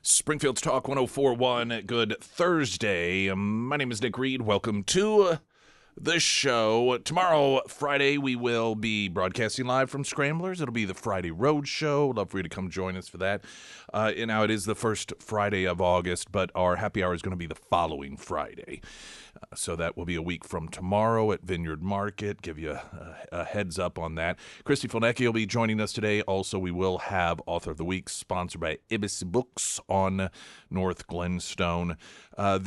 Springfield's Talk 1041. Good Thursday. My name is Nick Reed. Welcome to the show. Tomorrow, Friday, we will be broadcasting live from Scramblers. It'll be the Friday Road Show. Love for you to come join us for that. Now, it is the first Friday of August, but our happy hour is going to be the following Friday. So that will be a week from tomorrow at Vineyard Market. Give you a heads up on that. Christy Fulnecki will be joining us today. Also, we will have Author of the Week, sponsored by Ibis Books on North Glenstone. I'd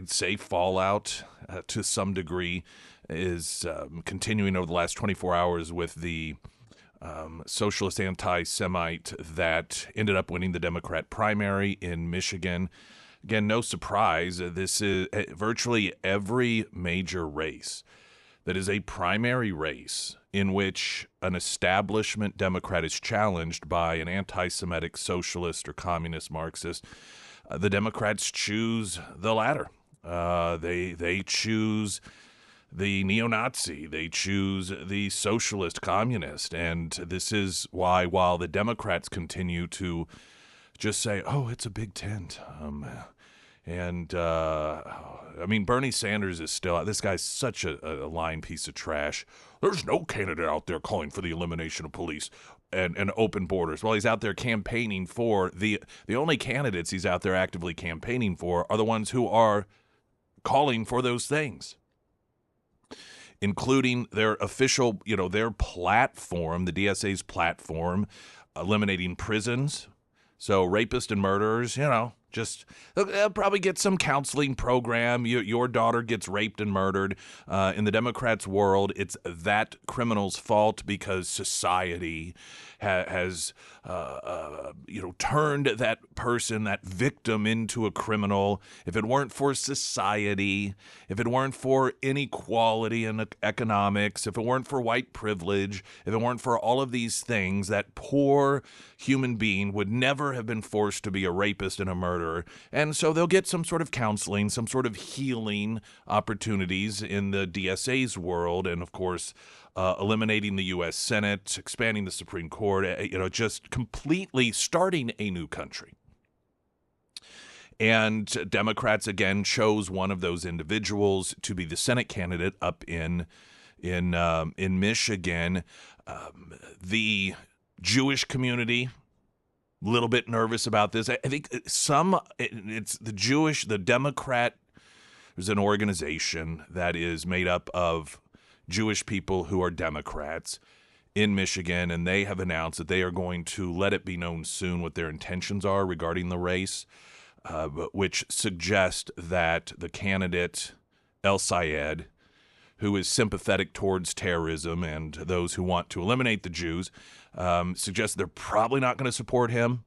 say fallout to some degree is continuing over the last 24 hours with the socialist anti-Semite that ended up winning the Democrat primary in Michigan. Again, no surprise, this is virtually every major race that is a primary race in which an establishment Democrat is challenged by an anti-Semitic socialist or communist Marxist. The Democrats choose the latter. They choose the neo-Nazi. They choose the socialist communist. And this is why, while the Democrats continue to just say, oh, it's a big tent. Bernie Sanders is still, this guy's such a lying piece of trash. There's no candidate out there calling for the elimination of police and open borders. Well, he's out there campaigning for, the only candidates he's out there actively campaigning for are the ones who are calling for those things, including their official, their platform, the DSA's platform, eliminating prisons. So rapists and murderers, they'll probably get some counseling program. Your daughter gets raped and murdered. In the Democrats' world, it's that criminal's fault because society has turned that person, that victim, into a criminal. If it weren't for society, if it weren't for inequality in economics, if it weren't for white privilege, if it weren't for all of these things, that poor human being would never have been forced to be a rapist and a murderer. And so they'll get some sort of counseling, some sort of healing opportunities in the DSA's world. And of course, eliminating the U.S. Senate, expanding the Supreme Court, just completely starting a new country. And Democrats, again, chose one of those individuals to be the Senate candidate up in Michigan. The Jewish community, a little bit nervous about this. I think it's the Democrat, there's an organization that is made up of Jewish people who are Democrats in Michigan, and they have announced that they are going to let it be known soon what their intentions are regarding the race, which suggest that the candidate, El Sayed, who is sympathetic towards terrorism and those who want to eliminate the Jews, suggests they're probably not going to support him.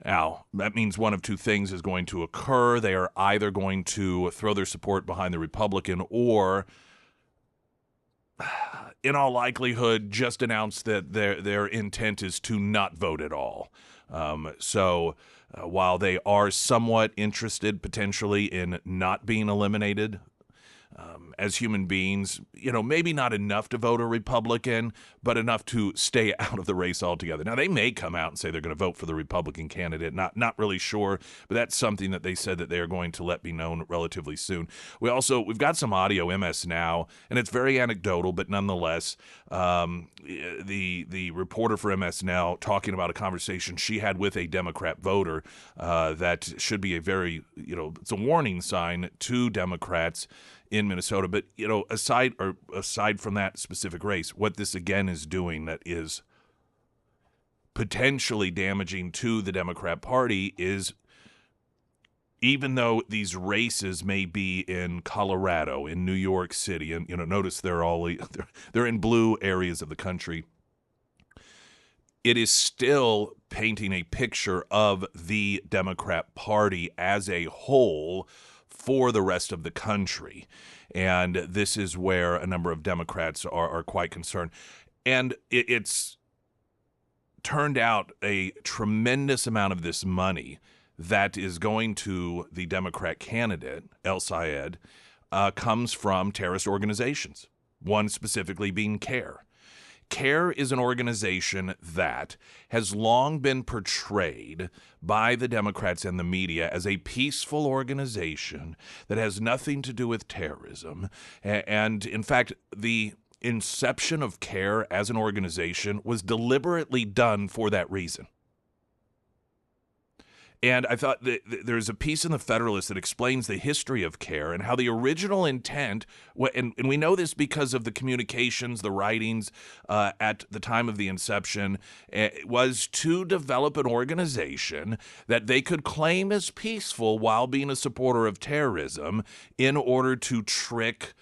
Now, that means one of two things is going to occur. They are either going to throw their support behind the Republican or, in all likelihood, just announce that their intent is to not vote at all. While they are somewhat interested potentially in not being eliminated, as human beings, maybe not enough to vote a Republican, but enough to stay out of the race altogether. Now, they may come out and say they're going to vote for the Republican candidate. Not really sure, but that's something that they said that they are going to let be known relatively soon. We've got some audio, MS Now, and it's very anecdotal, but nonetheless, the reporter for MS Now talking about a conversation she had with a Democrat voter that should be a very, it's a warning sign to Democrats in Minnesota. But, aside from that specific race, what this again is doing that is potentially damaging to the Democrat Party is, even though these races may be in Colorado, in New York City, and, notice they're in blue areas of the country, it is still painting a picture of the Democrat Party as a whole for the rest of the country. And this is where a number of Democrats are quite concerned. And it's turned out a tremendous amount of this money that is going to the Democrat candidate, El Sayed, comes from terrorist organizations, one specifically being CARE. CARE is an organization that has long been portrayed by the Democrats and the media as a peaceful organization that has nothing to do with terrorism. And in fact, the inception of CARE as an organization was deliberately done for that reason. And I thought that there's a piece in the Federalist that explains the history of CARE and how the original intent, and we know this because of the communications, the writings at the time of the inception, was to develop an organization that they could claim as peaceful while being a supporter of terrorism in order to trick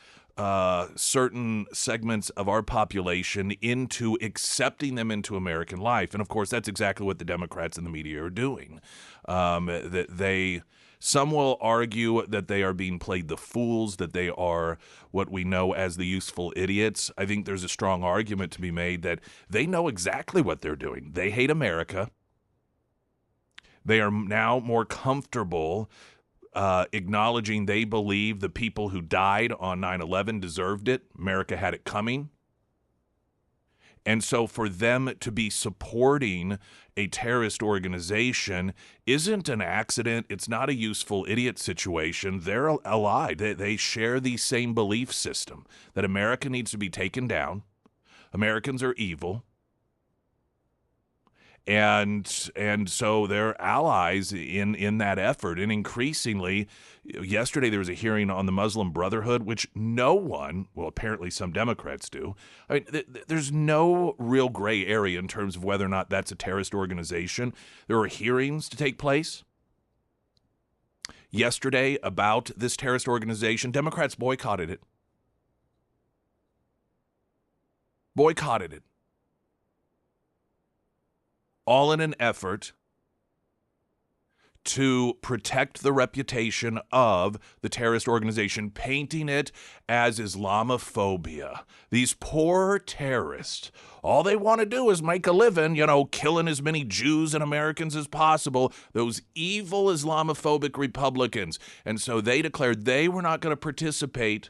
certain segments of our population into accepting them into American life. And of course, that's exactly what the Democrats and the media are doing. Some will argue that they are being played the fools, that they are what we know as the useful idiots. I think there's a strong argument to be made that they know exactly what they're doing. They hate America. They are now more comfortable acknowledging they believe the people who died on 9/11 deserved it. America had it coming. And so for them to be supporting a terrorist organization isn't an accident. It's not a useful idiot situation. They're allied. They share the same belief system that America needs to be taken down. Americans are evil. And so they're allies in that effort. And increasingly, yesterday there was a hearing on the Muslim Brotherhood, which no one, well, apparently some Democrats do. I mean, there's no real gray area in terms of whether or not that's a terrorist organization. There were hearings to take place yesterday about this terrorist organization. Democrats boycotted it. Boycotted it. All in an effort to protect the reputation of the terrorist organization, painting it as Islamophobia. These poor terrorists, all they want to do is make a living, killing as many Jews and Americans as possible, those evil Islamophobic Republicans. And so they declared they were not going to participate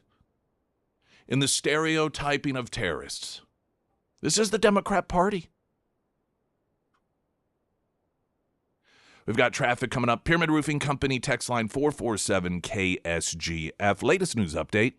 in the stereotyping of terrorists. This is the Democrat Party. We've got traffic coming up. Pyramid Roofing Company, text line 447 KSGF. Latest news update.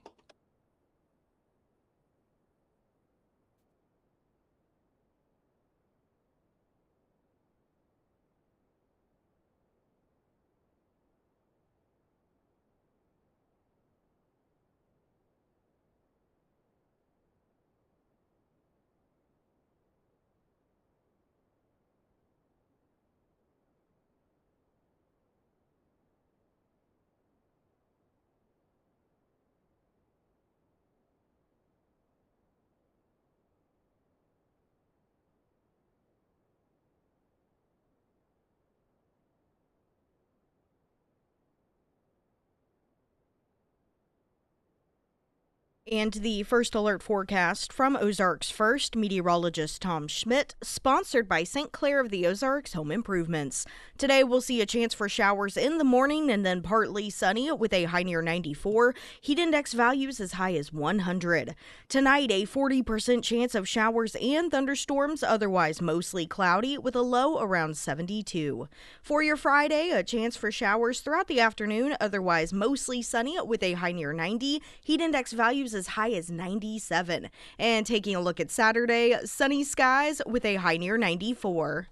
And the first alert forecast from Ozarks First, meteorologist Tom Schmidt, sponsored by St. Clair of the Ozarks Home Improvements. Today we'll see a chance for showers in the morning and then partly sunny with a high near 94. Heat index values as high as 100. Tonight, a 40% chance of showers and thunderstorms, otherwise mostly cloudy with a low around 72. For your Friday, a chance for showers throughout the afternoon, otherwise mostly sunny with a high near 90. Heat index values as high as 97. And taking a look at Saturday, sunny skies with a high near 94.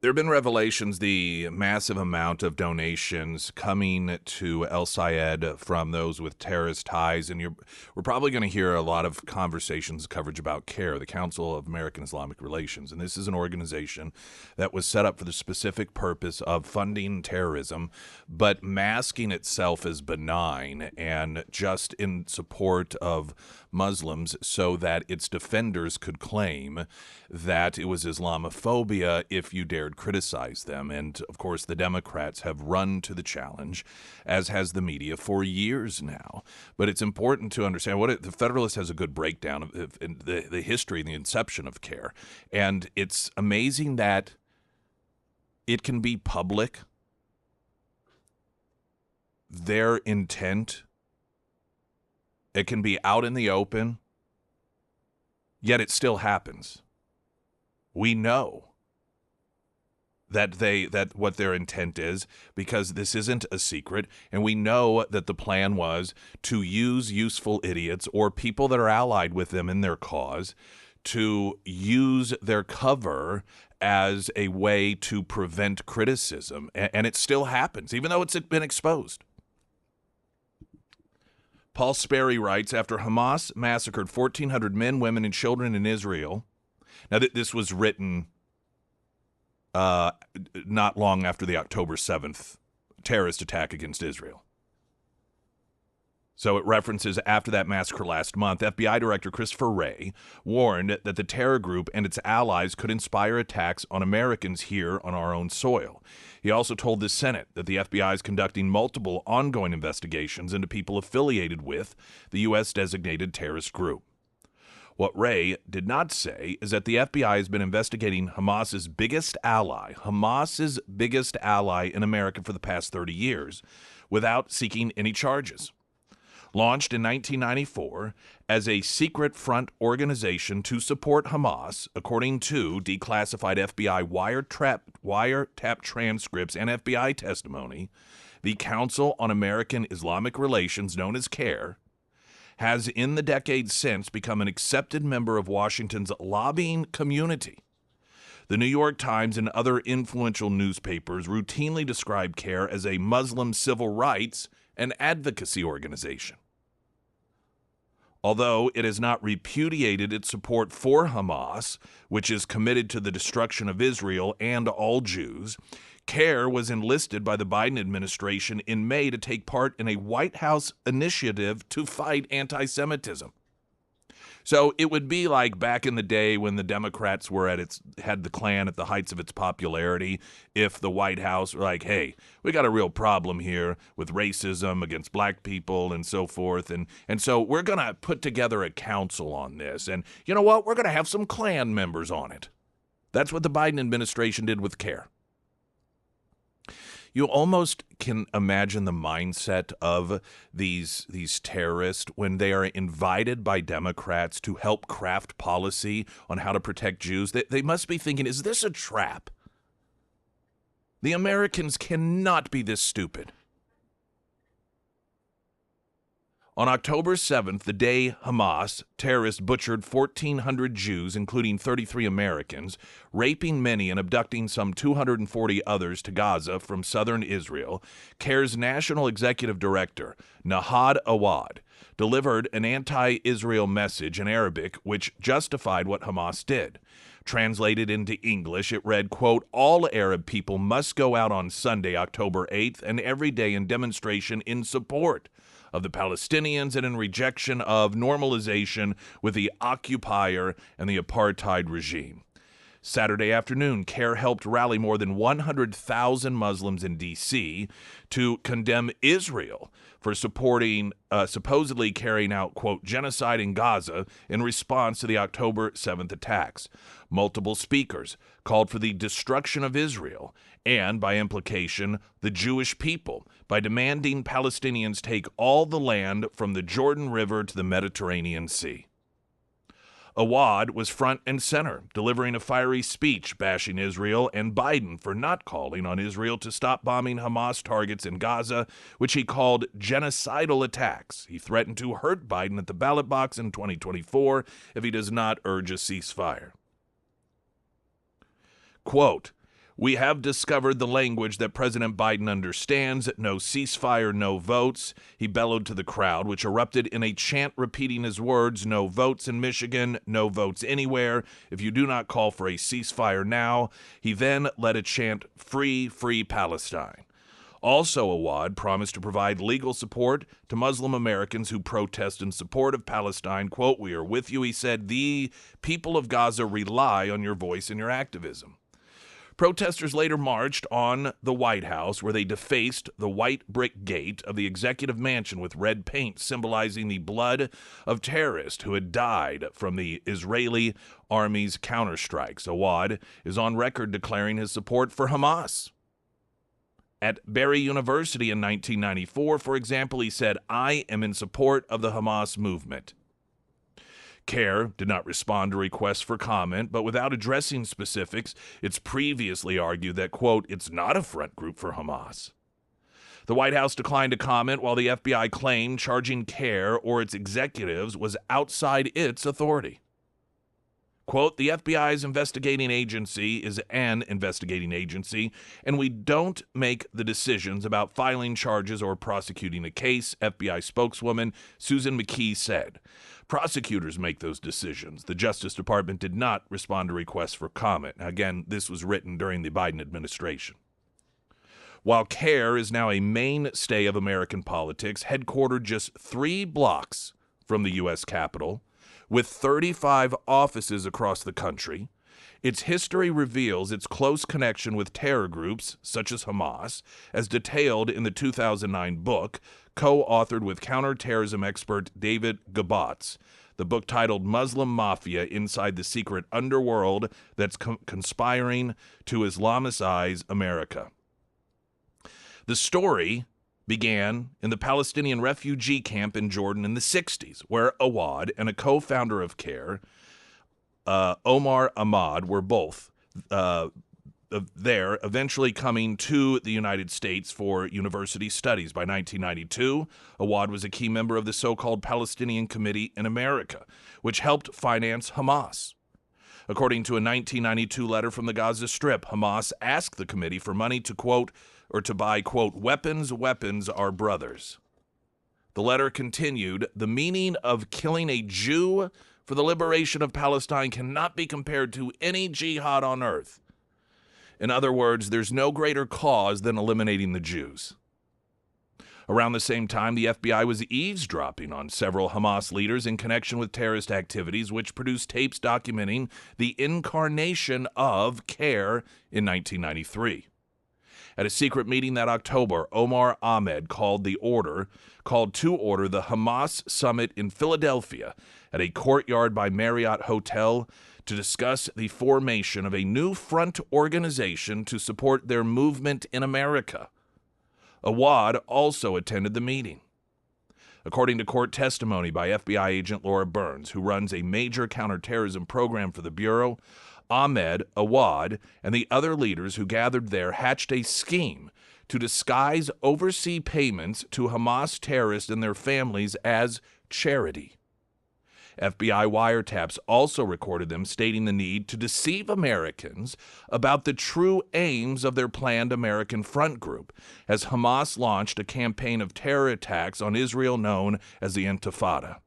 There have been revelations, the massive amount of donations coming to El Sayed from those with terrorist ties, and we're probably going to hear a lot of conversations, coverage about CARE, the Council of American Islamic Relations, and this is an organization that was set up for the specific purpose of funding terrorism, but masking itself as benign and just in support of Muslims so that its defenders could claim that it was Islamophobia if you dared criticize them. And, of course, the Democrats have run to the challenge, as has the media, for years now. But it's important to understand the Federalist has a good breakdown of the history and the inception of CARE. And it's amazing that it can be public, their intent. It can be out in the open, yet it still happens. We know that what their intent is, because this isn't a secret, and we know that the plan was to use useful idiots or people that are allied with them in their cause to use their cover as a way to prevent criticism, and it still happens, even though it's been exposed. Paul Sperry writes, after Hamas massacred 1,400 men, women, and children in Israel. Now, this was written not long after the October 7th terrorist attack against Israel. So it references after that massacre last month, FBI Director Christopher Wray warned that the terror group and its allies could inspire attacks on Americans here on our own soil. He also told the Senate that the FBI is conducting multiple ongoing investigations into people affiliated with the U.S.-designated terrorist group. What Wray did not say is that the FBI has been investigating Hamas's biggest ally in America for the past 30 years, without seeking any charges. Launched in 1994 as a secret front organization to support Hamas, according to declassified FBI wiretap transcripts and FBI testimony, the Council on American Islamic Relations, known as CARE, has in the decades since become an accepted member of Washington's lobbying community. The New York Times and other influential newspapers routinely describe CARE as a Muslim civil rights and advocacy organization. Although it has not repudiated its support for Hamas, which is committed to the destruction of Israel and all Jews, CARE was enlisted by the Biden administration in May to take part in a White House initiative to fight anti-Semitism. So it would be like back in the day when the Democrats had the Klan at the heights of its popularity, if the White House were like, hey, we got a real problem here with racism against black people and so forth. And so we're going to put together a council on this. And you know what? We're going to have some Klan members on it. That's what the Biden administration did with CARE. You almost can imagine the mindset of these terrorists when they are invited by Democrats to help craft policy on how to protect Jews. They must be thinking, is this a trap? The Americans cannot be this stupid. On October 7th, the day Hamas terrorists butchered 1,400 Jews, including 33 Americans, raping many and abducting some 240 others to Gaza from southern Israel, CARE's National Executive Director, Nahad Awad, delivered an anti-Israel message in Arabic which justified what Hamas did. Translated into English, it read, quote, all Arab people must go out on Sunday, October 8th, and every day in demonstration in support of the Palestinians and in rejection of normalization with the occupier and the apartheid regime. Saturday afternoon, CARE helped rally more than 100,000 Muslims in D.C. to condemn Israel for supposedly carrying out, quote, genocide in Gaza in response to the October 7th attacks. Multiple speakers called for the destruction of Israel and, by implication, the Jewish people by demanding Palestinians take all the land from the Jordan River to the Mediterranean Sea. Awad was front and center, delivering a fiery speech bashing Israel and Biden for not calling on Israel to stop bombing Hamas targets in Gaza, which he called genocidal attacks. He threatened to hurt Biden at the ballot box in 2024 if he does not urge a ceasefire. Quote, We have discovered the language that President Biden understands. No ceasefire, no votes, he bellowed to the crowd, which erupted in a chant repeating his words, no votes in Michigan, no votes anywhere. If you do not call for a ceasefire now, he then led a chant, free, free Palestine. Also, Awad promised to provide legal support to Muslim Americans who protest in support of Palestine. Quote, "We are with you," he said. "The people of Gaza rely on your voice and your activism." Protesters later marched on the White House, where they defaced the white brick gate of the executive mansion with red paint, symbolizing the blood of terrorists who had died from the Israeli army's counterstrikes. Awad is on record declaring his support for Hamas. At Barry University in 1994, for example, he said, "I am in support of the Hamas movement." CARE did not respond to requests for comment, but without addressing specifics, it's previously argued that, quote, "it's not a front group for Hamas." The White House declined to comment, while the FBI claimed charging CARE or its executives was outside its authority. Quote, "The FBI's investigating agency is an investigating agency, and we don't make the decisions about filing charges or prosecuting a case," FBI spokeswoman Susan McKee said. Prosecutors make those decisions. The Justice Department did not respond to requests for comment. Again, this was written during the Biden administration. While CARE is now a mainstay of American politics, headquartered just 3 blocks from the U.S. Capitol, with 35 offices across the country, its history reveals its close connection with terror groups such as Hamas, as detailed in the 2009 book, co-authored with counterterrorism expert David Gabatz, the book titled Muslim Mafia Inside the Secret Underworld That's Conspiring to Islamicize America. The story began in the Palestinian refugee camp in Jordan in the 60s, where Awad and a co-founder of CARE, Omar Ahmad, were both there, eventually coming to the United States for university studies. By 1992, Awad was a key member of the so-called Palestinian Committee in America, which helped finance Hamas. According to a 1992 letter from the Gaza Strip, Hamas asked the committee for money to, quote, or to buy, quote, weapons our brothers. The letter continued, "The meaning of killing a Jew for the liberation of Palestine cannot be compared to any jihad on earth. In other words, there's no greater cause than eliminating the Jews." Around the same time, the FBI was eavesdropping on several Hamas leaders in connection with terrorist activities, which produced tapes documenting the incarnation of CARE in 1993. At a secret meeting that October, Omar Ahmed called to order the Hamas summit in Philadelphia at a Courtyard by Marriott hotel to discuss the formation of a new front organization to support their movement in America. Awad also attended the meeting. According to court testimony by FBI agent Laura Burns, who runs a major counterterrorism program for the Bureau, Ahmed, Awad, and the other leaders who gathered there hatched a scheme to disguise overseas payments to Hamas terrorists and their families as charity. FBI wiretaps also recorded them stating the need to deceive Americans about the true aims of their planned American front group, as Hamas launched a campaign of terror attacks on Israel known as the Intifada.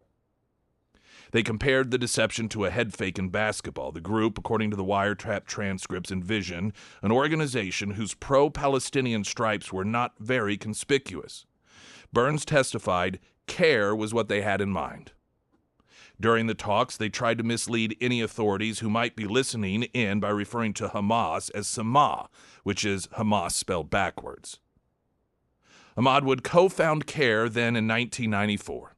They compared the deception to a head fake in basketball. The group, according to the wiretap transcripts, envisioned an organization whose pro-Palestinian stripes were not very conspicuous. Burns testified CARE was what they had in mind. During the talks, they tried to mislead any authorities who might be listening in by referring to Hamas as Sama, which is Hamas spelled backwards. Ahmad would co-found CARE then in 1994.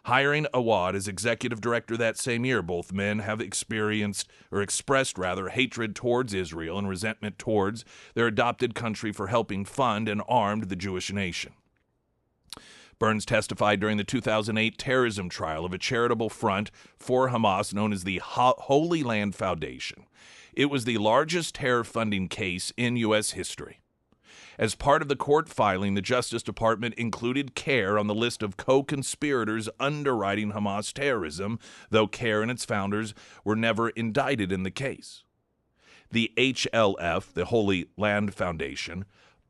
Hiring Awad as executive director that same year, both men have expressed hatred towards Israel and resentment towards their adopted country for helping fund and armed the Jewish nation. Burns testified during the 2008 terrorism trial of a charitable front for Hamas known as the Holy Land Foundation. It was the largest terror funding case in U.S. history. As part of the court filing, the Justice Department included CARE on the list of co-conspirators underwriting Hamas terrorism, though CARE and its founders were never indicted in the case. The HLF, the Holy Land Foundation,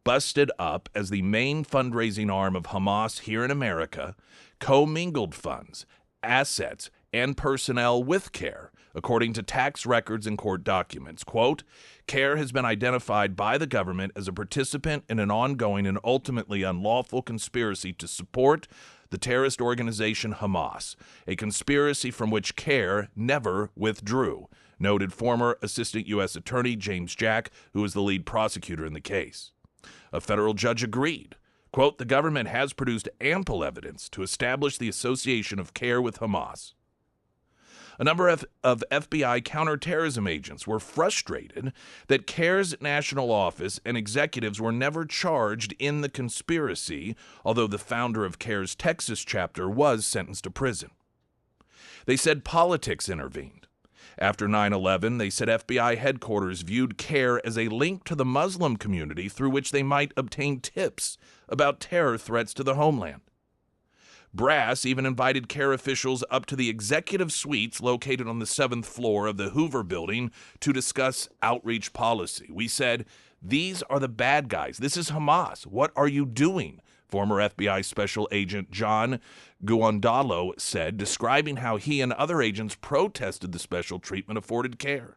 busted up as the main fundraising arm of Hamas here in America, commingled funds, assets, and personnel with CARE, according to tax records and court documents. Quote, CARE has been identified by the government as a participant in an ongoing and ultimately unlawful conspiracy to support the terrorist organization Hamas, a conspiracy from which CARE never withdrew, noted former Assistant U.S. Attorney James Jack, who was the lead prosecutor in the case. A federal judge agreed. Quote, the government has produced ample evidence to establish the association of CARE with Hamas. A number of FBI counterterrorism agents were frustrated that CARE's national office and executives were never charged in the conspiracy, although the founder of CARE's Texas chapter was sentenced to prison. They said politics intervened. After 9/11, they said FBI headquarters viewed CARE as a link to the Muslim community through which they might obtain tips about terror threats to the homeland. Brass even invited CARE officials up to the executive suites located on the 7th floor of the Hoover Building to discuss outreach policy. We said, these are the bad guys. This is Hamas. What are you doing? Former FBI Special Agent John Guandolo said, describing how he and other agents protested the special treatment afforded CARE.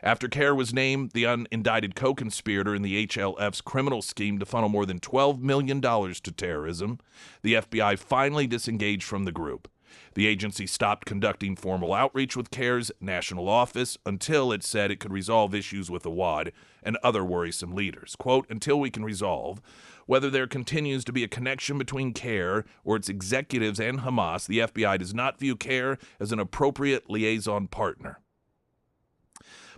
After CARE was named the unindicted co-conspirator in the HLF's criminal scheme to funnel more than $12 million to terrorism, the FBI finally disengaged from the group. The agency stopped conducting formal outreach with CARE's national office until it said it could resolve issues with Awad and other worrisome leaders. Quote, until we can resolve whether there continues to be a connection between CARE or its executives and Hamas, the FBI does not view CARE as an appropriate liaison partner.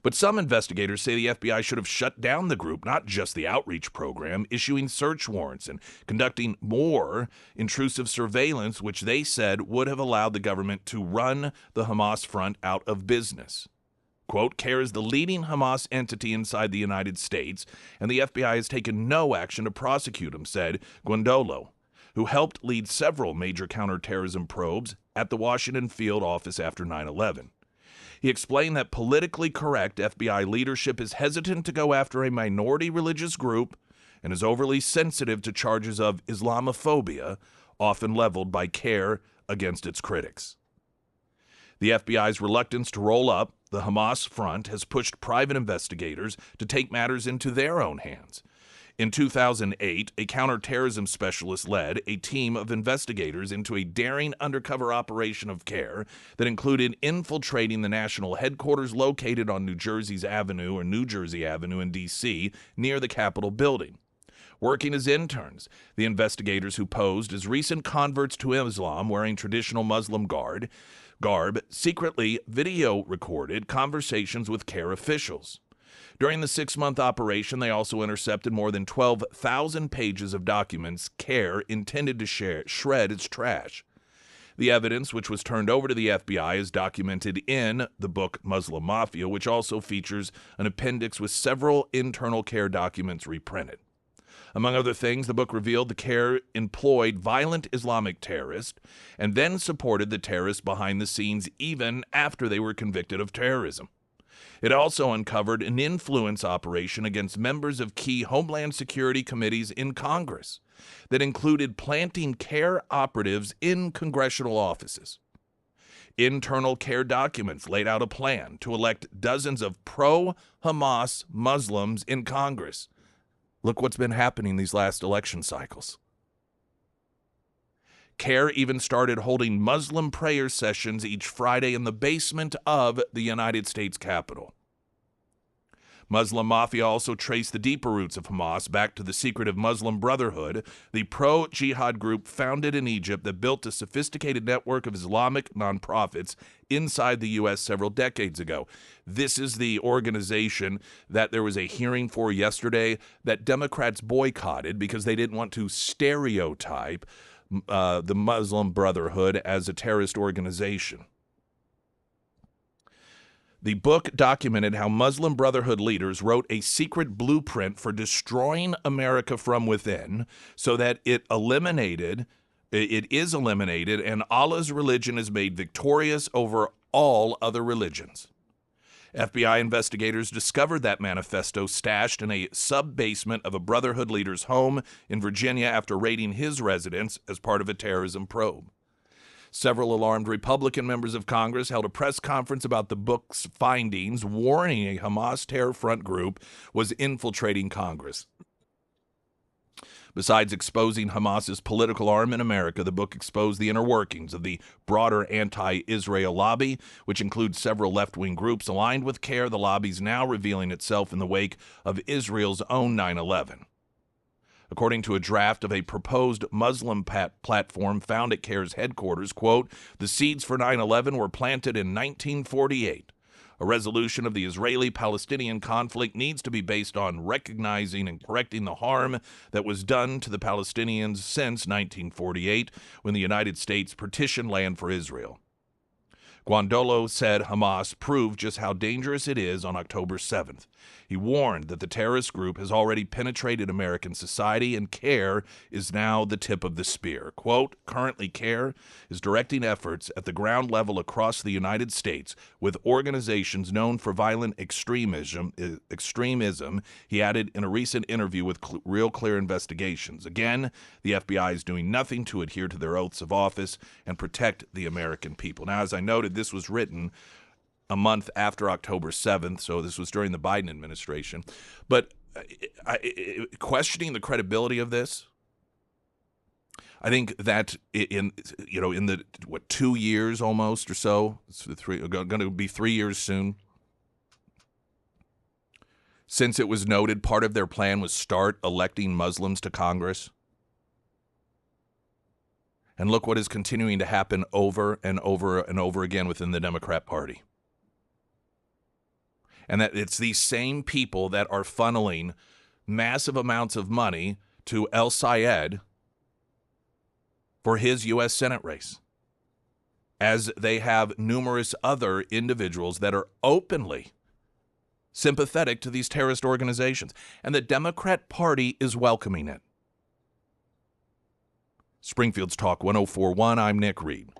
But some investigators say the FBI should have shut down the group, not just the outreach program, issuing search warrants and conducting more intrusive surveillance, which they said would have allowed the government to run the Hamas front out of business. Quote, CARE is the leading Hamas entity inside the United States, and the FBI has taken no action to prosecute him, said Guandolo, who helped lead several major counterterrorism probes at the Washington field office after 9/11. He explained that politically correct FBI leadership is hesitant to go after a minority religious group and is overly sensitive to charges of Islamophobia, often leveled by CARE against its critics. The FBI's reluctance to roll up the Hamas front has pushed private investigators to take matters into their own hands. In 2008, a counterterrorism specialist led a team of investigators into a daring undercover operation of CARE that included infiltrating the national headquarters located on New Jersey Avenue in D.C., near the Capitol building. Working as interns, the investigators who posed as recent converts to Islam wearing traditional Muslim garb secretly video recorded conversations with CARE officials. During the 6-month operation, they also intercepted more than 12,000 pages of documents CARE intended to shred its trash. The evidence, which was turned over to the FBI, is documented in the book Muslim Mafia, which also features an appendix with several internal CARE documents reprinted. Among other things, the book revealed the CARE employed violent Islamic terrorists and then supported the terrorists behind the scenes even after they were convicted of terrorism. It also uncovered an influence operation against members of key Homeland Security committees in Congress that included planting CARE operatives in congressional offices. Internal CARE documents laid out a plan to elect dozens of pro-Hamas Muslims in Congress. Look what's been happening these last election cycles. CARE even started holding Muslim prayer sessions each Friday in the basement of the United States Capitol. Muslim Mafia also traced the deeper roots of Hamas back to the secretive Muslim Brotherhood, the pro-jihad group founded in Egypt that built a sophisticated network of Islamic nonprofits inside the U.S. several decades ago. This is the organization that there was a hearing for yesterday that Democrats boycotted because they didn't want to stereotype the Muslim Brotherhood as a terrorist organization. The book documented how Muslim Brotherhood leaders wrote a secret blueprint for destroying America from within so that it is eliminated and Allah's religion is made victorious over all other religions. FBI investigators discovered that manifesto stashed in a sub-basement of a Brotherhood leader's home in Virginia after raiding his residence as part of a terrorism probe. Several alarmed Republican members of Congress held a press conference about the book's findings, warning a Hamas terror front group was infiltrating Congress. Besides exposing Hamas's political arm in America, the book exposed the inner workings of the broader anti-Israel lobby, which includes several left-wing groups aligned with CARE. The lobby's now revealing itself in the wake of Israel's own 9/11. According to a draft of a proposed Muslim platform found at CARE's headquarters, quote, the seeds for 9/11 were planted in 1948. A resolution of the Israeli-Palestinian conflict needs to be based on recognizing and correcting the harm that was done to the Palestinians since 1948, when the United States partitioned land for Israel. Guandolo said Hamas proved just how dangerous it is on October 7th. He warned that the terrorist group has already penetrated American society, and CARE is now the tip of the spear. Quote, currently CARE is directing efforts at the ground level across the United States with organizations known for violent extremism, he added in a recent interview with Real Clear Investigations. Again, the FBI is doing nothing to adhere to their oaths of office and protect the American people. Now, as I noted, this was written a month after October 7th, so this was during the Biden administration. But questioning the credibility of this, I think that in the 2 years almost or so, it's going to be 3 years soon, since it was noted part of their plan was start electing Muslims to Congress. And look what is continuing to happen over and over and over again within the Democrat Party. And that it's these same people that are funneling massive amounts of money to El Sayed for his U.S. Senate race, as they have numerous other individuals that are openly sympathetic to these terrorist organizations. And the Democrat Party is welcoming it. Springfield's Talk 104.1, I'm Nick Reed.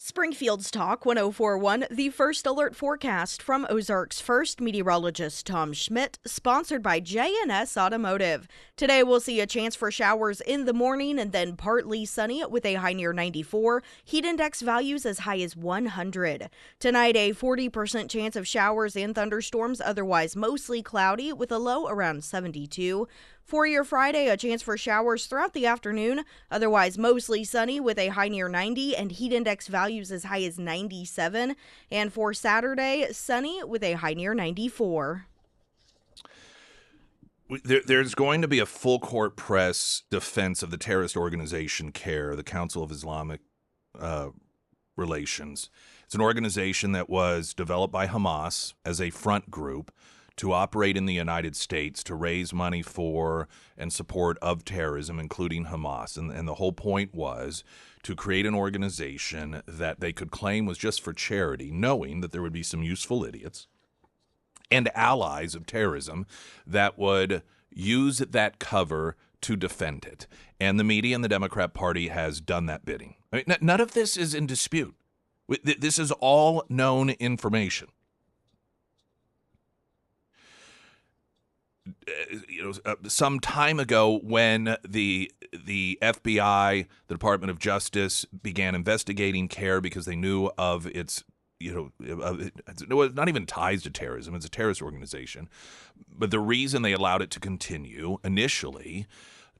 Springfield's Talk 1041, the First Alert forecast from Ozarks First meteorologist Tom Schmidt, sponsored by J&S Automotive. Today we'll see a chance for showers in the morning and then partly sunny with a high near 94, heat index values as high as 100. Tonight a 40% chance of showers and thunderstorms, otherwise mostly cloudy with a low around 72. For your Friday, a chance for showers throughout the afternoon, otherwise mostly sunny with a high near 90 and heat index values as high as 97. And for Saturday, sunny with a high near 94. There's going to be a full court press defense of the terrorist organization CARE, the Council of Islamic Relations. It's an organization that was developed by Hamas as a front group to operate in the United States to raise money for and support of terrorism, including Hamas. And the whole point was to create an organization that they could claim was just for charity, knowing that there would be some useful idiots and allies of terrorism that would use that cover to defend it. And the media and the Democrat Party has done that bidding. I mean, none of this is in dispute. This is all known information. Some time ago when the FBI, the Department of Justice, began investigating CARE because they knew of its, not even ties to terrorism. It's a terrorist organization. But the reason they allowed it to continue initially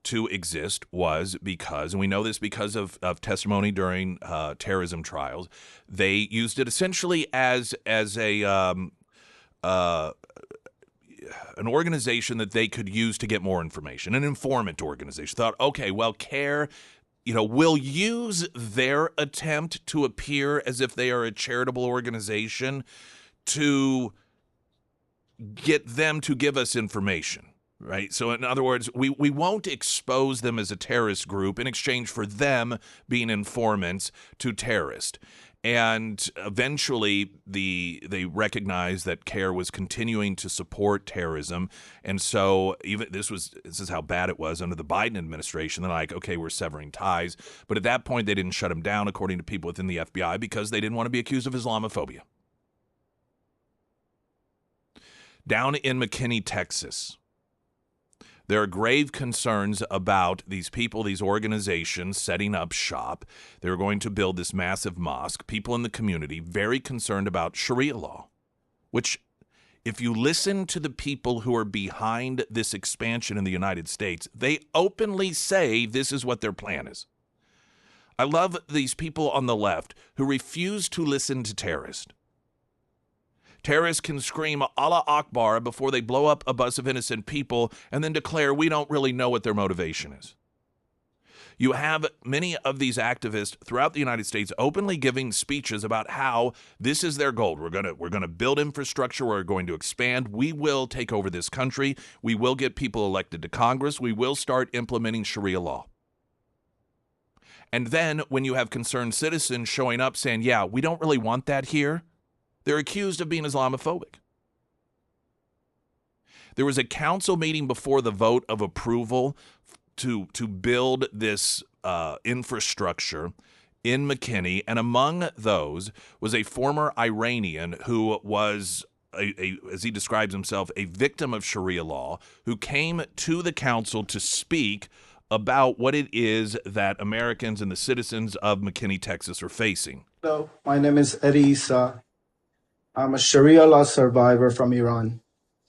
to exist was because, and we know this because of testimony during terrorism trials, they used it essentially as an organization that they could use to get more information, an informant organization. Thought, okay, well, CARE, will use their attempt to appear as if they are a charitable organization to get them to give us information, right? So in other words, we won't expose them as a terrorist group in exchange for them being informants to terrorists. And eventually, they recognized that CARE was continuing to support terrorism, and so this is how bad it was under the Biden administration. They're like, okay, we're severing ties, but at that point, they didn't shut him down, according to people within the FBI, because they didn't want to be accused of Islamophobia. Down in McKinney, Texas, there are grave concerns about these people, these organizations setting up shop. They're going to build this massive mosque. People in the community very concerned about Sharia law, which, if you listen to the people who are behind this expansion in the United States, they openly say this is what their plan is. I love these people on the left who refuse to listen to terrorists. Terrorists can scream Allah Akbar before they blow up a bus of innocent people and then declare we don't really know what their motivation is. You have many of these activists throughout the United States openly giving speeches about how this is their goal. We're going to build infrastructure. We're going to expand. We will take over this country. We will get people elected to Congress. We will start implementing Sharia law. And then when you have concerned citizens showing up saying, yeah, we don't really want that here, they're accused of being Islamophobic. There was a council meeting before the vote of approval to build this infrastructure in McKinney, and among those was a former Iranian who was, as he describes himself, a victim of Sharia law, who came to the council to speak about what it is that Americans and the citizens of McKinney, Texas are facing. Hello, my name is Eddie Issa. I'm a Sharia law survivor from Iran,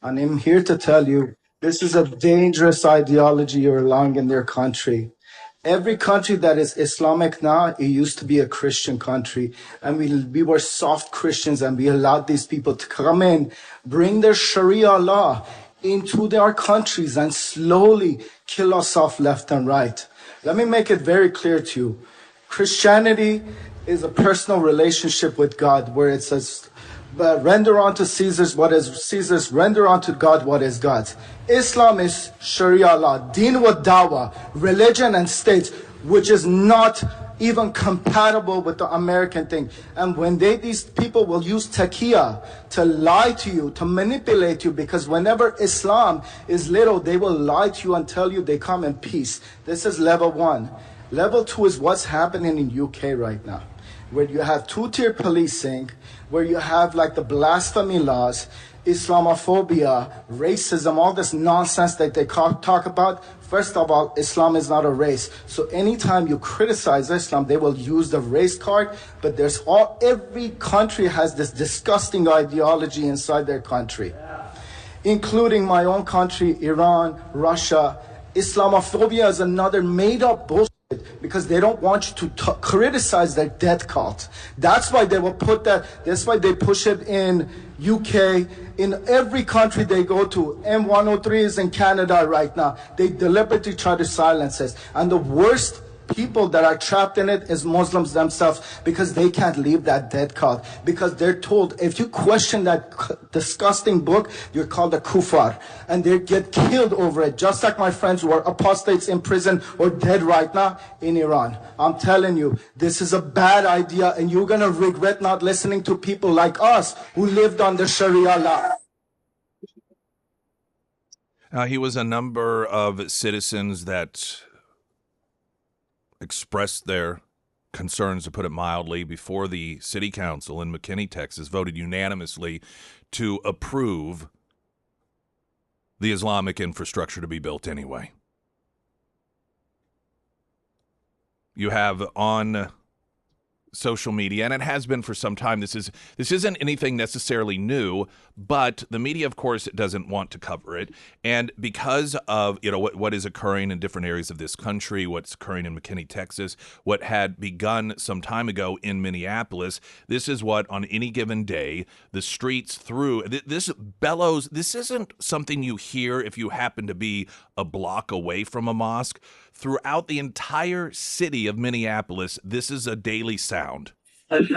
and I'm here to tell you this is a dangerous ideology you're allowing in their country. Every country that is Islamic now, it used to be a Christian country, and we were soft Christians, and we allowed these people to come in, bring their Sharia law into their countries and slowly kill us off left and right. Let me make it very clear to you. Christianity is a personal relationship with God, where it says, render unto Caesar's what is Caesar's, render unto God what is God's. Islam is Sharia law, deen wa dawah, religion and state, which is not even compatible with the American thing. And when these people will use taqiyya to lie to you, to manipulate you, because whenever Islam is little, they will lie to you and tell you they come in peace. This is level 1. Level 2 is what's happening in UK right now. where you have two-tier policing, where you have like the blasphemy laws, Islamophobia, racism, all this nonsense that they talk about. First of all, Islam is not a race. So anytime you criticize Islam, they will use the race card. But every country has this disgusting ideology inside their country, including my own country, Iran, Russia. Islamophobia is another made-up bullshit because they don't want you to criticize their death cult. That's why they will put that. That's why they push it in UK, in every country they go to. M103 is in Canada right now. They deliberately try to silence us. And the worst people that are trapped in it is Muslims themselves, because they can't leave that dead cult, because they're told if you question that disgusting book, you're called a kufar, and they get killed over it, just like my friends who are apostates in prison or dead right now in Iran. I'm telling you, this is a bad idea, and you're gonna regret not listening to people like us who lived under Sharia law. He was a number of citizens that expressed their concerns, to put it mildly, before the city council in McKinney, Texas, voted unanimously to approve the Islamic infrastructure to be built anyway. You have on social media, and it has been for some time, this isn't anything necessarily new, but the media, of course, doesn't want to cover it. And because of what is occurring in different areas of this country, what's occurring in McKinney, Texas, what had begun some time ago in Minneapolis, this is what on any given day the streets through this bellows. This isn't something you hear if you happen to be a block away from a mosque. Throughout the entire city of Minneapolis, this is a daily sound. And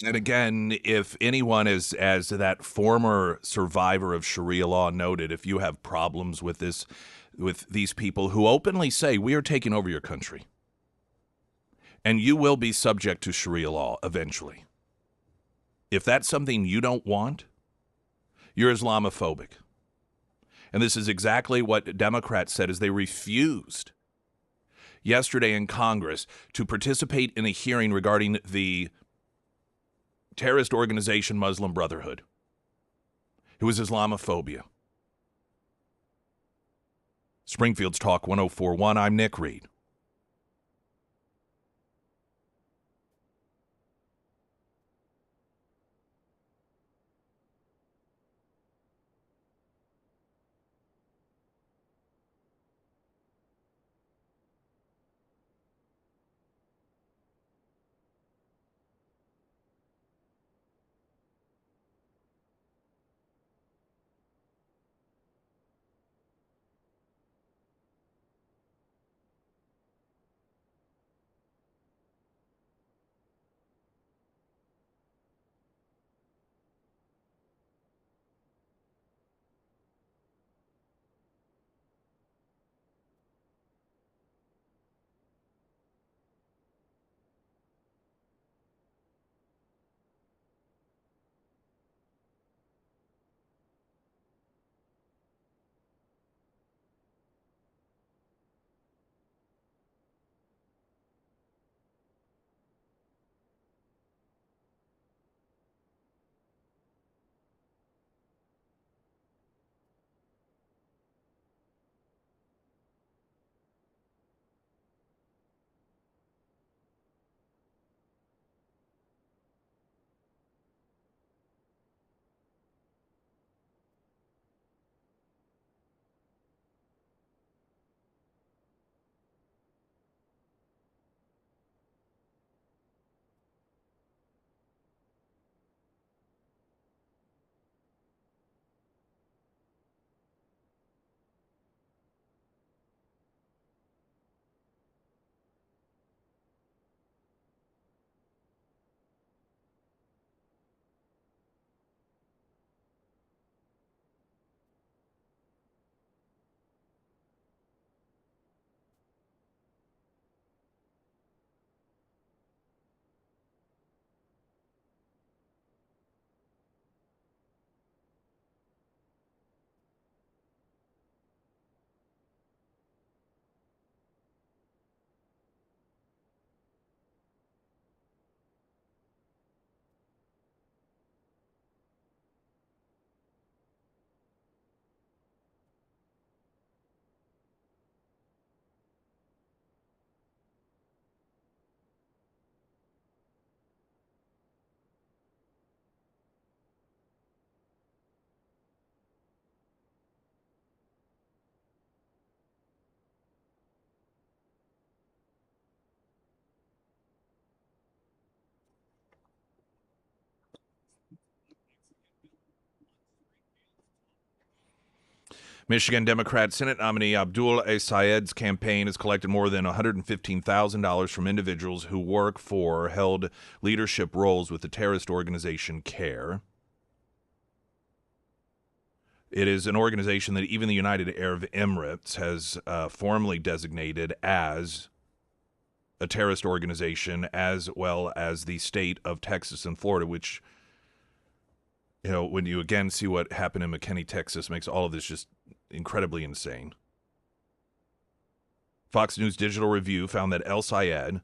again, if anyone is, as that former survivor of Sharia law noted, if you have problems with this, with these people who openly say, we are taking over your country, and you will be subject to Sharia law eventually. If that's something you don't want, you're Islamophobic. And this is exactly what Democrats said as they refused yesterday in Congress to participate in a hearing regarding the terrorist organization Muslim Brotherhood. It was Islamophobia. Springfield's Talk 1041, I'm Nick Reed. Michigan Democrat Senate nominee Abdul A. Sayed's campaign has collected more than $115,000 from individuals who work for or held leadership roles with the terrorist organization CARE. It is an organization that even the United Arab Emirates has formally designated as a terrorist organization, as well as the state of Texas and Florida, which, you know, when you again see what happened in McKinney, Texas, makes all of this just incredibly insane. Fox News Digital Review found that El Sayed,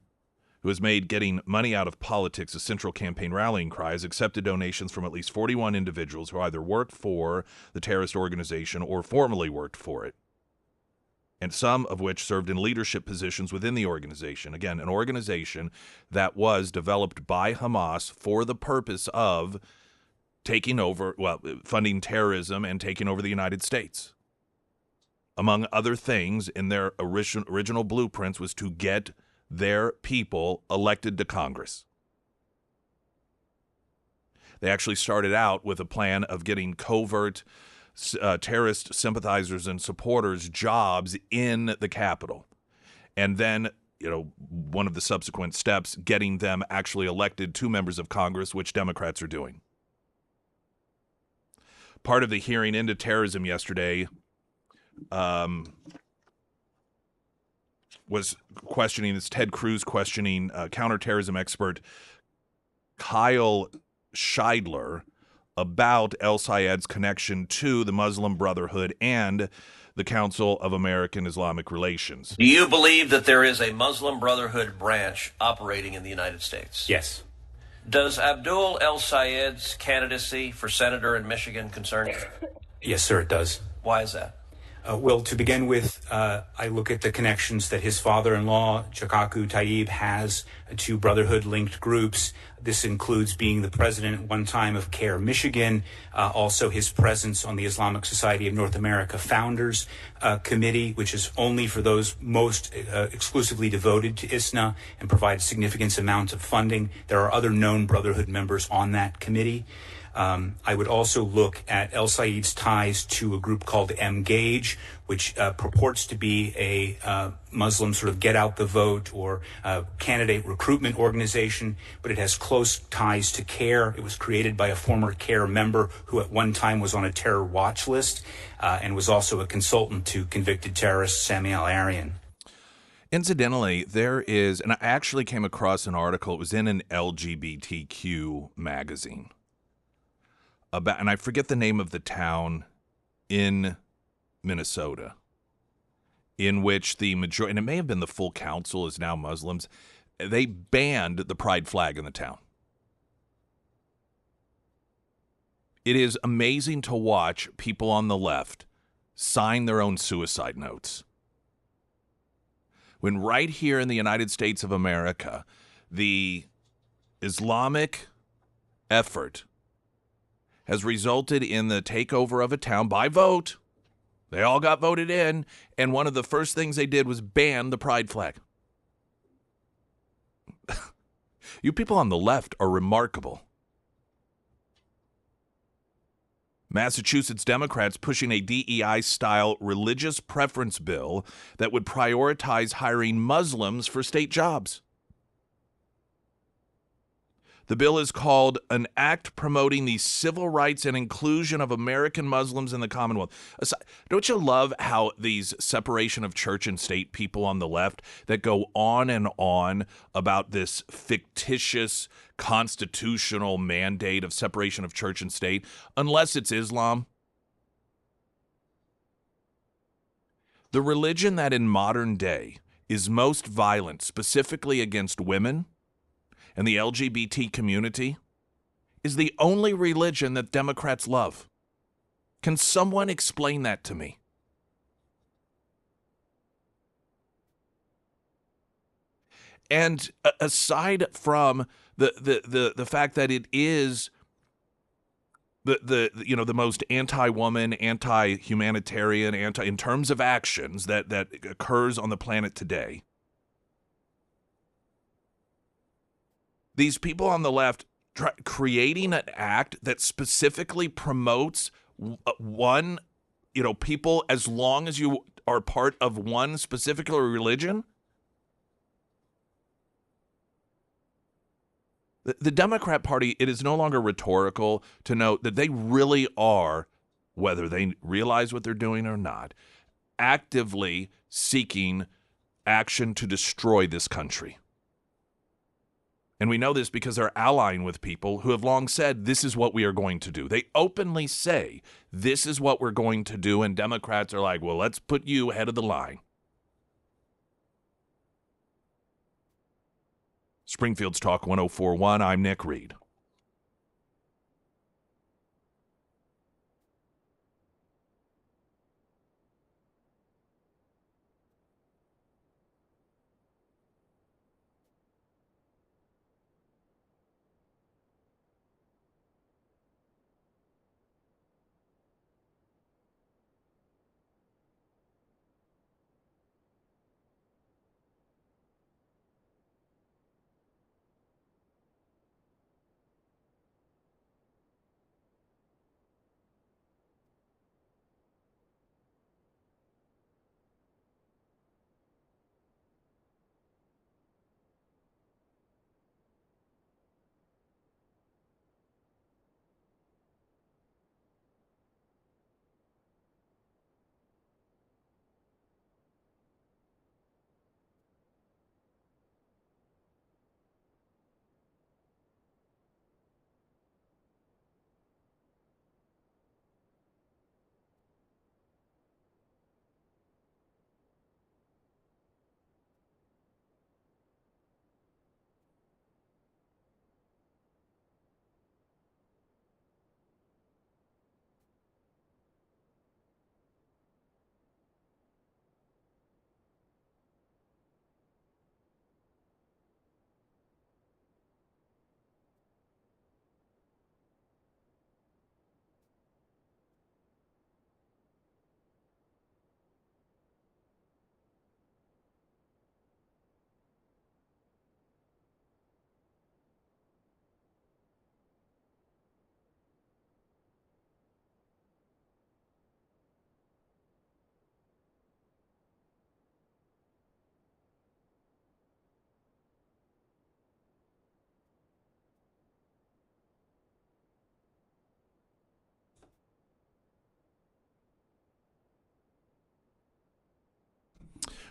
who has made getting money out of politics a central campaign rallying cry, has accepted donations from at least 41 individuals who either worked for the terrorist organization or formerly worked for it, and some of which served in leadership positions within the organization. Again, an organization that was developed by Hamas for the purpose of taking over, funding terrorism and taking over the United States. Among other things, in their original blueprints was to get their people elected to Congress. They actually started out with a plan of getting covert terrorist sympathizers and supporters jobs in the Capitol. And then, you know, one of the subsequent steps, getting them actually elected to members of Congress, which Democrats are doing. Part of the hearing into terrorism yesterday was questioning, this Ted Cruz questioning counterterrorism expert Kyle Scheidler about El Sayed's connection to the Muslim Brotherhood and the Council of American Islamic Relations. Do you believe that there is a Muslim Brotherhood branch operating in the United States? Yes. Does Abdul El Sayed's candidacy for senator in Michigan concern you? Yes, sir, it does. Why is that? Well, to begin with, I look at the connections that his father-in-law, Chakaku Tayyib, has to Brotherhood-linked groups. This includes being the president at one time of CARE Michigan, also his presence on the Islamic Society of North America Founders Committee, which is only for those most exclusively devoted to ISNA and provides significant amounts of funding. There are other known Brotherhood members on that committee. I would also look at El Sayed's ties to a group called Engage, which purports to be a Muslim sort of get out the vote or candidate recruitment organization, but it has close ties to CARE. It was created by a former CARE member who at one time was on a terror watch list and was also a consultant to convicted terrorist Samuel Arian. Incidentally, there is, and I actually came across an article, it was in an LGBTQ magazine, about, and I forget the name of the town in Minnesota, in which the majority, and it may have been the full council is now Muslims, they banned the pride flag in the town. It is amazing to watch people on the left sign their own suicide notes, when right here in the United States of America, the Islamic effort has resulted in the takeover of a town by vote. They all got voted in, and one of the first things they did was ban the pride flag. You people on the left are remarkable. Massachusetts Democrats pushing a DEI-style religious preference bill that would prioritize hiring Muslims for state jobs. The bill is called an act promoting the civil rights and inclusion of American Muslims in the Commonwealth. Don't you love how these separation of church and state people on the left that go on and on about this fictitious constitutional mandate of separation of church and state, unless it's Islam? The religion that in modern day is most violent, specifically against women and the LGBT community, is the only religion that Democrats love. Can someone explain that to me? And aside from the fact that it is the most anti-woman, anti-humanitarian, in terms of actions that occurs on the planet today, these people on the left creating an act that specifically promotes one people, as long as you are part of one specific religion? The Democrat Party, it is no longer rhetorical to note that they really are, whether they realize what they're doing or not, actively seeking action to destroy this country. And we know this because they're allying with people who have long said, this is what we are going to do. They openly say, this is what we're going to do. And Democrats are like, well, let's put you ahead of the line. Springfield's Talk 104.1. I'm Nick Reed.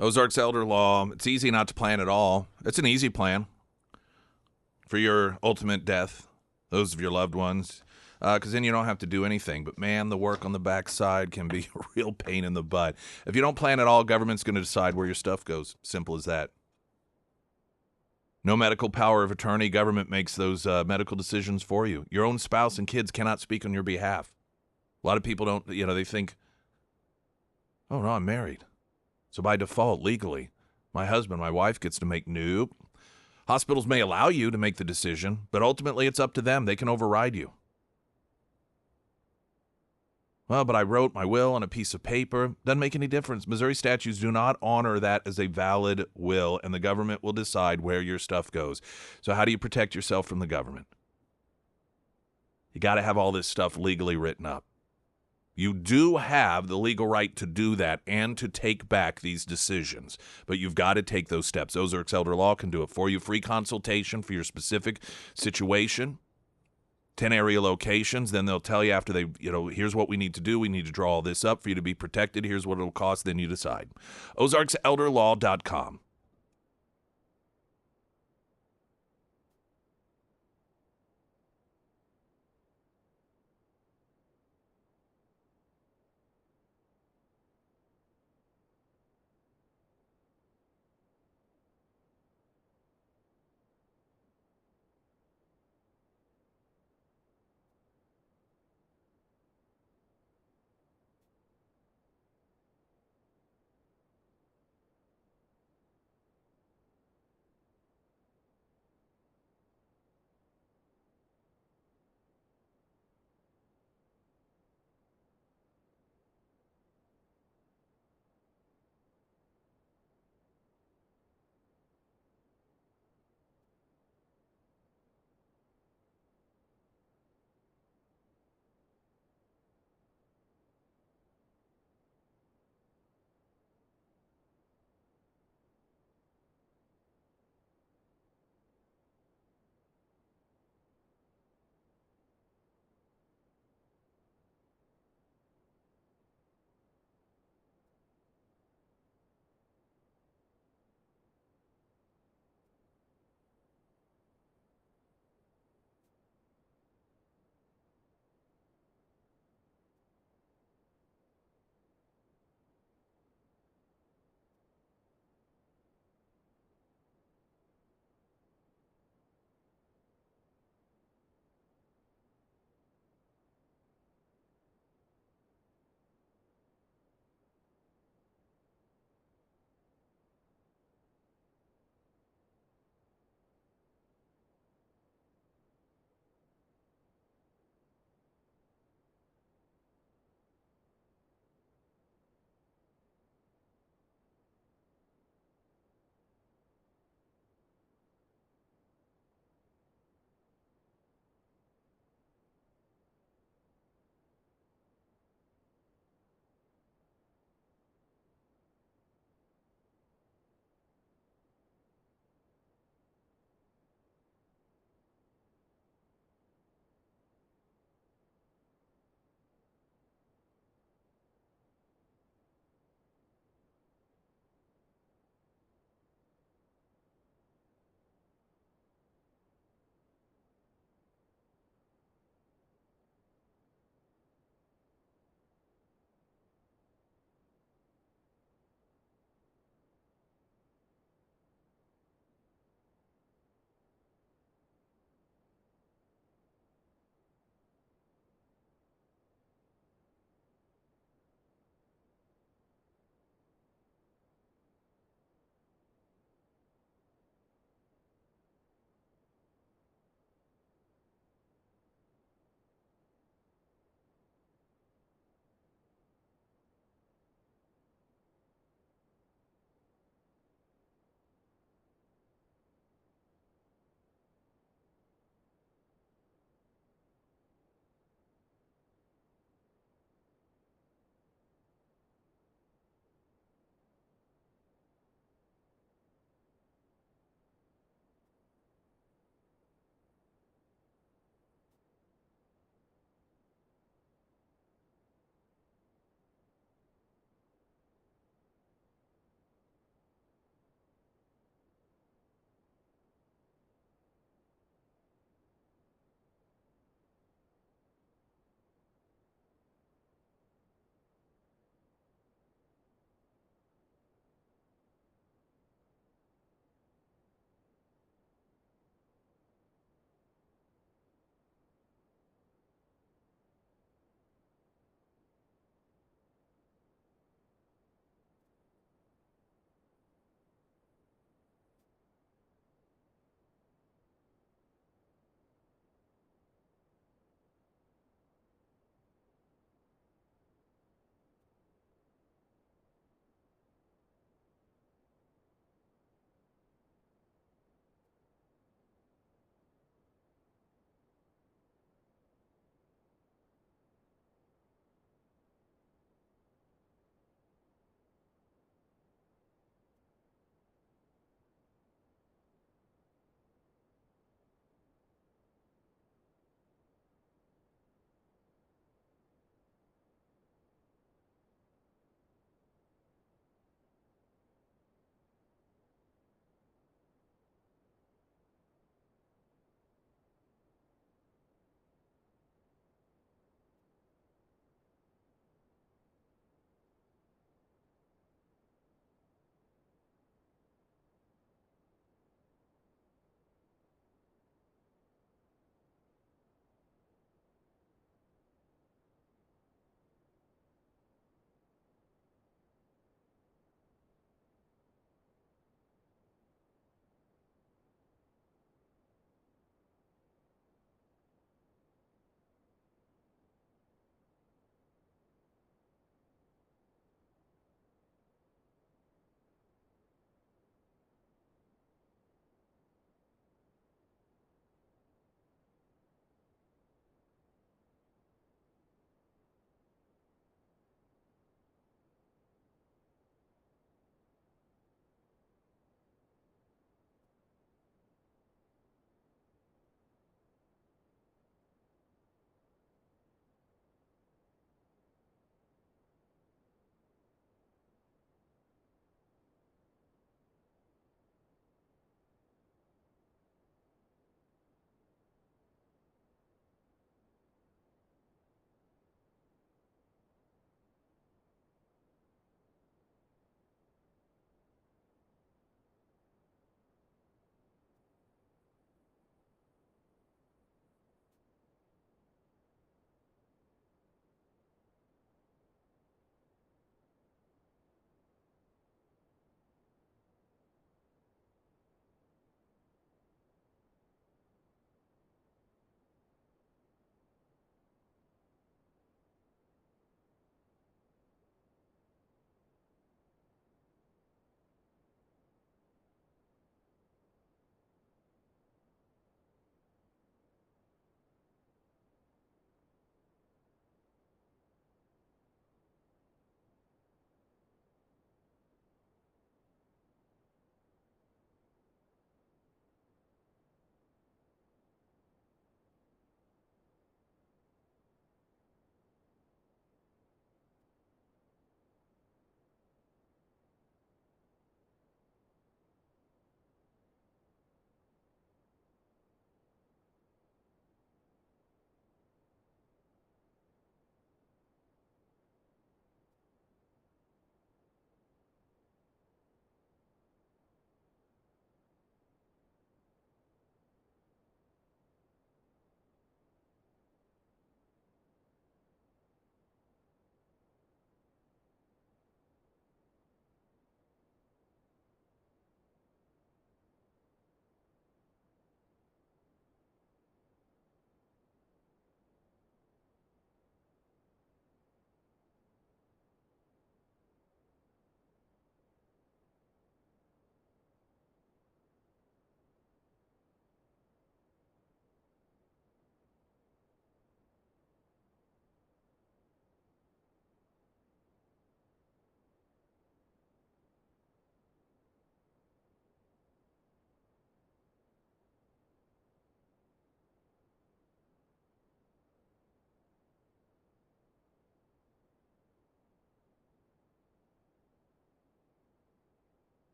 Ozarks elder law, it's easy not to plan at all. It's an easy plan for your ultimate death, those of your loved ones, because then you don't have to do anything. But, man, the work on the backside can be a real pain in the butt. If you don't plan at all, government's going to decide where your stuff goes. Simple as that. No medical power of attorney. Government makes those medical decisions for you. Your own spouse and kids cannot speak on your behalf. A lot of people don't, they think, oh, no, I'm married. So by default, legally, my husband, my wife gets to make. Nope. Hospitals may allow you to make the decision, but ultimately it's up to them. They can override you. Well, but I wrote my will on a piece of paper. Doesn't make any difference. Missouri statutes do not honor that as a valid will, and the government will decide where your stuff goes. So how do you protect yourself from the government? You got to have all this stuff legally written up. You do have the legal right to do that and to take back these decisions, but you've got to take those steps. Ozarks Elder Law can do it for you. Free consultation for your specific situation. 10 area locations. Then they'll tell you after they, here's what we need to do. We need to draw all this up for you to be protected. Here's what it'll cost. Then you decide. OzarksElderLaw.com.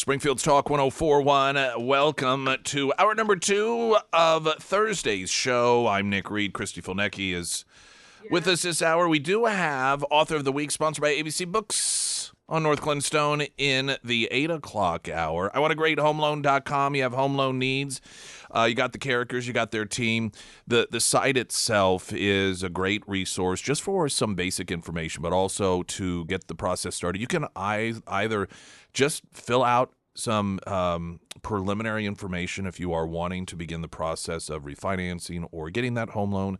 Springfield's Talk 104.1. Welcome to hour number 2 of Thursday's show. I'm Nick Reed. Christy Fulnecki is with us this hour. We do have Author of the Week, sponsored by ABC Books on North Glenstone in the 8 o'clock hour. I want a great homeloan.com. You have home loan needs. You got the characters, you got their team. The site itself is a great resource just for some basic information, but also to get the process started. You can either just fill out some preliminary information if you are wanting to begin the process of refinancing or getting that home loan,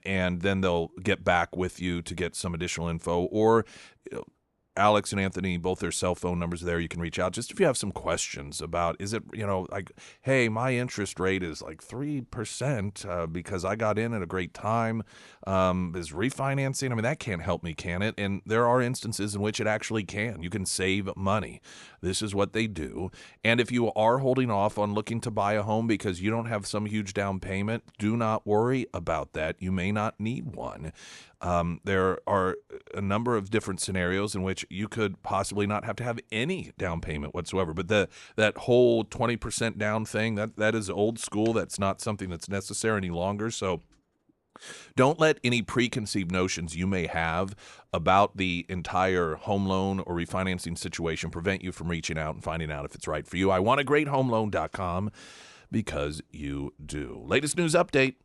and then they'll get back with you to get some additional info, or Alex and Anthony, both their cell phone numbers there. You can reach out just if you have some questions about, is it, like, hey, my interest rate is like 3% because I got in at a great time. Is refinancing, I mean, that can't help me, can it? And there are instances in which it actually can. You can save money. This is what they do. And if you are holding off on looking to buy a home because you don't have some huge down payment, do not worry about that. You may not need one. There are a number of different scenarios in which you could possibly not have to have any down payment whatsoever. But that whole 20% down thing, that is old school. That's not something that's necessary any longer. So don't let any preconceived notions you may have about the entire home loan or refinancing situation prevent you from reaching out and finding out if it's right for you. I want a great homeloan.com, because you do. Latest news update.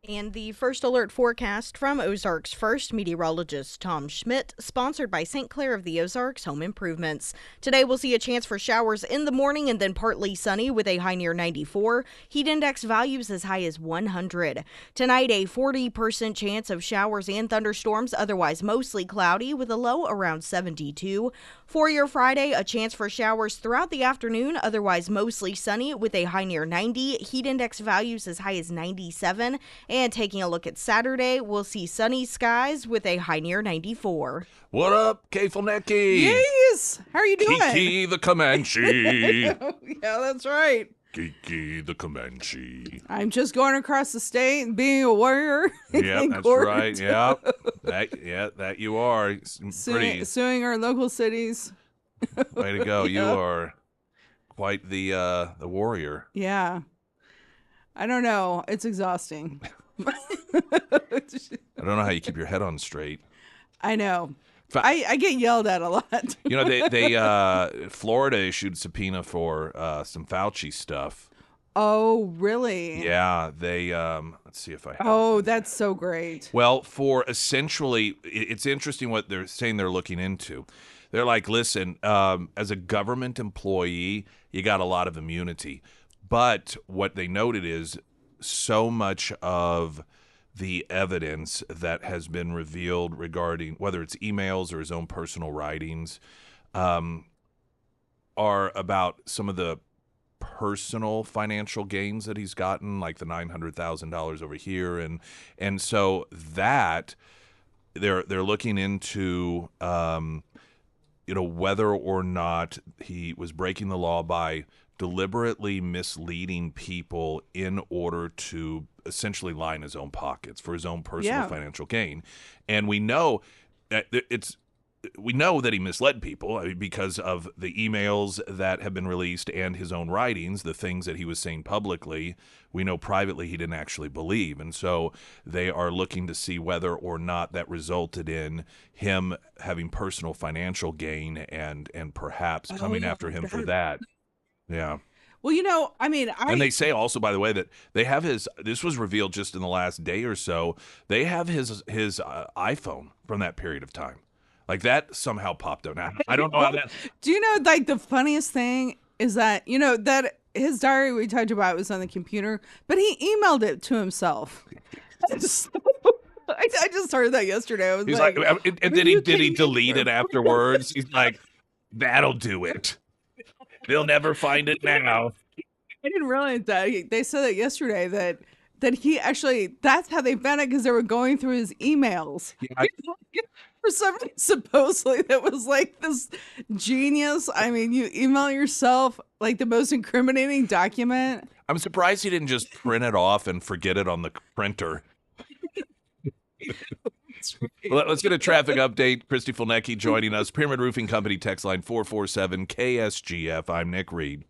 And the first alert forecast from Ozarks First meteorologist Tom Schmidt, sponsored by St. Clair of the Ozarks Home Improvements. Today we'll see a chance for showers in the morning and then partly sunny with a high near 94. Heat index values as high as 100. Tonight, a 40% chance of showers and thunderstorms, otherwise mostly cloudy with a low around 72. For your Friday, a chance for showers throughout the afternoon, otherwise mostly sunny with a high near 90. Heat index values as high as 97. And taking a look at Saturday, we'll see sunny skies with a high near 94. What up, Kay Fulnecki? Yes! How are you doing? Kiki the Comanche. Yeah, that's right. Kiki the Comanche. I'm just going across the state and being a warrior. Yeah, that's court. right. Yeah, that you are. It's pretty. Suing our local cities. Way to go! Yeah. You are quite the warrior. Yeah. I don't know. It's exhausting. I don't know how you keep your head on straight. I know. I get yelled at a lot. You know, they Florida issued subpoena for some Fauci stuff. Oh, really? Yeah, they let's see if I have Oh, that's so great. Well, for essentially, it's interesting what they're saying they're looking into. They're like, listen, as a government employee, you got a lot of immunity. But what they noted is so much of the evidence that has been revealed regarding whether it's emails or his own personal writings are about some of the personal financial gains that he's gotten, like the $900,000 over here, and so that they're looking into whether or not he was breaking the law by deliberately misleading people in order to essentially line his own pockets for his own personal financial gain. And we know that he misled people because of the emails that have been released and his own writings, the things that he was saying publicly. We know privately he didn't actually believe. And so they are looking to see whether or not that resulted in him having personal financial gain and perhaps coming after him for that. Yeah. Well, and they say also, by the way, that they have this was revealed just in the last day or so, they have his iPhone from that period of time. Like that somehow popped out. Now, I don't know how that. Do you know, like, the funniest thing is that, that his diary we talked about was on the computer, but he emailed it to himself. I just heard that yesterday. I was He's like, and then did he delete it afterwards? He's like, that'll do it. They'll never find it now. I didn't realize that. They said that yesterday that he actually, that's how they found it, because they were going through his emails. Yeah, For some reason, supposedly that was like this genius. I mean, you email yourself like the most incriminating document. I'm surprised he didn't just print it off and forget it on the printer. Well, let's get a traffic update. Christy Fulnecki joining us. Pyramid Roofing Company text line 447 KSGF. I'm Nick Reed.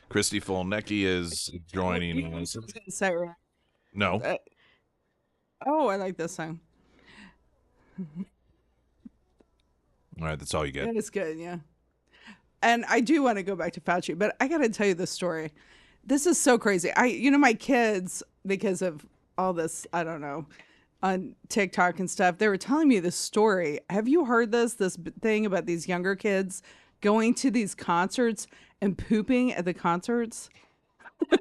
Christy Fulnecki is joining us. Say right. No. Oh, I like this song. All right, that's all you get. It is good, yeah. And I do want to go back to Fauci, but I got to tell you this story. This is so crazy. My kids, because of all this, I don't know, on TikTok and stuff, they were telling me this story. Have you heard this thing about these younger kids going to these concerts and pooping at the concerts?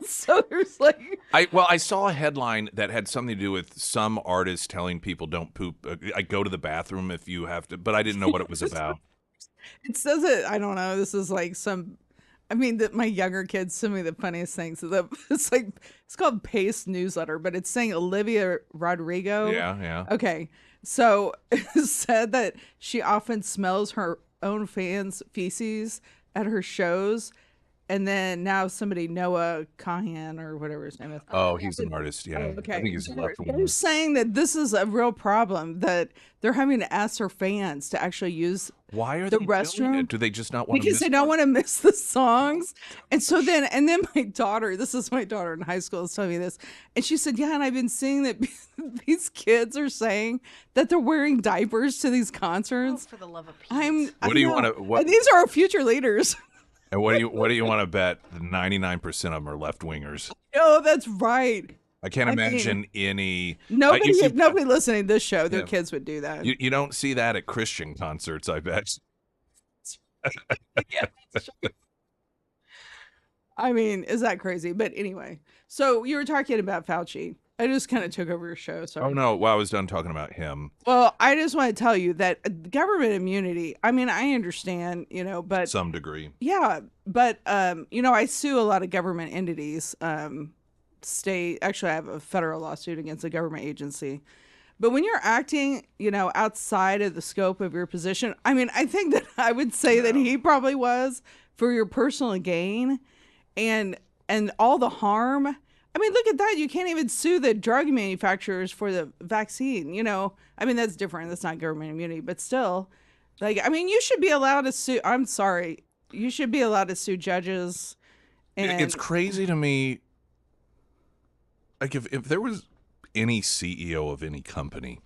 So there's like, I saw a headline that had something to do with some artists telling people don't poop. I go to the bathroom if you have to, but I didn't know what it was about. It says it. I don't know. This is like some. I mean, my younger kids send me the funniest things. It's called Pace Newsletter, but it's saying Olivia Rodrigo. Yeah. Okay, so it said that she often smells her own fans' feces at her shows. And then now somebody, Noah Kahan or whatever his name is. Oh, he's an artist. Yeah. Okay. I think he's left. They're saying that this is a real problem, that they're having to ask their fans to actually use Why are the they restroom. doing it? Do they just not want to Because miss they don't want to miss the songs. And so then my daughter, this is my daughter in high school, is telling me this. And she said, yeah, and I've been seeing that these kids are saying that they're wearing diapers to these concerts. Oh, for the love of Pete. What do you want to? And these are our future leaders. And what do you want to bet? 99% of them are left wingers. Oh, that's right. I can't I imagine mean, any. nobody, You see, nobody listening to this show, their yeah, kids would do that. you don't see that at Christian concerts, I bet. Yeah. I mean, is that crazy? But anyway, so you were talking about Fauci. I just kind of took over your show. Oh Sorry. no! Well, I was done talking about him. Well, I just want to tell you that government immunity, I mean, I understand, but Some degree. yeah, but I sue a lot of government entities. State, actually, I have a federal lawsuit against a government agency. But when you're acting, outside of the scope of your position, I mean, I think that I would say that he probably was for your personal gain and all the harm. I mean, look at that. You can't even sue the drug manufacturers for the vaccine, I mean, that's different. That's not government immunity, but still, like, I mean, you should be allowed to sue. I'm sorry. You should be allowed to sue judges. And It's crazy to me. Like if there was any CEO of any company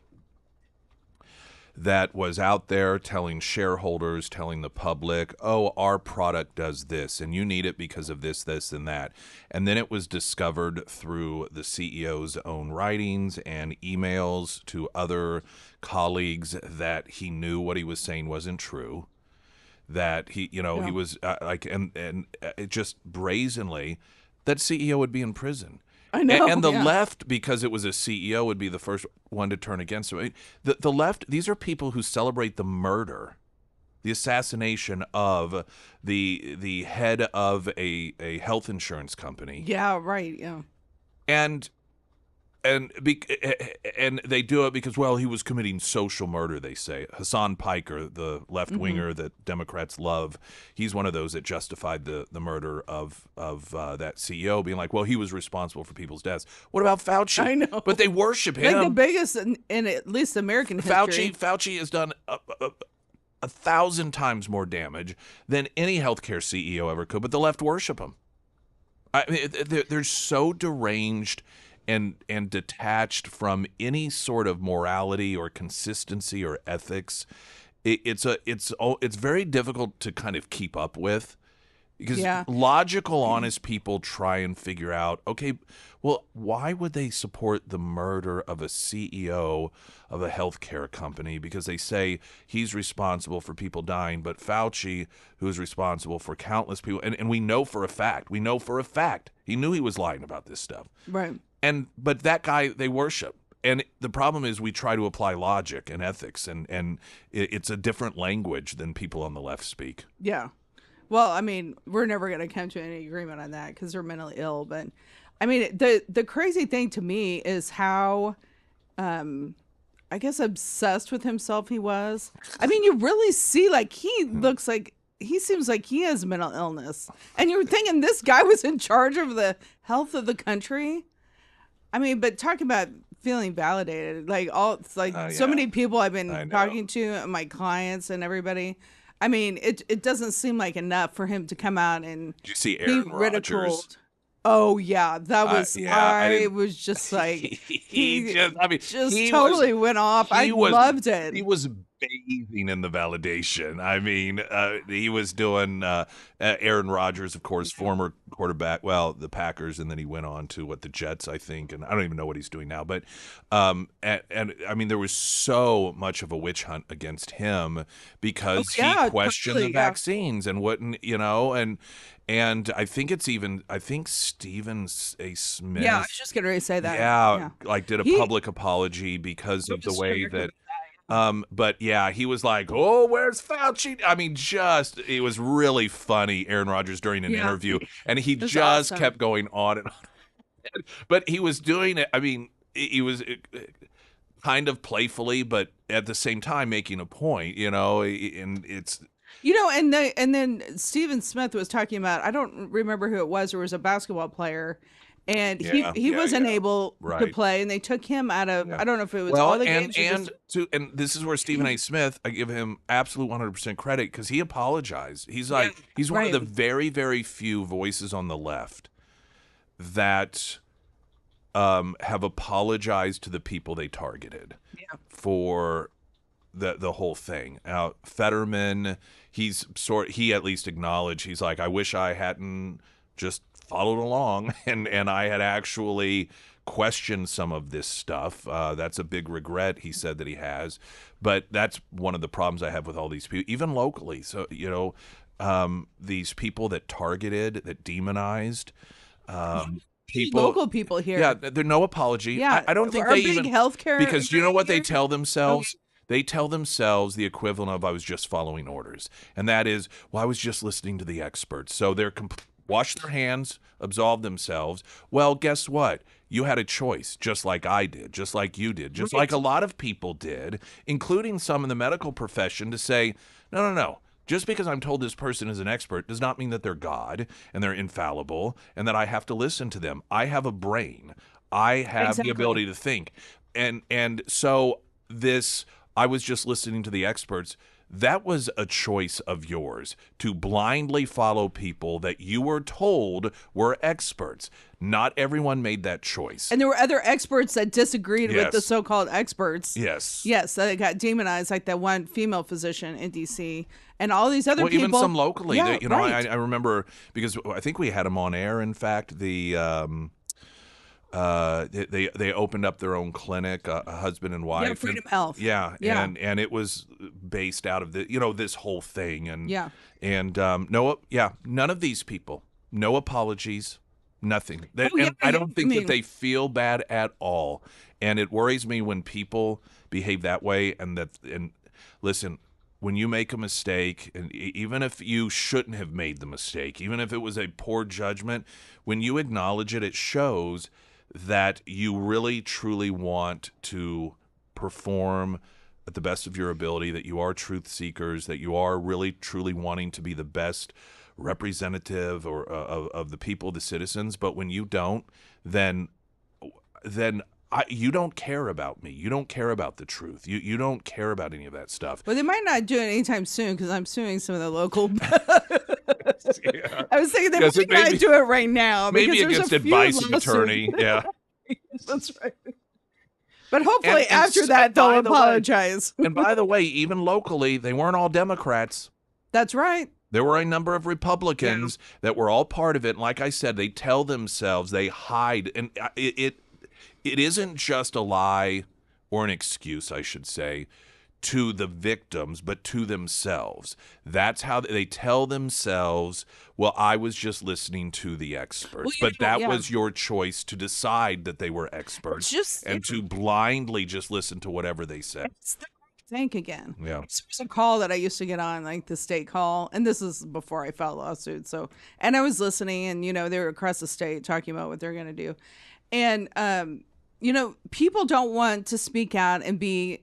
that was out there telling shareholders, telling the public, oh, our product does this and you need it because of this, this, and that. And then it was discovered through the CEO's own writings and emails to other colleagues that he knew what he was saying wasn't true. That he was it just brazenly, that CEO would be in prison. I know. And the yeah. left, because it was a CEO, would be the first one to turn against him. I mean, the left, these are people who celebrate the murder, the assassination of the head of a health insurance company. Yeah, right. Yeah. And they do it because, well, he was committing social murder, they say. Hassan Piker, the left-winger that Democrats love, he's one of those that justified the murder of that CEO, being like, well, he was responsible for people's deaths. What about Fauci? I know. But they worship him. Like the biggest in at least American history. Fauci has done 1,000 times more damage than any healthcare CEO ever could, but the left worship him. I mean, they're so deranged and detached from any sort of morality or consistency or ethics. It's very difficult to kind of keep up with, because logical, honest people try and figure out, okay, well, why would they support the murder of a CEO of a healthcare company? Because they say he's responsible for people dying, but Fauci, who is responsible for countless people, and we know for a fact, he knew he was lying about this stuff. Right. But that guy they worship. And the problem is we try to apply logic and ethics, and it's a different language than people on the left speak. Yeah. Well, I mean, we're never going to come to any agreement on that because they're mentally ill. But I mean, the crazy thing to me is how, I guess, obsessed with himself he was. I mean, you really see, like, he seems like he has mental illness. And you're thinking this guy was in charge of the health of the country. I mean, but talking about feeling validated, so many people I've been talking to, my clients and everybody. I mean, it doesn't seem like enough for him to come out and Did you see be Aaron ridiculed. Rodgers? Oh yeah, that was. I I was just like he he totally went off. I loved it. He was bathing in the validation. I mean, he was doing Aaron Rodgers, of course, former quarterback, well, the Packers, and then he went on to the Jets, I think, and I don't even know what he's doing now. But and I mean, there was so much of a witch hunt against him because he questioned the vaccines and wouldn't, and I think Stephen A. Smith. Yeah, I was just getting ready to say that. Yeah, like did a public apology because of the way that. But yeah, he was like, "Oh, where's Fauci?" I mean, it was really funny, Aaron Rodgers, during an interview, and he just kept going on and on. But he was doing it. I mean, he was kind of playfully, but at the same time making a point, and it's. And then Stephen Smith was talking about, I don't remember who it was. It was a basketball player, and he wasn't able to play, and they took him out of. I don't know if it was all the games. And this is where Stephen A. Smith, I give him absolute 100% credit because he apologized. He's like he's one of the very, very few voices on the left that have apologized to the people they targeted for the whole thing. Now, Fetterman, he at least acknowledged, he's like, I wish I hadn't just followed along and I had actually question some of this stuff. That's a big regret he said that he has. But that's one of the problems I have with all these people, even locally. So, these people that targeted, that demonized people. Local people here. Yeah, there's no apology. Yeah, I don't think our they big even healthcare. because you know what they here? tell themselves. They tell themselves the equivalent of "I was just following orders," and that is, "Well, I was just listening to the experts." So they're wash their hands, absolve themselves. Well, guess what? You had a choice, just like I did, just like you did, just like a lot of people did, including some in the medical profession, to say, no. Just because I'm told this person is an expert does not mean that they're God and they're infallible and that I have to listen to them. I have a brain. I have the ability to think. And so this, I was just listening to the experts. That was a choice of yours to blindly follow people that you were told were experts. Not everyone made that choice. And there were other experts that disagreed with the Yes. so-called experts. Yes. Yes, that got demonized, like that one female physician in D.C. and all these other Well, people. even some locally. Yeah, right. I remember because I think we had them on air. In fact, they opened up their own clinic, a husband and wife. Yeah, Freedom Health. Yeah, Yeah. and it was based out of this whole thing. And Yeah. and none of these people, no apologies, nothing. yeah, And I don't think I mean- that they feel bad at all. And it worries me when people behave that way. And listen, when you make a mistake, and even if you shouldn't have made the mistake, even if it was a poor judgment, when you acknowledge it, it shows that you really truly want to perform at the best of your ability, that you are truth seekers, that you are really truly wanting to be the best representative or of the people, the citizens. But when you don't, then you don't care about me. You don't care about the truth. You don't care about any of that stuff. Well, they might not do it anytime soon because I'm suing some of the local. I was thinking they might not do it right now. Maybe because there's against a few advice lawsuits. attorney. Yeah. That's right. But hopefully And after that, they'll by the way- apologize. And by the way, even locally, they weren't all Democrats. That's right. There were a number of Republicans that were all part of it. And like I said, they tell themselves, they hide. And it isn't just a lie or an excuse, I should say, to the victims, but to themselves. That's how they tell themselves, well, I was just listening to the experts. But that was your choice to decide that they were experts and to blindly just listen to whatever they said. It's the think again. Yeah. There's a call that I used to get on, like the state call, and this is before I filed a lawsuit. So, and I was listening, and they were across the state talking about what they're going to do, and people don't want to speak out and be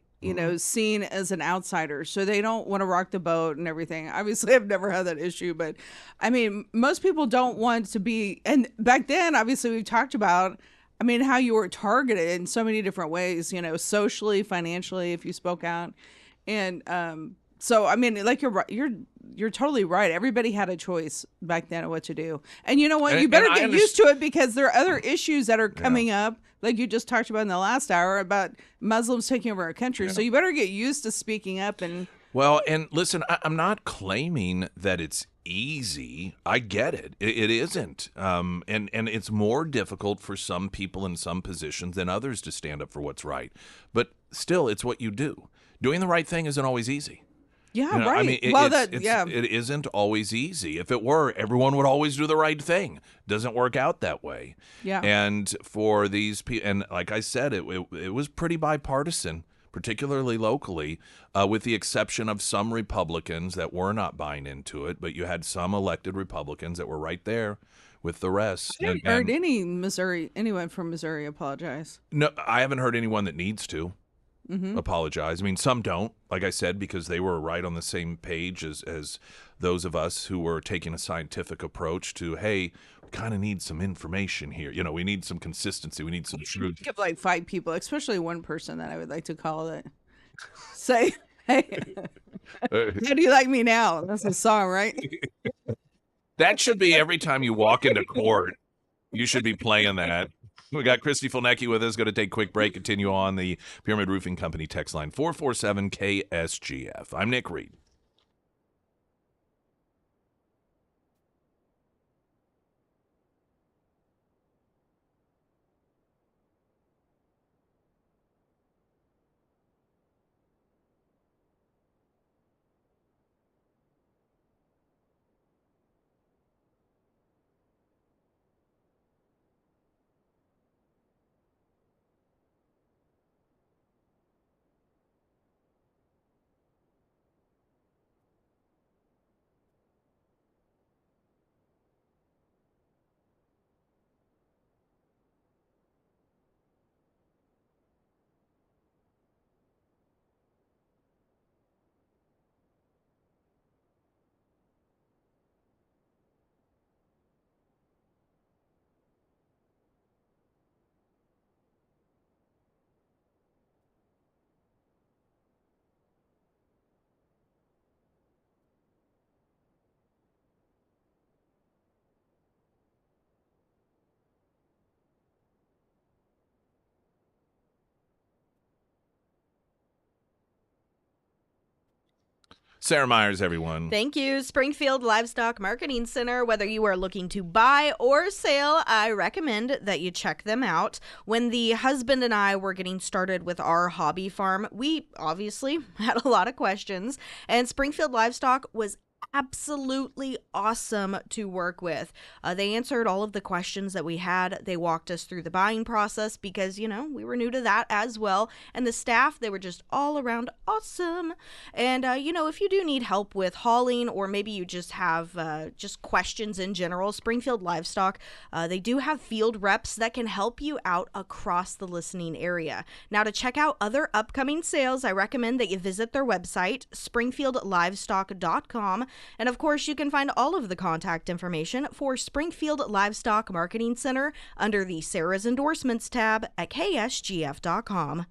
seen as an outsider, so they don't want to rock the boat and everything. Obviously, I've never had that issue, but I mean, most people don't want to be. And back then, obviously, we've talked about. I mean, how you were targeted in so many different ways, socially, financially, if you spoke out. And so, I mean, like you're totally right. Everybody had a choice back then of what to do. And you know what? You better get used to it because there are other issues that are coming up, like you just talked about in the last hour about Muslims taking over our country. Yeah. So you better get used to speaking up. And well, and listen, I'm not claiming that it's easy. I get it. It isn't. And it's more difficult for some people in some positions than others to stand up for what's right. But still, it's what you do. Doing the right thing isn't always easy. Yeah, right. I mean, it isn't always easy. If it were, everyone would always do the right thing. Doesn't work out that way. Yeah. And for these people, and like I said, it was pretty bipartisan, particularly locally, with the exception of some Republicans that were not buying into it. But you had some elected Republicans that were right there with the rest. I haven't heard anyone from Missouri apologize. No, I haven't heard anyone that needs to. Apologize. I mean, some don't, like I said, because they were right on the same page as those of us who were taking a scientific approach to, hey, we kind of need some information here. We need some consistency. We need some truth. Think of like 5 people, especially one person that I would like to call it. Say, hey, how do you like me now? That's a song, right? That should be every time you walk into court. You should be playing that. We got Christy Fulnecki with us. Going to take a quick break. Continue on the Pyramid Roofing Company text line 447-KSGF. I'm Nick Reed. Sarah Myers, everyone. Thank you, Springfield Livestock Marketing Center. Whether you are looking to buy or sell, I recommend that you check them out. When the husband and I were getting started with our hobby farm, we obviously had a lot of questions, and Springfield Livestock was absolutely awesome to work with. They answered all of the questions that we had. They walked us through the buying process because, we were new to that as well. And the staff, they were just all around awesome. And, if you do need help with hauling, or maybe you just have just questions in general, Springfield Livestock, they do have field reps that can help you out across the listening area. Now, to check out other upcoming sales, I recommend that you visit their website, springfieldlivestock.com. And of course, you can find all of the contact information for Springfield Livestock Marketing Center under the Sarah's Endorsements tab at ksgf.com.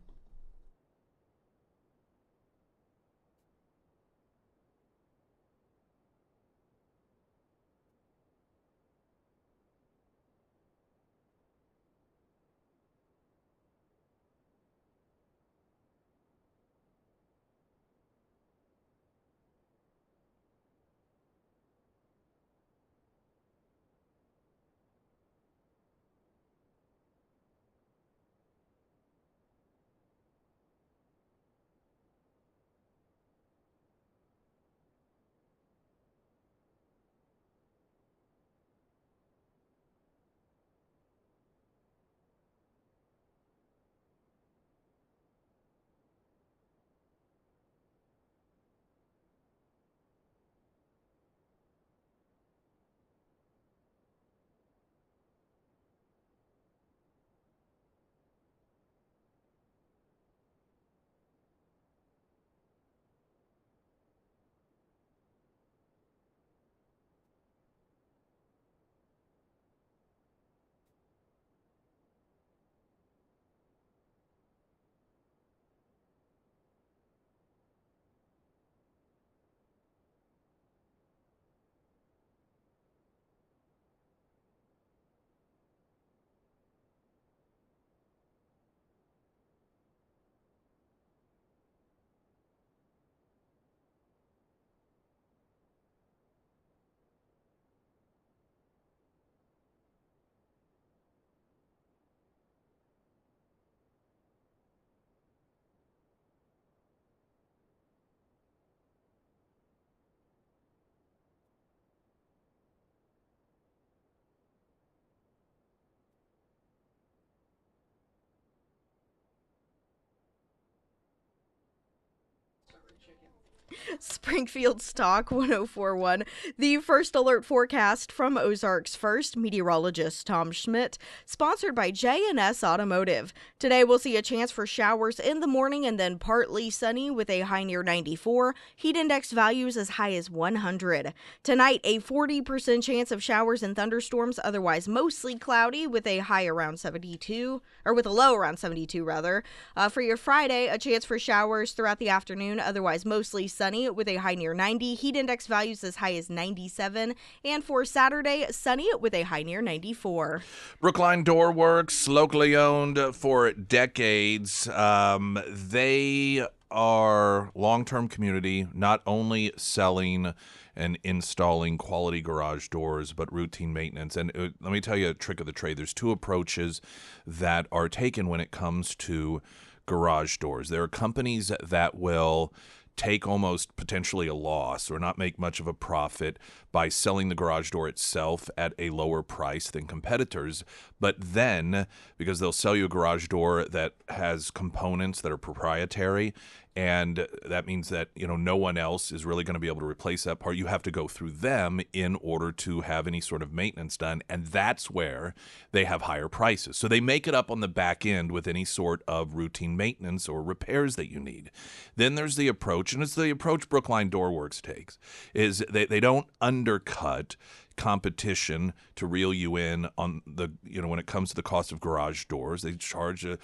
Springfield Stock 1041, the first alert forecast from Ozarks First, meteorologist Tom Schmidt, sponsored by J&S Automotive. Today we'll see a chance for showers in the morning and then partly sunny with a high near 94, heat index values as high as 100. Tonight, a 40% chance of showers and thunderstorms, otherwise mostly cloudy with a high around 72, or with a low around 72 rather. For your Friday, a chance for showers throughout the afternoon, otherwise mostly sunny with a high near 90, heat index values as high as 97, and for Saturday, sunny with a high near 94. Brookline Door Works, locally owned for decades. They are long-term community, not only selling and installing quality garage doors, but routine maintenance. And let me tell you a trick of the trade. There's two approaches that are taken when it comes to garage doors. There are companies that will take almost potentially a loss or not make much of a profit by selling the garage door itself at a lower price than competitors. But then, because they'll sell you a garage door that has components that are proprietary, and that means that, no one else is really going to be able to replace that part. You have to go through them in order to have any sort of maintenance done, and that's where they have higher prices. So they make it up on the back end with any sort of routine maintenance or repairs that you need. Then there's the approach, and it's the approach Brookline Door Works takes, is they don't undercut competition to reel you in on the, when it comes to the cost of garage doors. They charge a,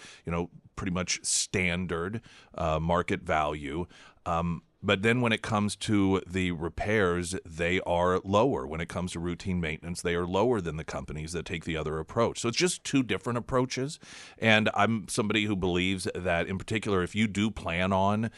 pretty much standard market value. But then when it comes to the repairs, they are lower. When it comes to routine maintenance, they are lower than the companies that take the other approach. So it's just two different approaches. And I'm somebody who believes that, in particular, if you do plan on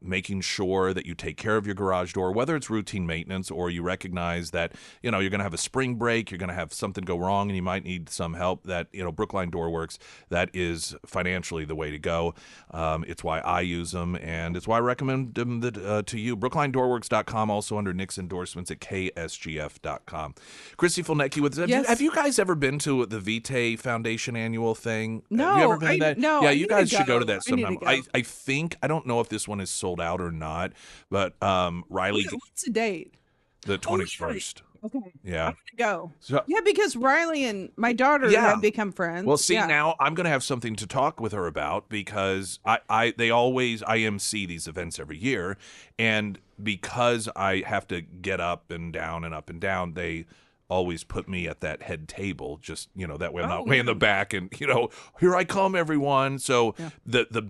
making sure that you take care of your garage door, whether it's routine maintenance or you recognize that, you're going to have a spring break, you're going to have something go wrong and you might need some help, that, Brookline Door Works, that is financially the way to go. It's why I use them, and it's why I recommend them to you. BrooklineDoorWorks.com, also under Nick's endorsements at KSGF.com. Christy Fulnecki with us. Yes. Have you guys ever been to the Vitae Foundation annual thing? No, Have you ever been to that? no, Yeah, I you need guys to should go go. to that I need sometime. to go. I think, I don't know if this one is sold out or not, but Riley, What's the date? the 21st. Okay. Yeah. I'm gonna go. So, Yeah, because Riley and my daughter Yeah. have become friends. well, see, Yeah. now I'm going to have something to talk with her about, because they always IMC these events every year, and because I have to get up and down, they always put me at that head table, just, that way I'm not way in the back, and, here I come, everyone. So the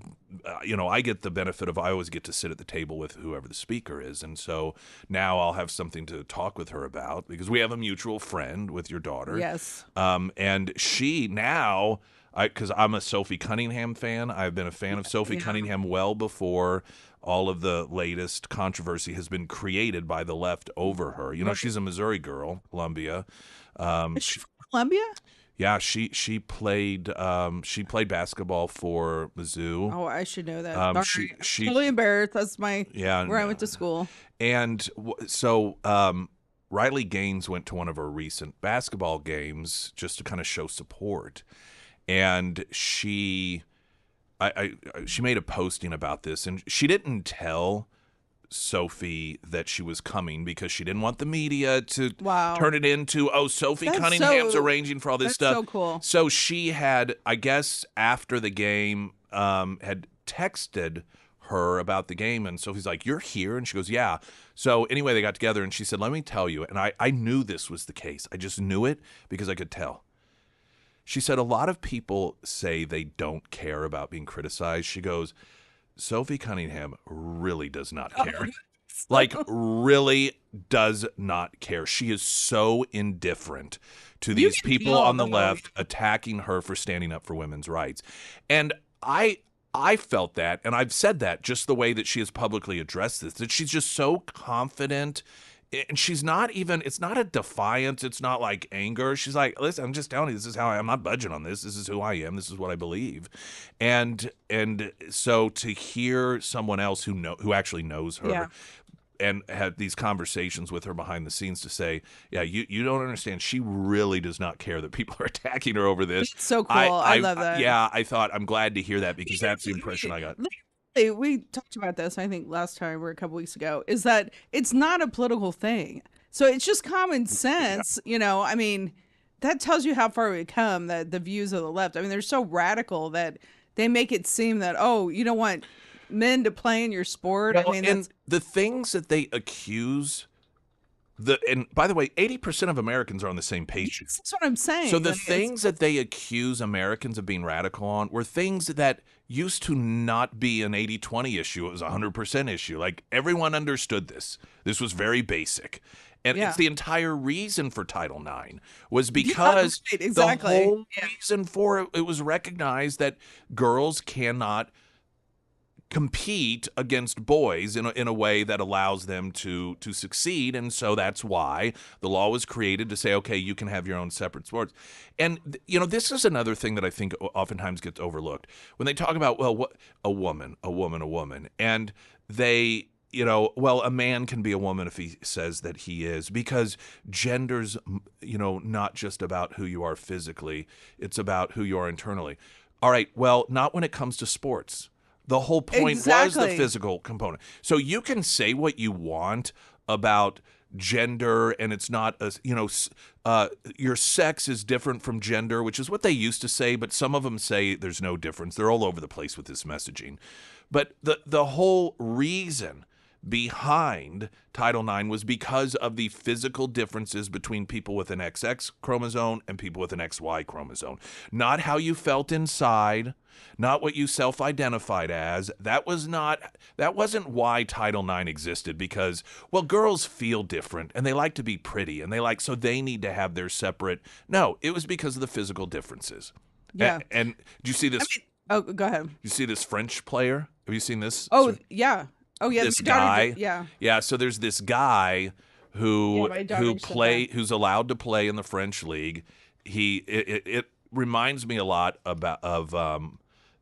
I get the benefit of, I always get to sit at the table with whoever the speaker is. And so now I'll have something to talk with her about, because we have a mutual friend with your daughter. Yes. And she now, because I'm a Sophie Cunningham fan. I've been a fan of Sophie Cunningham well before all of the latest controversy has been created by the left over her. She's a Missouri girl, Columbia. Is she from Columbia? Yeah, she played basketball for Mizzou. Oh, I should know that. She Totally embarrassed. That's where I went to school. And so Riley Gaines went to one of her recent basketball games just to kind of show support, and she made a posting about this, and she didn't tell Sophie that she was coming because she didn't want the media to turn it into, Sophie That's Cunningham's so- arranging for all this That's stuff. so cool. So she had, I guess, after the game, had texted her about the game, and Sophie's like, "You're here?" And she goes, "Yeah." So anyway, they got together, and she said, "Let me tell you," and I knew this was the case. I just knew it because I could tell. She said, "A lot of people say they don't care about being criticized." She goes, "Sophie Cunningham really does not care. Like, really does not care. She is so indifferent to these can people tell on the the left attacking her for standing up for women's rights." And I felt that, and I've said that, just the way that she has publicly addressed this, that she's just so confident. And she's not even, it's not a defiance. It's not like anger. She's like, "Listen, I'm just telling you, this is how I'm not budging on this. This is who I am. This is what I believe." And so to hear someone else who actually knows her and had these conversations with her behind the scenes to say, "Yeah, you don't understand. She really does not care that people are attacking her over this." It's so cool. I love that. Yeah, I thought, I'm glad to hear that, because that's the impression I got. We talked about this, I think, last time or a couple weeks ago, is that it's not a political thing. So it's just common sense, I mean, that tells you how far we've come, that the views of the left, I mean, they're so radical that they make it seem that, you don't want men to play in your sport. Well, I mean, and the things that they accuse, and by the way, 80% of Americans are on the same page. that's what I'm saying. So the Like, things that they accuse Americans of being radical on were things that used to not be an 80-20 issue. It was a 100% issue. Like, everyone understood this. This was very basic. And it's the entire reason for Title IX was because right, exactly. the whole reason for it was recognized that girls cannot compete against boys in a way that allows them to succeed. And so that's why the law was created, to say, okay, you can have your own separate sports. And, this is another thing that I think oftentimes gets overlooked when they talk about, well, what a woman, and they, a man can be a woman if he says that he is, because gender's, not just about who you are physically, it's about who you are internally. All right, well, not when it comes to sports. The whole point was the physical component. So you can say what you want about gender, and it's not your sex is different from gender, which is what they used to say, but some of them say there's no difference. They're all over the place with this messaging. But the whole reason behind Title IX was because of the physical differences between people with an XX chromosome and people with an XY chromosome. Not how you felt inside, not what you self-identified as. That wasn't why Title IX existed, because, well, girls feel different and they like to be pretty and so they need to have their separate. No, it was because of the physical differences. Yeah. And do you see this? Oh, go ahead. You see this French player? Have you seen this? Oh, yeah. Oh, yeah. This my daughter guy. did- Yeah. Yeah. So there's this guy Yeah, who my daughter said that. who's allowed to play in the French league. It reminds me a lot of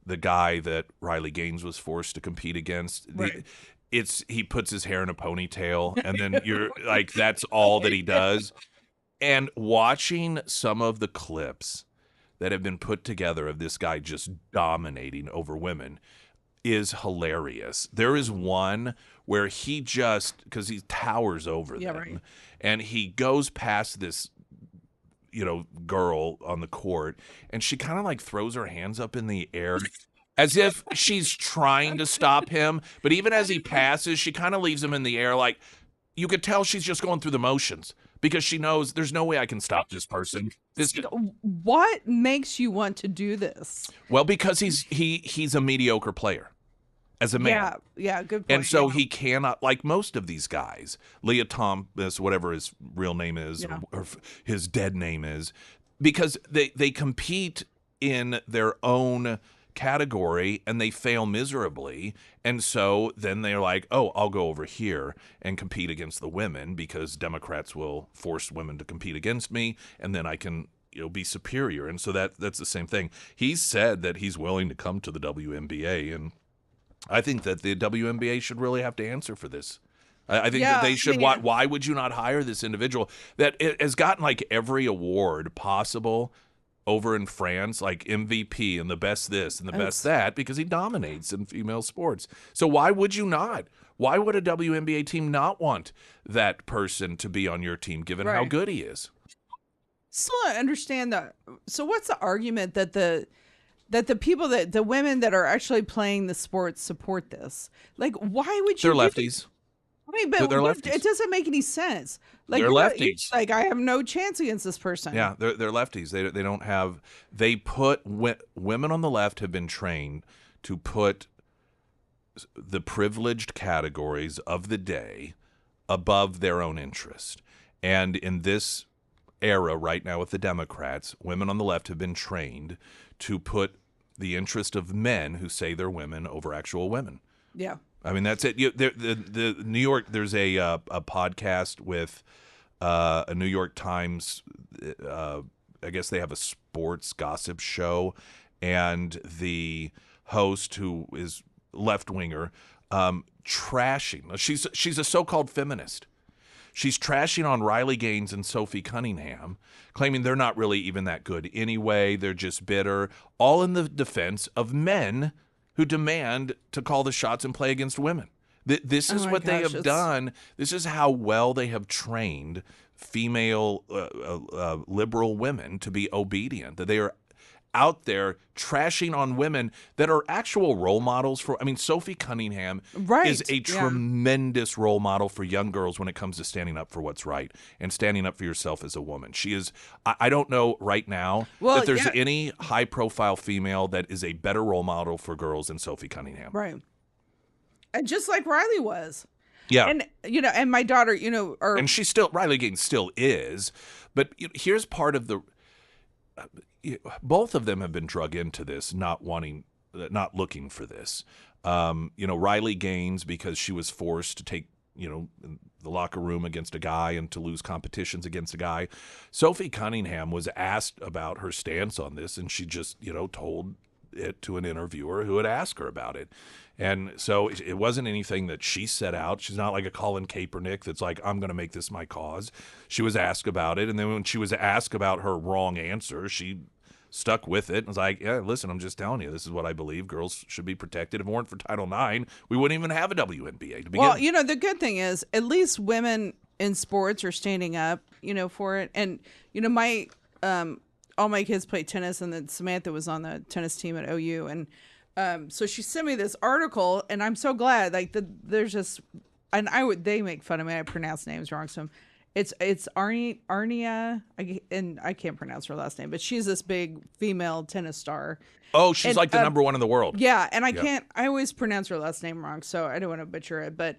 the guy that Riley Gaines was forced to compete against. Right. He puts his hair in a ponytail, and then you're like, that's all that he does. And watching some of the clips that have been put together of this guy just dominating over women is hilarious. There is one where he just, because he towers over them, right. and he goes past this, girl on the court, and she kind of like throws her hands up in the air as if she's trying to stop him. But even as he passes, she kind of leaves him in the air. Like, you could tell she's just going through the motions because she knows there's no way I can stop this person. What makes you want to do this? Well, because he's a mediocre player as a man. Yeah, good point. And so he cannot, like most of these guys, Leah Thomas, whatever his real name is, or his dead name is, because they compete in their own category and they fail miserably. And so then they're like, oh, I'll go over here and compete against the women because Democrats will force women to compete against me, and then I can be superior. And so that's the same thing. He's said that he's willing to come to the WNBA, and I think that the WNBA should really have to answer for this. I think that they should. Why would you not hire this individual that has gotten like every award possible over in France, like MVP and the best this and the best that, because he dominates in female sports? So why would you not? Why would a WNBA team not want that person to be on your team, given how good he is? Still don't understand that. So what's the argument that the people the women that are actually playing the sport support this? Like, why would you? They're lefties. I mean, but they're lefties. It doesn't make any sense. Like, they're lefties. Like, I have no chance against this person. Yeah, they're lefties. They don't have. They put women on the left have been trained to put the privileged categories of the day above their own interest, and in this era right now with the Democrats, women on the left have been trained to put the interest of men who say they're women over actual women. Yeah. I mean, that's it. The New York, there's a podcast with a New York Times, I guess they have a sports gossip show, and the host, who is left-winger, trashing. She's a so-called feminist. She's trashing on Riley Gaines and Sophie Cunningham, claiming they're not really even that good anyway. They're just bitter, all in the defense of men who demand to call the shots and play against women. This is what they have done. This is how well they have trained female liberal women to be obedient, that they are out there trashing on women that are actual role models for. I mean, Sophie Cunningham is a tremendous role model for young girls when it comes to standing up for what's right and standing up for yourself as a woman. She is. I don't know right now that there's any high-profile female that is a better role model for girls than Sophie Cunningham. Right. And just like Riley was. Yeah. And and my daughter, and she's still, Riley Gaines still is, but here's part of the. Both of them have been drug into this, not looking for this. Riley Gaines, because she was forced to take, the locker room against a guy and to lose competitions against a guy. Sophie Cunningham was asked about her stance on this, and she just, told it to an interviewer who had asked her about it. And so it wasn't anything that she set out. She's not like a Colin Kaepernick that's like, I'm going to make this my cause. She was asked about it, and then when she was asked about her wrong answer, she stuck with it and was like, yeah, listen, I'm just telling you, this is what I believe. Girls should be protected. If it weren't for Title IX, we wouldn't even have a WNBA to begin with. Well, the good thing is at least women in sports are standing up, for it. And, my all my kids play tennis, and then Samantha was on the tennis team at OU. And so she sent me this article, and I'm so glad. Like, there's this and they make fun of me. I pronounce names wrong. So it's Arnia, and I can't pronounce her last name, but she's this big female tennis star. Oh, she's And, like the number one in the world. Yeah, and I always pronounce her last name wrong, so I don't want to butcher it. But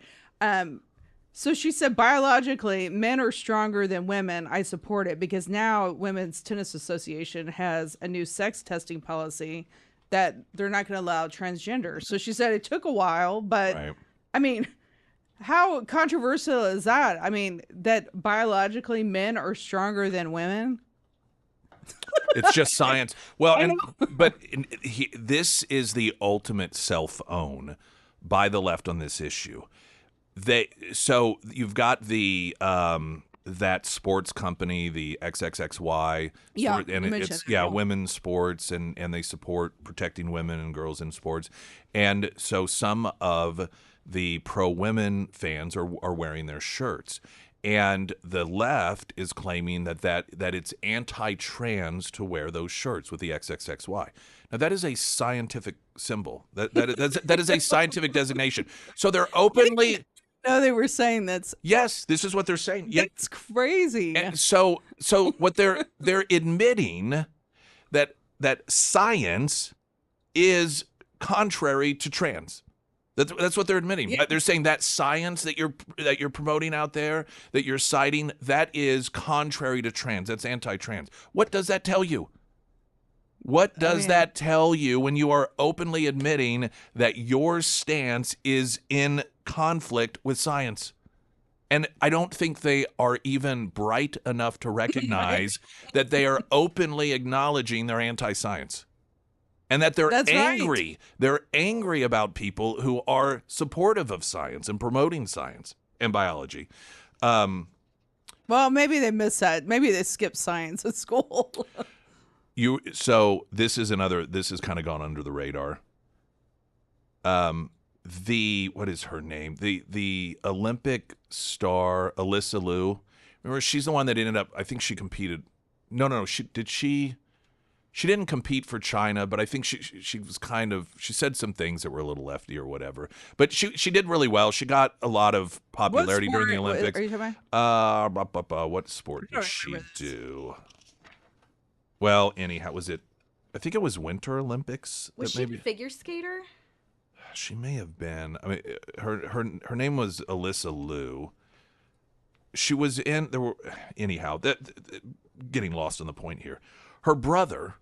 so she said, biologically, men are stronger than women. I support it because now Women's Tennis Association has a new sex testing policy that they're not going to allow transgender. So she said it took a while, but Right. I mean, how controversial is that? I mean, that biologically men are stronger than women? It's just science. Well, this is the ultimate self-own by the left on this issue. So you've got the that sports company, the XXXY, Yeah, and it's women's sports, and they support protecting women and girls in sports, and so some of the pro-women fans are wearing their shirts. And the left is claiming that it's anti-trans to wear those shirts with the XXXY. Now, that is a scientific symbol. That is a scientific designation. So they're openly... No, they were saying that's... Yes, this is what they're saying. Yeah. It's crazy. And so what they're admitting that science is contrary to trans. That's what they're admitting. Yeah. They're saying that science that you're promoting out there, that you're citing, that is contrary to trans. That's anti-trans. What does that tell you? What does that tell you when you are openly admitting that your stance is in conflict with science? And I don't think they are even bright enough to recognize that they are openly acknowledging their anti-science. And that they're angry. Right. They're angry about people who are supportive of science and promoting science and biology. Well, maybe they missed that. Maybe they skipped science at school. So this is kind of gone under the radar. What is her name? The Olympic star Alyssa Liu. Remember, she's the one that ended up. I think she competed. No. She didn't compete for China, but I think she was she said some things that were a little lefty or whatever. But she did really well. She got a lot of popularity during the Olympics. Are you talking about? What sport did she do? Well, anyhow, I think it was Winter Olympics. Was she a figure skater? She may have been. I mean, her name was Alyssa Liu. She was in. Anyhow, getting lost on the point here. Her brother,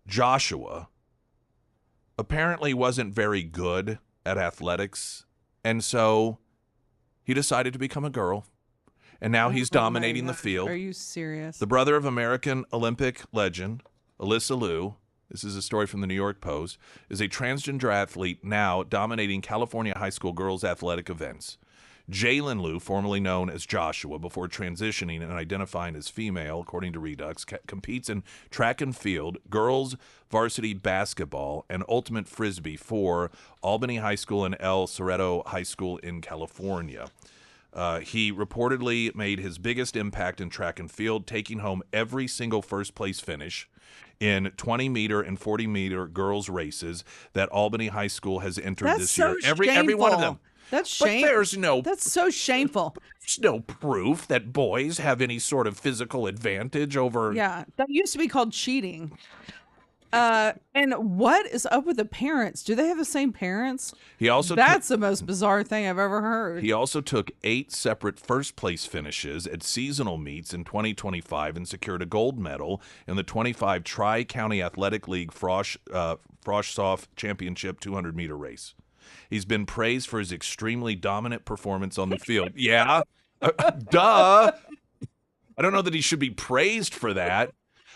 Joshua, apparently wasn't very good at athletics, and so he decided to become a girl, and now he's dominating the field. Are you serious? The brother of American Olympic legend, Alyssa Liu, this is a story from the New York Post, is a transgender athlete now dominating California high school girls' athletic events. Jalen Liu, formerly known as Joshua, before transitioning and identifying as female, according to Redux, competes in track and field, girls varsity basketball, and ultimate frisbee for Albany High School and El Cerrito High School in California. He reportedly made his biggest impact in track and field, taking home every single first-place finish in 20-meter and 40-meter girls' races that Albany High School has entered this year. Every one of them. That's shameful. That's so shameful. There's no proof that boys have any sort of physical advantage over. Yeah, that used to be called cheating. And what is up with the parents? Do they have the same parents? That's the most bizarre thing I've ever heard. He also took 8 separate first-place finishes at seasonal meets in 2025 and secured a gold medal in the 25 Tri-County Athletic League Frosh-Soft Championship 200-meter race. He's been praised for his extremely dominant performance on the field. Yeah, duh. I don't know that he should be praised for that.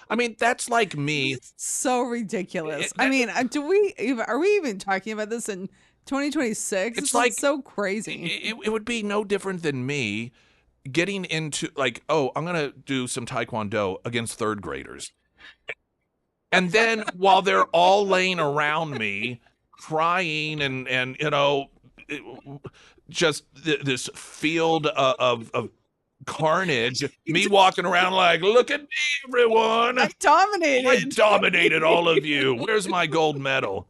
I mean, that's like me. It's so ridiculous. Are we even talking about this in 2026? It's like so crazy. It would be no different than me getting into I'm going to do some Taekwondo against third graders. And then while they're all laying around me, crying and just this field of carnage, me walking around like, look at me, everyone. I dominated all of you. Where's my gold medal?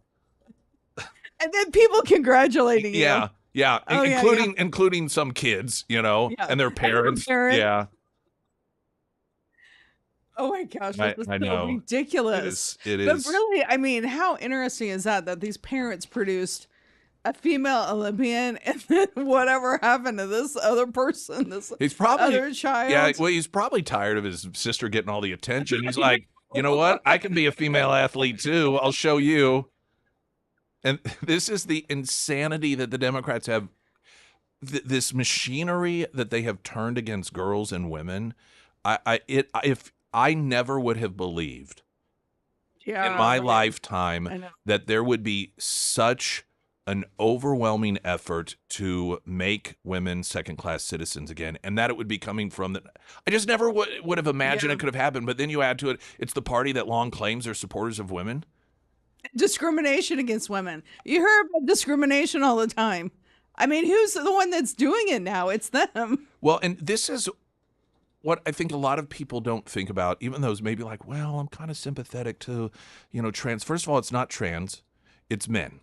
And then people congratulating you. Yeah. Yeah, Oh, yeah. including some kids, Yeah. and their And their parents. parents. Yeah, Oh my gosh, this is I so know. ridiculous. It But is. really, I mean, how interesting is that these parents produced a female Olympian and then whatever happened to this other person, this He's probably other Yeah, child? well, he's probably tired of his sister getting all the attention. He's like, you know what? I can be a female athlete too. I'll show you. And this is the insanity that the Democrats have. This machinery that they have turned against girls and women. If I never would have believed in Yeah, my right. lifetime I know. that there would be such an overwhelming effort to make women second-class citizens again, and that it would be coming from the. I just never would have imagined Yeah. it could have happened. But then you add to it, it's the party that long claims they're supporters of women. Discrimination against women. You hear about discrimination all the time. I mean, who's the one that's doing it now? It's them. Well, and this is what I think a lot of people don't think about, even those maybe like, well, I'm kind of sympathetic to, trans. First of all, it's not trans, it's men.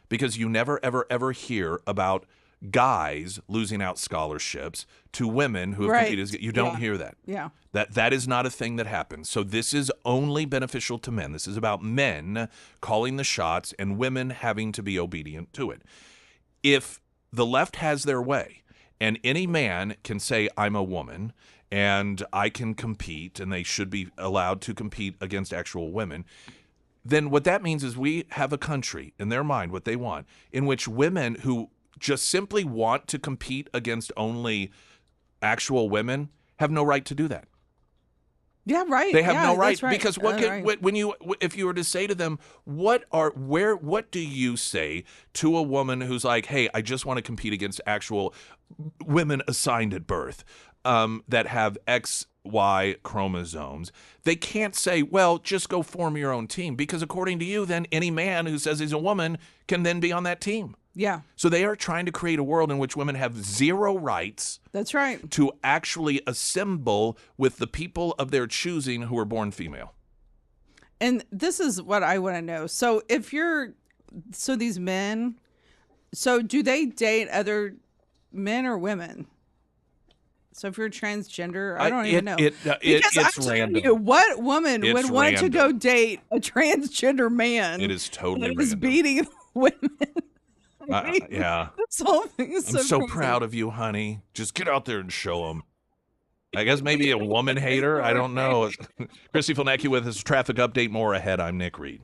Because you never, ever, ever hear about guys losing out scholarships to women who have Right. competed. You don't Yeah. hear that. Yeah. That is not a thing that happens. So this is only beneficial to men. This is about men calling the shots and women having to be obedient to it. If the left has their way and any man can say, I'm a woman and I can compete and they should be allowed to compete against actual women, then what that means is we have a country, in their mind, what they want, in which women who just simply want to compete against only actual women have no right to do that. Yeah, right. They have Yeah, no right, that's right. because if you were to say to them, what do you say to a woman who's like, hey, I just want to compete against actual women assigned at birth that have XY chromosomes? They can't say, well, just go form your own team, because according to you, then any man who says he's a woman can then be on that team. Yeah, So they are trying to create a world in which women have zero rights that's right. to actually assemble with the people of their choosing who are born female. And this is what I want to know. So these men, so do they date other men or women? So if you're transgender, I don't even know. Because It's I'm telling random. you, what woman It's would want to go random. date a transgender man It is totally that is random. beating women? I mean, Yeah. this whole thing is I'm so crazy. proud of you, honey. Just get out there and show them. I guess maybe a woman hater. I don't know. Chrissy Filnecki with his traffic update. More ahead. I'm Nick Reed.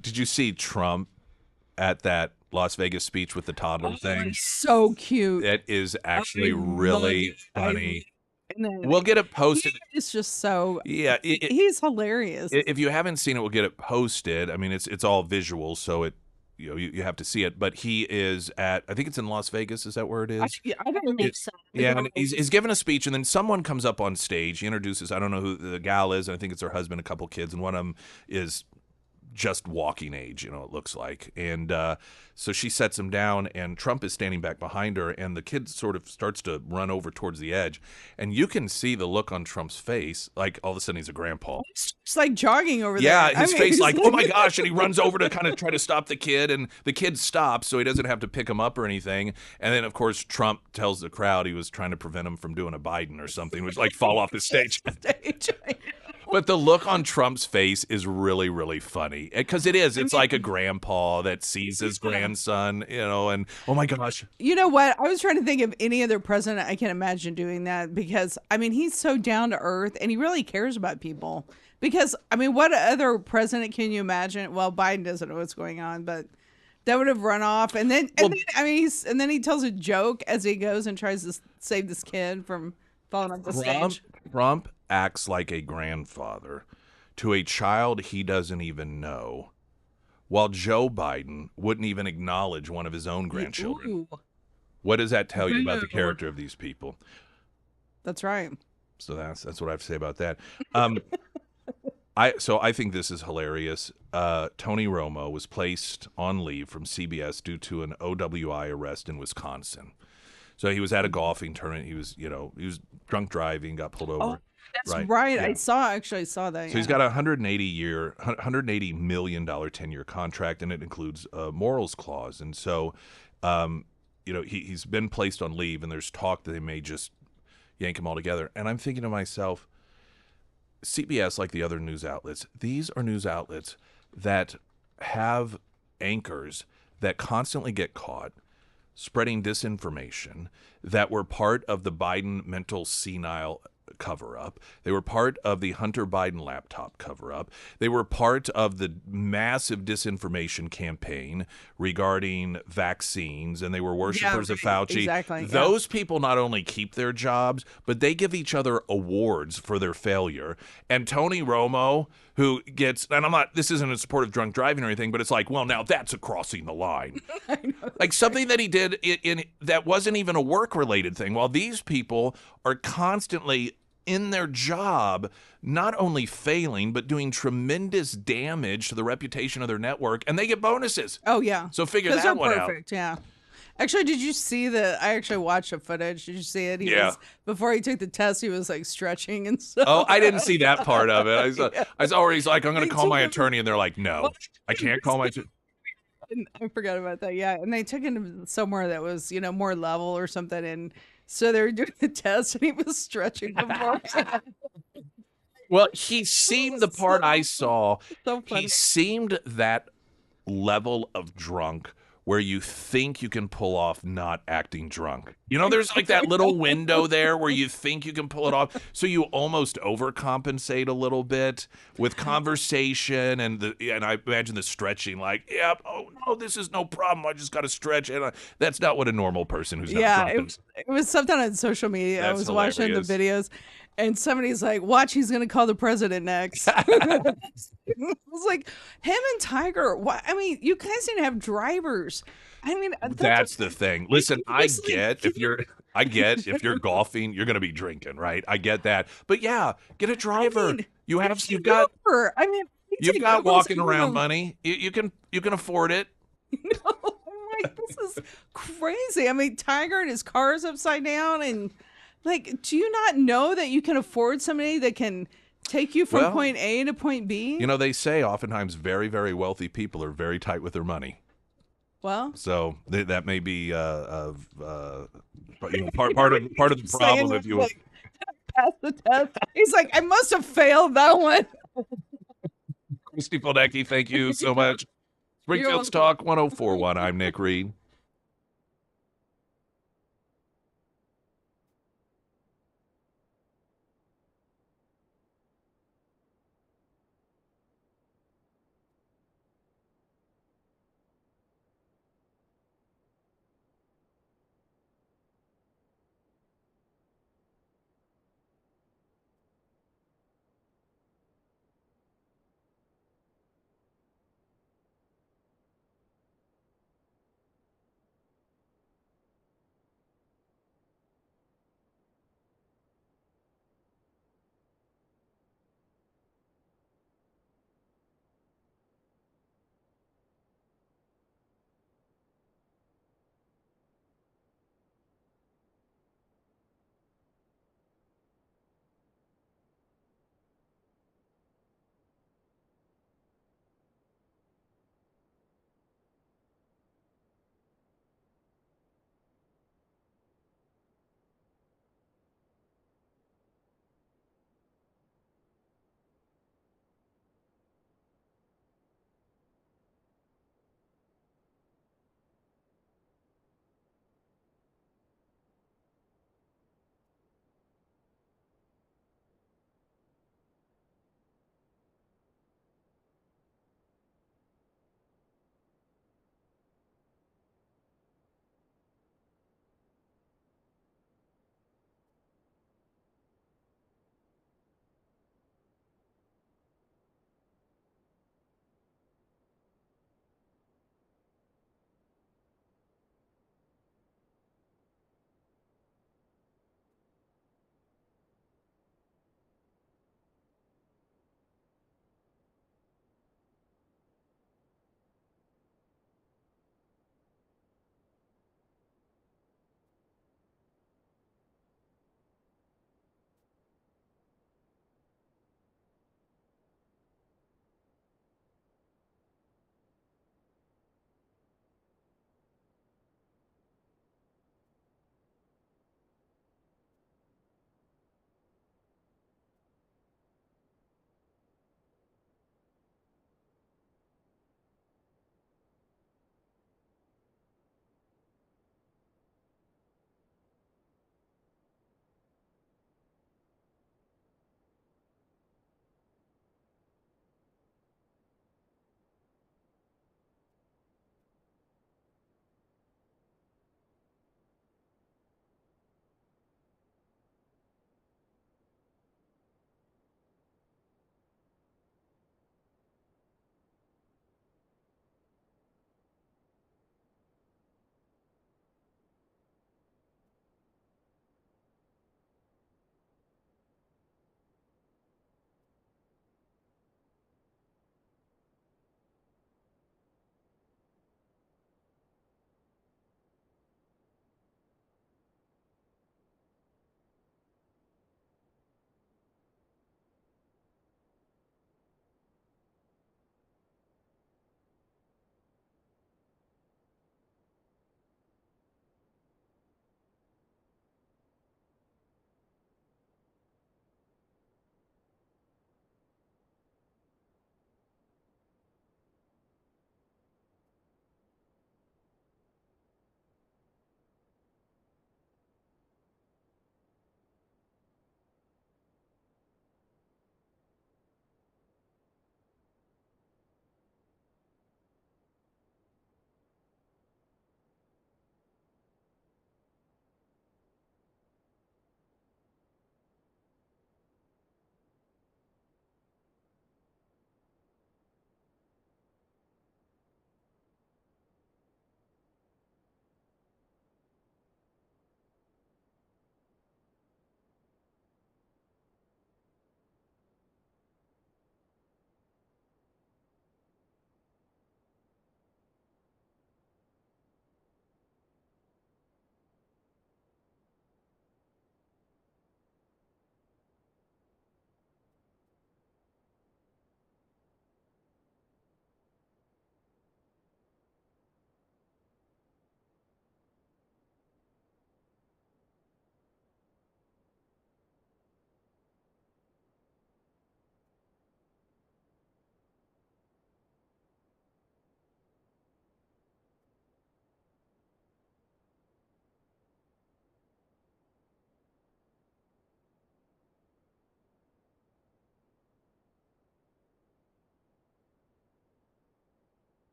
Did you see Trump at that Las Vegas speech with the toddler thing? So cute. It is actually I really love it. funny. And then We'll get it posted. it's just so Yeah, he's hilarious. if you haven't seen it, we'll get it posted. I mean, it's all visual, so you have to see it. But he is at, I think it's in Las Vegas. Is that where it is? I don't think so. Yeah, and he's giving a speech, and then someone comes up on stage. He introduces, I don't know who the gal is, and I think it's her husband, a couple kids, and one of them is just walking age, it looks like. And so she sets him down, and Trump is standing back behind her, and the kid sort of starts to run over towards the edge. And you can see the look on Trump's face, like all of a sudden he's a grandpa. It's like jogging over Yeah, there. his face like, oh my gosh, and he runs over to kind of try to stop the kid, and the kid stops so he doesn't have to pick him up or anything. And then, of course, Trump tells the crowd he was trying to prevent him from doing a Biden or something, which like fall off the stage. But the look on Trump's face is really, really funny because it is. It's like a grandpa that sees his grandson, and oh my gosh. You know what? I was trying to think of any other president I can imagine doing that because, he's so down to earth and he really cares about people. Because, what other president can you imagine? Well, Biden doesn't know what's going on, but that would have run off. And then he tells a joke as he goes and tries to save this kid from falling off the stage. Trump acts like a grandfather to a child he doesn't even know, while Joe Biden wouldn't even acknowledge one of his own grandchildren. Ooh. What does that tell you about the character of these people? That's right. So that's what I have to say about that. I think this is hilarious. Tony Romo was placed on leave from CBS due to an OWI arrest in Wisconsin. So he was at a golfing tournament. He was drunk driving, got pulled over. Oh, that's right. Yeah. I saw that. So he's got a $180 million 10-year contract, and it includes a morals clause. And so, he's been placed on leave, and there's talk that they may just yank him altogether. And I'm thinking to myself, CBS, like the other news outlets, these are news outlets that have anchors that constantly get caught spreading disinformation, that were part of the Biden mental senile cover-up. They were part of the Hunter Biden laptop cover-up. They were part of the massive disinformation campaign regarding vaccines, and they were worshipers of Fauci. Exactly. Those people not only keep their jobs, but they give each other awards for their failure. And Tony Romo, who gets, and this isn't in support of drunk driving or anything, but it's like, well, now that's a crossing the line. I know. Like something that he did in that wasn't even a work-related thing. While these people are constantly in their job, not only failing, but doing tremendous damage to the reputation of their network, and they get bonuses. Oh, yeah. So figure that one out. Perfect, yeah. Actually, did you see I actually watched the footage. Did you see it? Before he took the test, he was like stretching and stuff. Oh, I didn't see that part of it. I saw where he's like, I'm going to call my attorney, and they're like, no, I can't call my attorney. I forgot about that. Yeah. And they took him somewhere that was, more level or something. And so they were doing the test and he was stretching before. Well, he seemed the part I saw. So funny. He seemed that level of drunk where you think you can pull off not acting drunk. There's like that little window there where you think you can pull it off. So you almost overcompensate a little bit with conversation and I imagine the stretching like, oh no, this is no problem. I just got to stretch. And that's not what a normal person who's not drunk is. It was something on social media. That's I was watching the videos. And somebody's like, watch, he's going to call the president next. It was like, him and Tiger, you guys need to have drivers. That's the thing. Listen, I get if you're golfing, you're going to be drinking, right? I get that. But yeah, get a driver. You've got walking around money. You can afford it. No, I'm like, this is crazy. Tiger and his car is upside down and do you not know that you can afford somebody that can take you from point A to point B? They say oftentimes very, very wealthy people are very tight with their money. Well, so that may be part of the problem, if you will. Pass the test. He's like, I must have failed that one. Christy Poldecki, thank you so much. Springfield's Talk 104.1. I'm Nick Reed.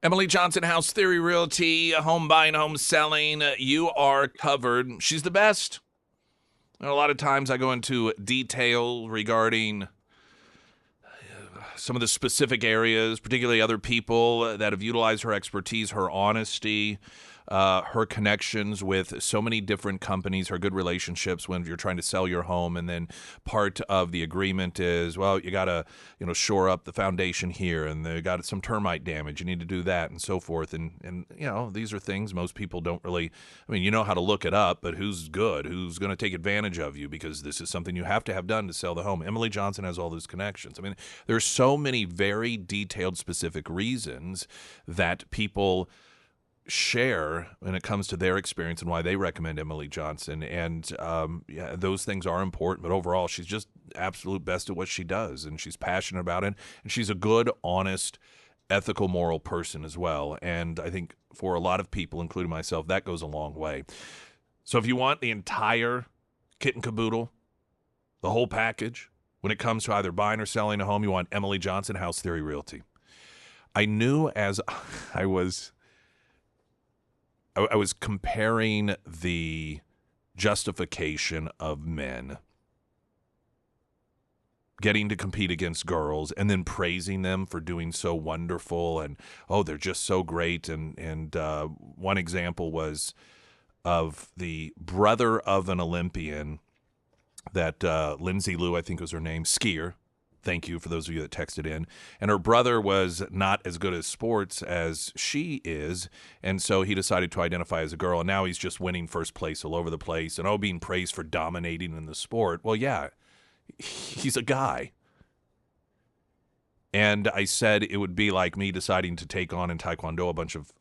Emily Johnson, House Theory Realty, home buying, home selling. You are covered. She's the best. And a lot of times I go into detail regarding some of the specific areas, particularly other people that have utilized her expertise, her honesty, her connections with so many different companies, her good relationships when you're trying to sell your home. And then part of the agreement is, well, you got to, shore up the foundation here, and they got some termite damage. You need to do that, and so forth. And these are things most people don't really, you know how to look it up, but who's good? Who's going to take advantage of you? Because this is something you have to have done to sell the home. Emily Johnson has all those connections. There's so many very detailed, specific reasons that people share when it comes to their experience and why they recommend Emily Johnson. And those things are important, but overall she's just absolute best at what she does, and she's passionate about it, and she's a good, honest, ethical, moral person as well. And I think for a lot of people, including myself, that goes a long way. So if you want the entire kit and caboodle, the whole package, when it comes to either buying or selling a home, you want Emily Johnson, House Theory Realty. I knew as I was comparing the justification of men getting to compete against girls and then praising them for doing so wonderful, and they're just so great. And one example was of the brother of an Olympian that Lindsay Lou, I think was her name, skier. Thank you for those of you that texted in. And her brother was not as good at sports as she is, and so he decided to identify as a girl, and now he's just winning first place all over the place and being praised for dominating in the sport. Well, yeah, he's a guy. And I said it would be like me deciding to take on in Taekwondo a bunch of,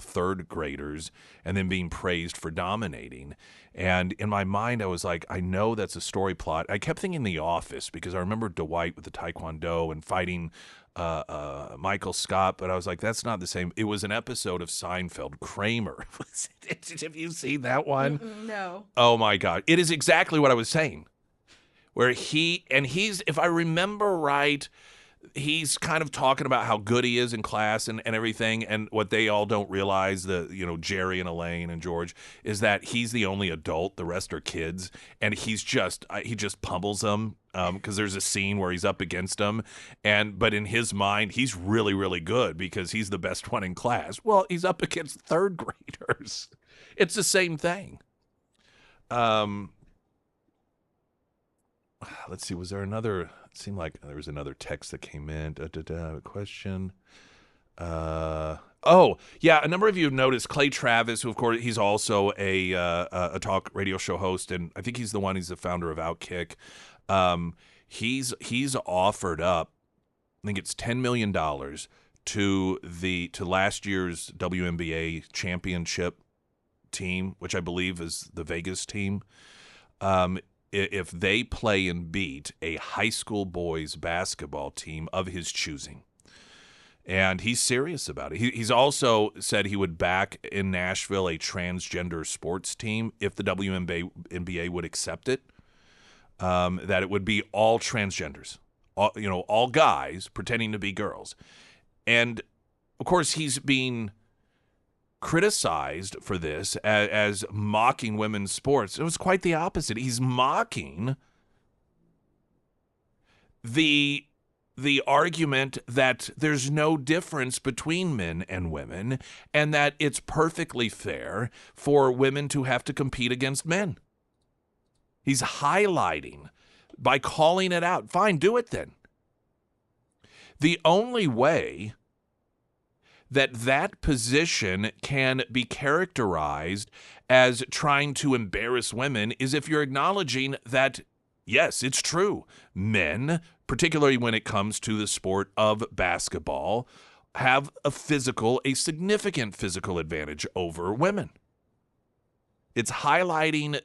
third graders and then being praised for dominating. And in my mind, I was like, I know that's a story plot. I kept thinking The Office because I remember Dwight with the Taekwondo and fighting Michael Scott, but I was like, that's not the same. It was an episode of Seinfeld, Kramer. Have you seen that one? No. Oh, my God. It is exactly what I was saying. Where he's, if I remember right, he's kind of talking about how good he is in class and everything, and what they all don't realize, Jerry and Elaine and George, is that he's the only adult, the rest are kids, and he just pummels them because there's a scene where he's up against them, but in his mind, he's really, really good because he's the best one in class. Well, he's up against third graders. It's the same thing. Let's see, was there another... It seemed like there was another text that came in. Question. A number of you have noticed Clay Travis, who, of course, he's also a talk radio show host, and I think he's the founder of Outkick. He's offered up, I think it's $10 million to last year's WNBA championship team, which I believe is the Vegas team. If they play and beat a high school boys basketball team of his choosing. And he's serious about it. He's also said he would back in Nashville a transgender sports team if the WNBA would accept it, that it would be all transgenders, all guys pretending to be girls. And, of course, he's being criticized for this as mocking women's sports. It was quite the opposite. He's mocking the argument that there's no difference between men and women, and that it's perfectly fair for women to have to compete against men. He's highlighting by calling it out. Fine, do it then. The only way that position can be characterized as trying to embarrass women is if you're acknowledging that, yes, it's true. Men, particularly when it comes to the sport of basketball, have a significant physical advantage over women. It's highlighting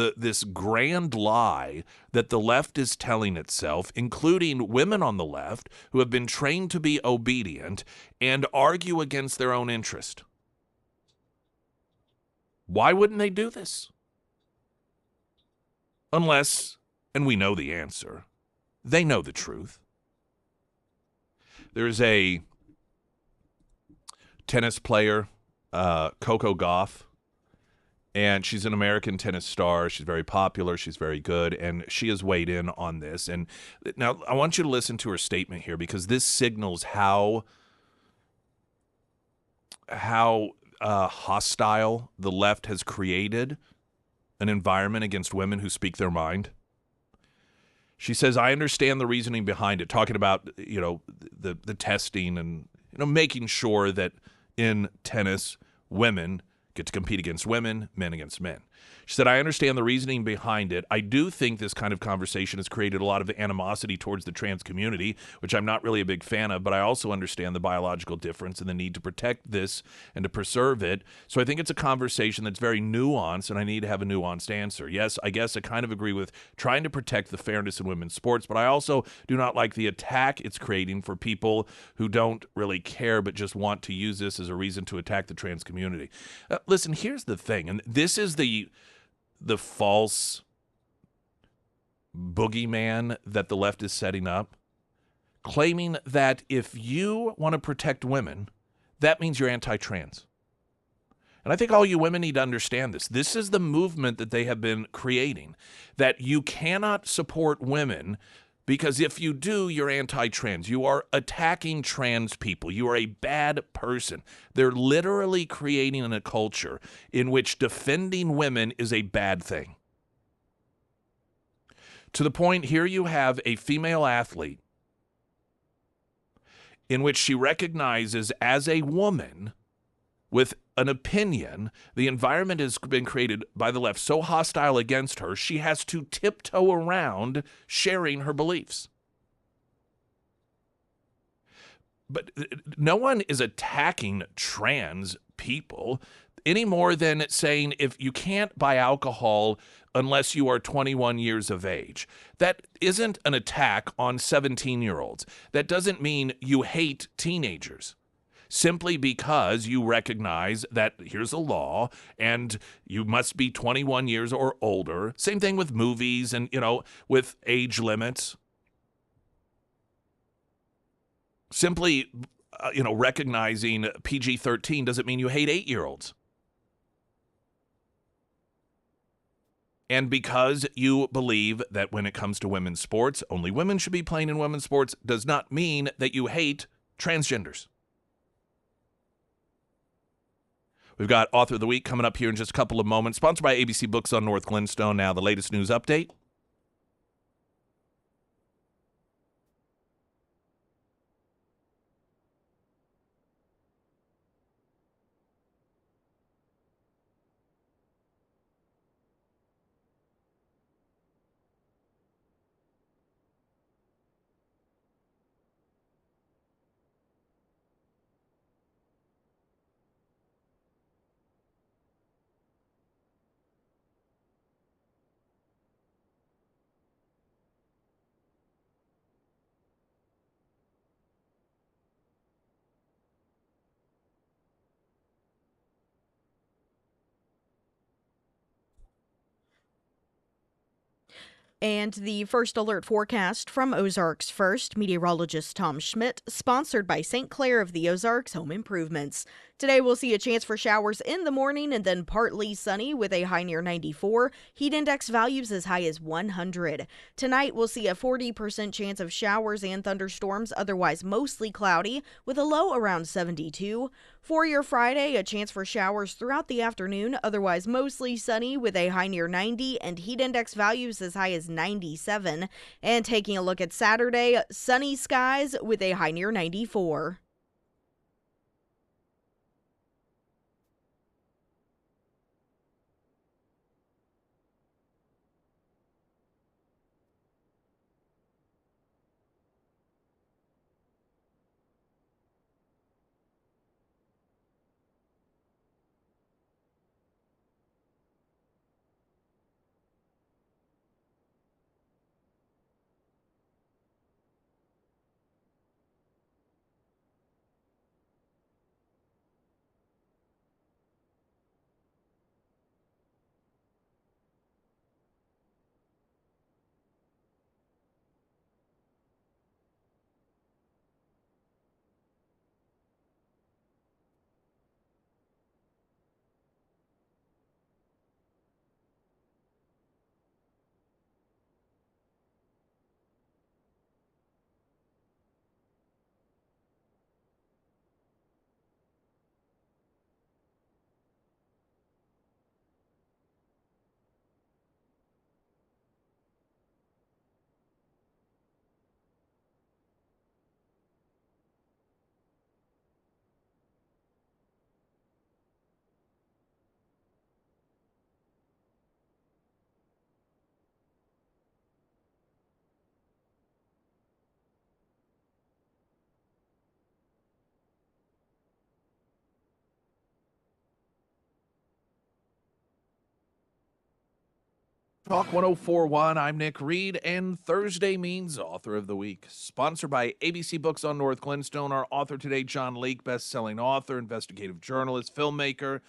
this grand lie that the left is telling itself, including women on the left who have been trained to be obedient and argue against their own interest. Why wouldn't they do this? Unless, and we know the answer, they know the truth. There's a tennis player, Coco Gauff. And she's an American tennis star. She's very popular. She's very good. And she has weighed in on this. And now I want you to listen to her statement here, because this signals how hostile the left has created an environment against women who speak their mind. She says, I understand the reasoning behind it, talking about, the testing and, making sure that in tennis, women get to compete against women, men against men. She said, I understand the reasoning behind it. I do think this kind of conversation has created a lot of animosity towards the trans community, which I'm not really a big fan of, but I also understand the biological difference and the need to protect this and to preserve it. So I think it's a conversation that's very nuanced, and I need to have a nuanced answer. Yes, I guess I kind of agree with trying to protect the fairness in women's sports, but I also do not like the attack it's creating for people who don't really care but just want to use this as a reason to attack the trans community. Listen, here's the thing, and this is the false boogeyman that the left is setting up, claiming that if you want to protect women, that means you're anti-trans. And I think all you women need to understand this. This is the movement that they have been creating, that you cannot support women because if you do, you're anti-trans. You are attacking trans people. You are a bad person. They're literally creating a culture in which defending women is a bad thing. To the point, here you have a female athlete in which she recognizes as a woman with an opinion, the environment has been created by the left so hostile against her, she has to tiptoe around sharing her beliefs. But no one is attacking trans people any more than saying if you can't buy alcohol unless you are 21 years of age. That isn't an attack on 17-year-olds. That doesn't mean you hate teenagers. Simply because you recognize that here's a law and you must be 21 years or older. Same thing with movies and, with age limits. Simply, recognizing PG-13 doesn't mean you hate 8-year-olds. And because you believe that when it comes to women's sports, only women should be playing in women's sports, does not mean that you hate transgenders. We've got Author of the Week coming up here in just a couple of moments. Sponsored by ABC Books on North Glenstone. Now, the latest news update. And the first alert forecast from Ozarks First, meteorologist Tom Schmidt, sponsored by St. Clair of the Ozarks Home Improvements. Today we'll see a chance for showers in the morning and then partly sunny with a high near 94. Heat index values as high as 100. Tonight we'll see a 40% chance of showers and thunderstorms, otherwise mostly cloudy with a low around 72. For your Friday, a chance for showers throughout the afternoon, otherwise mostly sunny with a high near 90 and heat index values as high as 97. And taking a look at Saturday, sunny skies with a high near 94. Talk 1041, I'm Nick Reed, and Thursday means Author of the Week. Sponsored by ABC Books on North Glenstone. Our author today, John Leake, best-selling author, investigative journalist, filmmaker,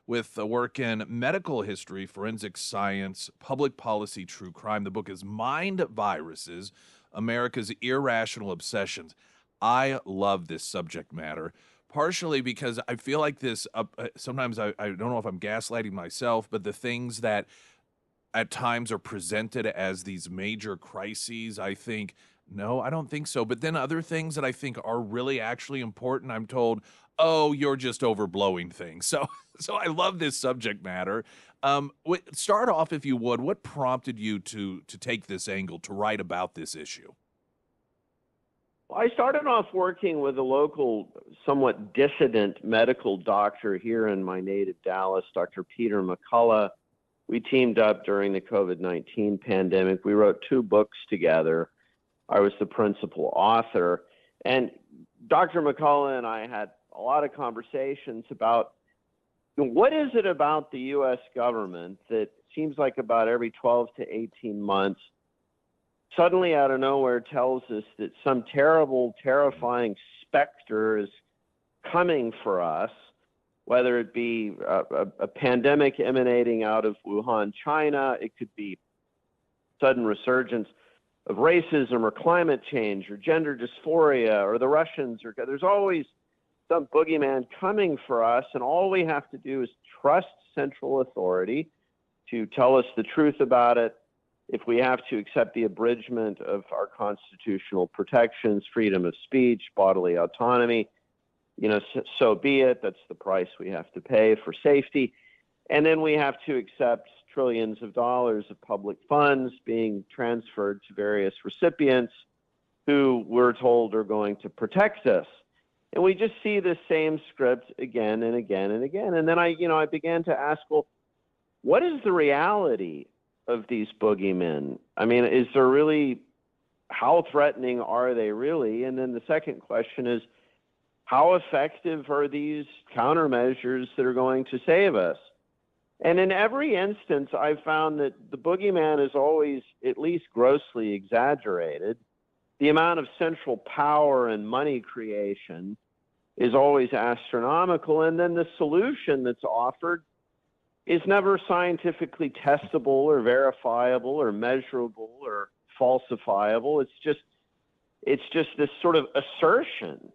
with a work in medical history, forensic science, public policy, true crime. The book is Mind Viruses, America's Irrational Obsessions. I love this subject matter, partially because I feel like this, sometimes I don't know if I'm gaslighting myself, but the things that at times are presented as these major crises, I think, no, I don't think so. But then other things that I think are really actually important, I'm told, oh, you're just overblowing things. So I love this subject matter. Start off, if you would, what prompted you to take this angle, to write about this issue? Well, I started off working with a local, somewhat dissident medical doctor here in my native Dallas, Dr. Peter McCullough. We teamed up during the COVID-19 pandemic. We wrote 2 books together. I was the principal author. And Dr. McCullough and I had a lot of conversations about what is it about the U.S. government that seems like about every 12 to 18 months, suddenly out of nowhere tells us that some terrible, terrifying specter is coming for us, whether it be a pandemic emanating out of Wuhan, China, it could be sudden resurgence of racism or climate change or gender dysphoria or the Russians, or there's always some boogeyman coming for us, and all we have to do is trust central authority to tell us the truth about it. If we have to accept the abridgment of our constitutional protections, freedom of speech, bodily autonomy, so be it. That's the price we have to pay for safety. And then we have to accept trillions of dollars of public funds being transferred to various recipients who we're told are going to protect us. And we just see the same script again and again and again. And then I began to ask, well, what is the reality of these boogeymen? I mean, is there really, how threatening are they really? And then the second question is, how effective are these countermeasures that are going to save us? And in every instance, I've found that the boogeyman is always at least grossly exaggerated. The amount of central power and money creation is always astronomical. And then the solution that's offered is never scientifically testable or verifiable or measurable or falsifiable. It's just this sort of assertion.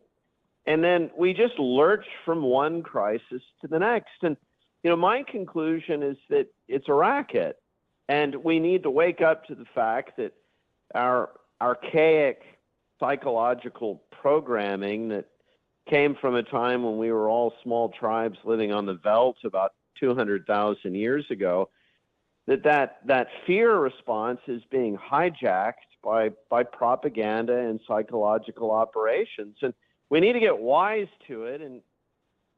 And then we just lurch from one crisis to the next. And, my conclusion is that it's a racket. And we need to wake up to the fact that our archaic psychological programming that came from a time when we were all small tribes living on the veldt about 200,000 years ago, that fear response is being hijacked by propaganda and psychological operations. And we need to get wise to it and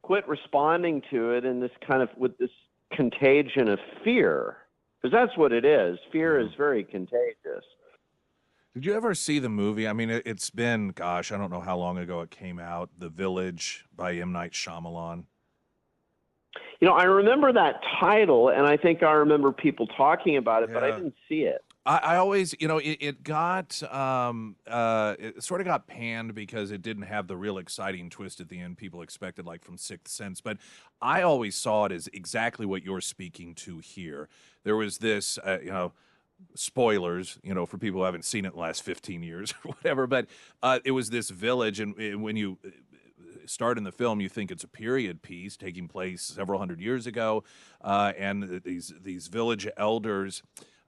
quit responding to it in this kind of, with this contagion of fear, because that's what it is. Fear is very contagious. Did you ever see the movie? I mean, it's been, gosh, I don't know how long ago it came out, The Village by M. Night Shyamalan. I remember that title, and I think I remember people talking about it, but I didn't see it. I always, it got, it sort of got panned because it didn't have the real exciting twist at the end people expected, like from Sixth Sense. But I always saw it as exactly what you're speaking to here. There was this, spoilers, for people who haven't seen it in the last 15 years or whatever. But it was this village, and when you start in the film, you think it's a period piece taking place several hundred years ago, and these village elders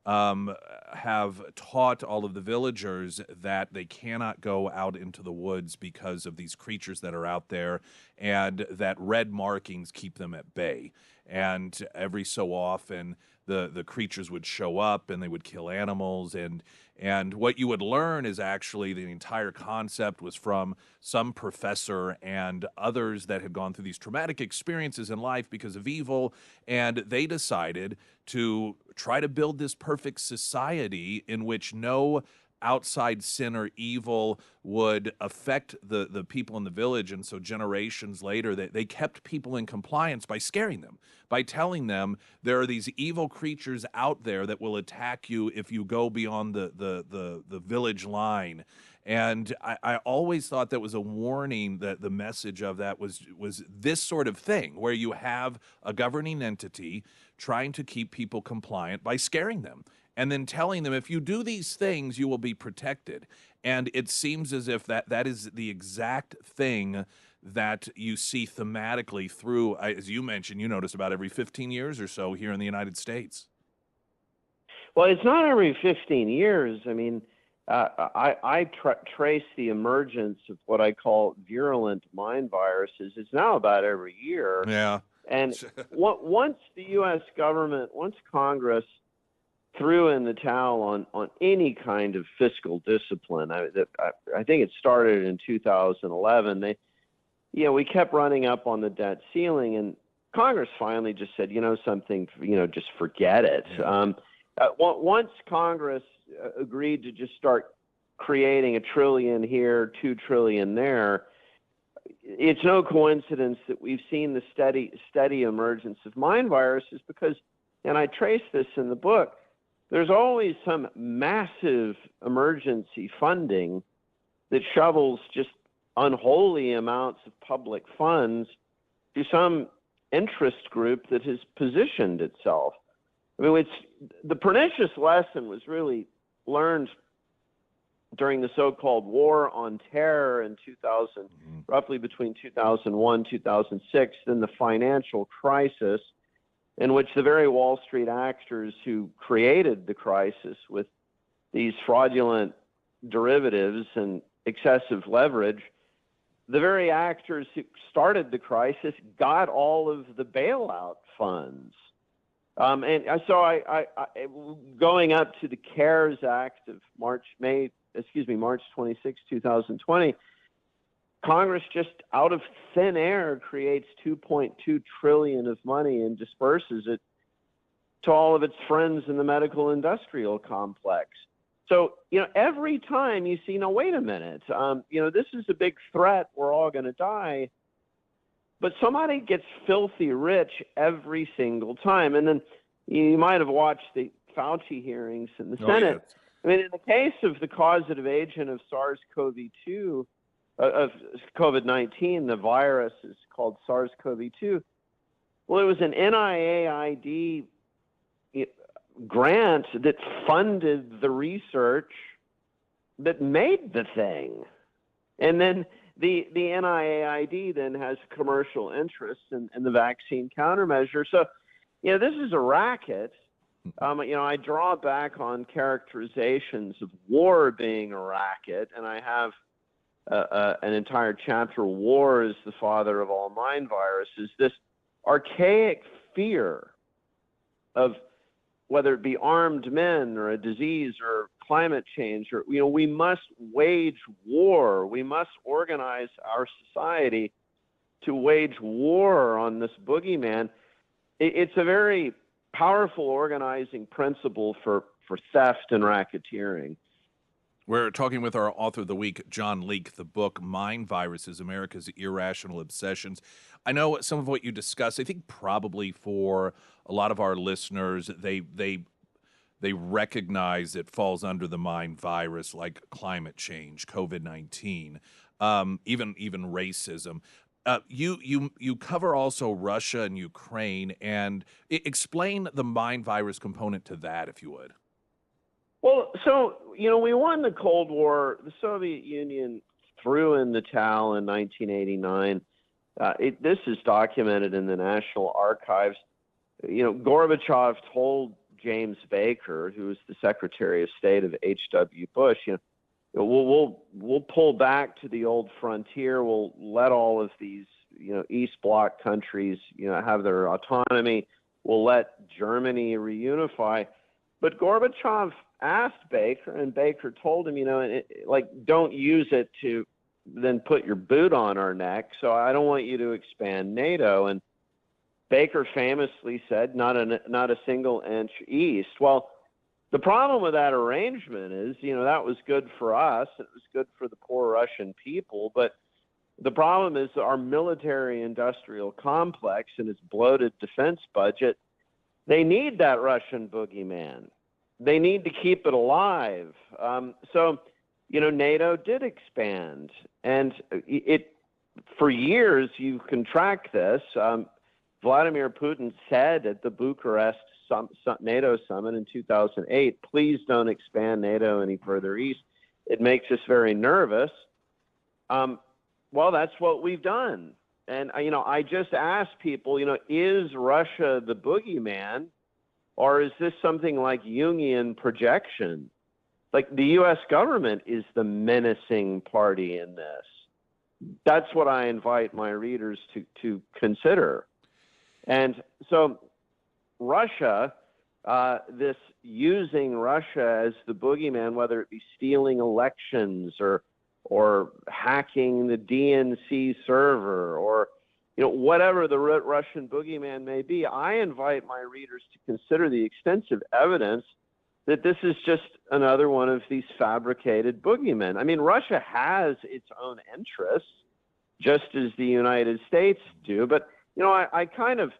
have taught all of the villagers that they cannot go out into the woods because of these creatures that are out there, and that red markings keep them at bay. And every so often, the creatures would show up and they would kill animals. And what you would learn is actually the entire concept was from some professor and others that had gone through these traumatic experiences in life because of evil. And they decided to try to build this perfect society in which no outside sin or evil would affect the people in the village. And so generations later, they kept people in compliance by scaring them, by telling them there are these evil creatures out there that will attack you if you go beyond the village line. And I always thought that was a warning, that the message of that was this sort of thing, where you have a governing entity trying to keep people compliant by scaring them and then telling them, if you do these things, you will be protected. And it seems as if that is the exact thing that you see thematically through, as you mentioned, you notice about every 15 years or so here in the United States. Well, it's not every 15 years. I mean, I trace the emergence of what I call virulent mind viruses. It's now about every year. Yeah. And once the U.S. government, once Congress threw in the towel on any kind of fiscal discipline, I think it started in 2011. We kept running up on the debt ceiling, and Congress finally just said, something, just forget it. Yeah. Once Congress agreed to just start creating $1 trillion here, $2 trillion there, it's no coincidence that we've seen the steady emergence of mind viruses because, and I trace this in the book, there's always some massive emergency funding that shovels just unholy amounts of public funds to some interest group that has positioned itself. I mean, the pernicious lesson was really learned during the so-called War on Terror in 2000, roughly between 2001, 2006, then the financial crisis, in which the very Wall Street actors who created the crisis with these fraudulent derivatives and excessive leverage, the very actors who started the crisis got all of the bailout funds. And so I going up to the CARES Act of March 26, 2020, Congress just out of thin air creates $2.2 trillion of money and disperses it to all of its friends in the medical industrial complex. So, every time you see, no, wait a minute, this is a big threat, we're all going to die. But somebody gets filthy rich every single time. And then you might have watched the Fauci hearings in the Senate. Yes. I mean, in the case of the causative agent of SARS-CoV-2, of COVID-19, the virus is called SARS-CoV-2. Well, it was an NIAID grant that funded the research that made the thing. And then the NIAID then has commercial interest in the vaccine countermeasure. So, this is a racket. I draw back on characterizations of war being a racket, and I have an entire chapter, War is the father of all mind viruses, this archaic fear of whether it be armed men or a disease or climate change, or, we must wage war. We must organize our society to wage war on this boogeyman. It's a very powerful organizing principle for theft and racketeering. We're talking with our author of the week, John Leake, the book Mind Viruses, America's Irrational Obsessions. I know some of what you discussed, I think probably for a lot of our listeners, they recognize it falls under the mind virus, like climate change, COVID-19, even racism. You cover also Russia and Ukraine, and explain the mind virus component to that, if you would. Well, so, we won the Cold War. The Soviet Union threw in the towel in 1989. This is documented in the National Archives. Gorbachev told James Baker, who was the Secretary of State of H.W. Bush, we'll pull back to the old frontier. We'll let all of these, East Bloc countries, have their autonomy. We'll let Germany reunify. But Gorbachev asked Baker, and Baker told him, don't use it to then put your boot on our neck. So I don't want you to expand NATO. And Baker famously said, not a single inch east. Well, The problem with that arrangement is, that was good for us. It was good for the poor Russian people. But the problem is our military-industrial complex and its bloated defense budget, they need that Russian boogeyman. They need to keep it alive. So, NATO did expand. And for years, you can track this. Vladimir Putin said at the Bucharest NATO summit in 2008, please don't expand NATO any further east. It makes us very nervous. Well, that's what we've done. And, I just ask people, is Russia the boogeyman, or is this something like Jungian projection? Like the U.S. government is the menacing party in this. That's what I invite my readers to consider. And so Russia, this using Russia as the boogeyman, whether it be stealing elections or hacking the DNC server or whatever the Russian boogeyman may be, I invite my readers to consider the extensive evidence that this is just another one of these fabricated boogeymen. I mean, Russia has its own interests, just as the United States do. But, I kind of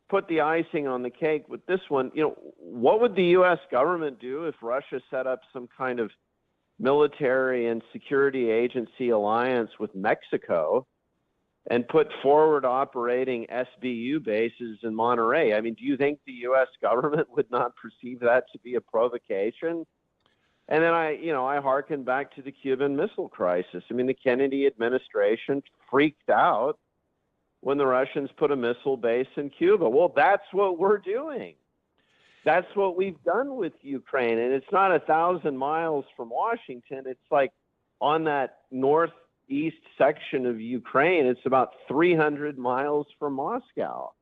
put the icing on the cake with this one. What would the U.S. government do if Russia set up some kind of military and security agency alliance with Mexico and put forward operating SBU bases in Monterey? I mean, do you think the U.S. government would not perceive that to be a provocation? And then I hearken back to the Cuban Missile Crisis. I mean, the Kennedy administration freaked out when the Russians put a missile base in Cuba. Well, that's what we're doing. That's what we've done with Ukraine. And it's not 1,000 miles from Washington. It's like on that northeast section of Ukraine, it's about 300 miles from Moscow.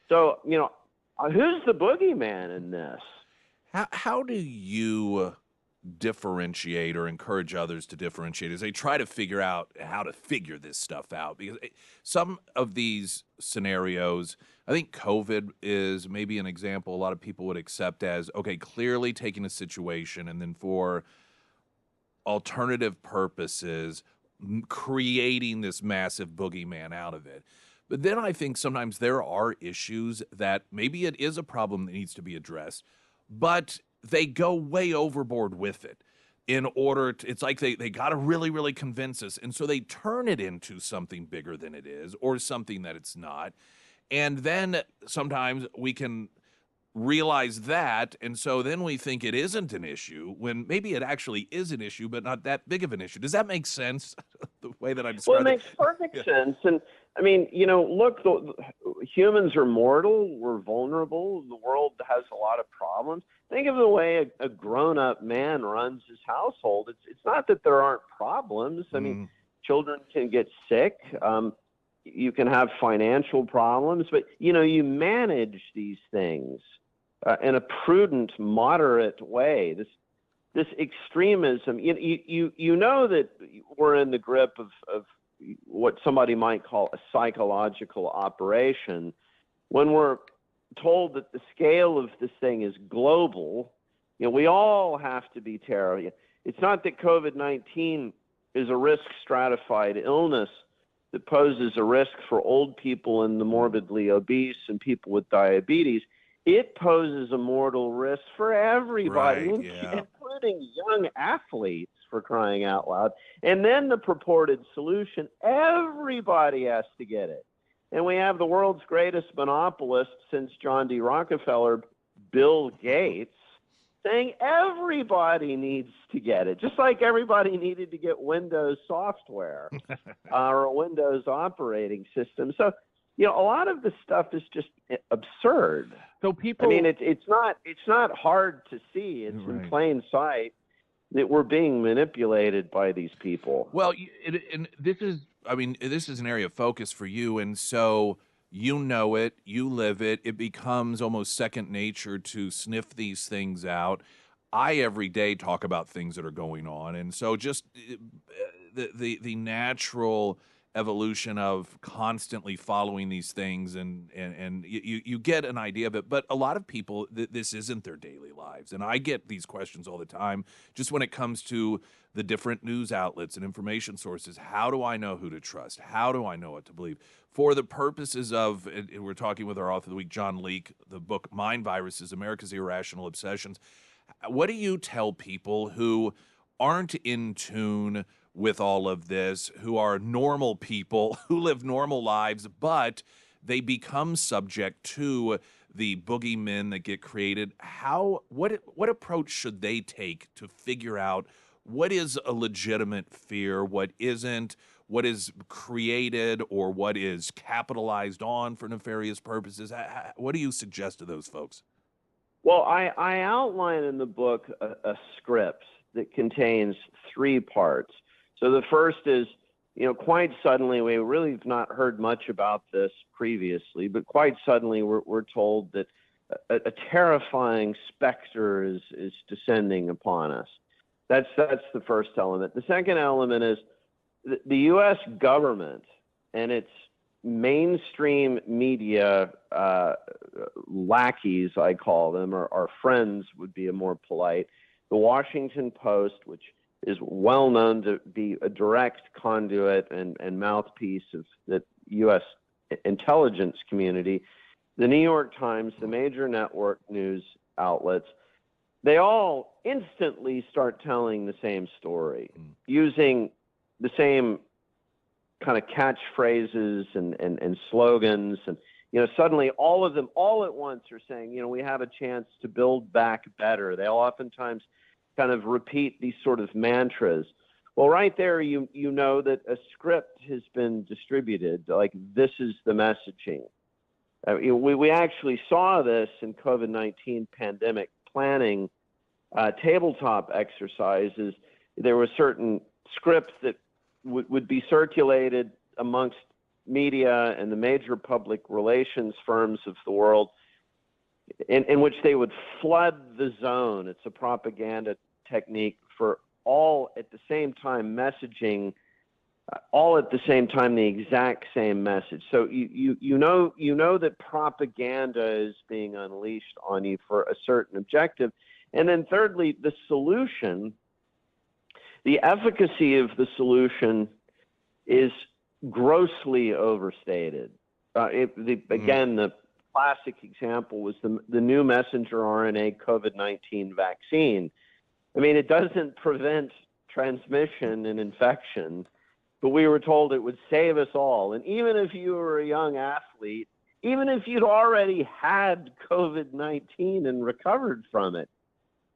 So, who's the boogeyman in this? How do you differentiate or encourage others to differentiate as they try to figure out how to figure this stuff out? Because some of these scenarios, I think COVID is maybe an example a lot of people would accept as, okay, clearly taking a situation and then for alternative purposes, creating this massive boogeyman out of it. But then I think sometimes there are issues that maybe it is a problem that needs to be addressed, but they go way overboard with it in order to, it's like they got to really, really convince us. And so they turn it into something bigger than it is or something that it's not. And then sometimes we can realize that. And so then we think it isn't an issue when maybe it actually is an issue, but not that big of an issue. Does that make sense? The way that I described it? Well, it makes perfect sense. And I mean, look, humans are mortal. We're vulnerable. The world has a lot of problems. Think of the way a grown-up man runs his household. It's not that there aren't problems. I mean, children can get sick. You can have financial problems, but you manage these things in a prudent, moderate way. This extremism. You know that we're in the grip of what somebody might call a psychological operation when we're told that the scale of this thing is global. We all have to be terrified. It's not that COVID-19 is a risk stratified illness that poses a risk for old people and the morbidly obese and people with diabetes. It poses a mortal risk for everybody, Right, yeah. including young athletes, for crying out loud. And then the purported solution, everybody has to get it. And we have the world's greatest monopolist since John D. Rockefeller, Bill Gates, saying everybody needs to get it, just like everybody needed to get Windows software or a Windows operating system. So, a lot of this stuff is just absurd. So people, I mean, it's not hard to see. It's in plain sight that we're being manipulated by these people. Well, and this is an area of focus for you, and so you know it, you live it. It becomes almost second nature to sniff these things out. I every day talk about things that are going on, and so just the natural evolution of constantly following these things, and you get an idea of it. But a lot of people, this isn't their daily lives, and I get these questions all the time. Just when it comes to the different news outlets and information sources, how do I know who to trust? How do I know what to believe? For the purposes of, we're talking with our author of the week, John Leake, the book Mind Viruses: America's Irrational Obsessions. What do you tell people who aren't in tune with all of this, who are normal people, who live normal lives, but they become subject to the boogeymen that get created? What approach should they take to figure out what is a legitimate fear, what isn't, what is created, or what is capitalized on for nefarious purposes? What do you suggest to those folks? Well, I outline in the book a script that contains 3 parts. So the first is, quite suddenly, we really have not heard much about this previously, but quite suddenly we're told that a terrifying specter is descending upon us. That's the first element. The second element is the U.S. government and its mainstream media lackeys, I call them, or our friends would be a more polite. The Washington Post, which is well known to be a direct conduit and mouthpiece of the U.S. intelligence community, the New York Times, the major network news outlets, they all instantly start telling the same story, using the same kind of catchphrases and slogans. And, suddenly all of them all at once are saying, we have a chance to build back better. They oftentimes kind of repeat these sort of mantras. Well, right there, you know that a script has been distributed, like this is the messaging. We actually saw this in COVID-19 pandemic planning tabletop exercises. There were certain scripts that would be circulated amongst media and the major public relations firms of the world, in which they would flood the zone. It's a propaganda technique for all at the same time messaging, all at the same time the exact same message. So you know that propaganda is being unleashed on you for a certain objective. And then thirdly, the solution, the efficacy of the solution is grossly overstated. Again, the classic example was the new messenger RNA COVID-19 vaccine. I mean, it doesn't prevent transmission and infection, but we were told it would save us all. And even if you were a young athlete, even if you'd already had COVID-19 and recovered from it,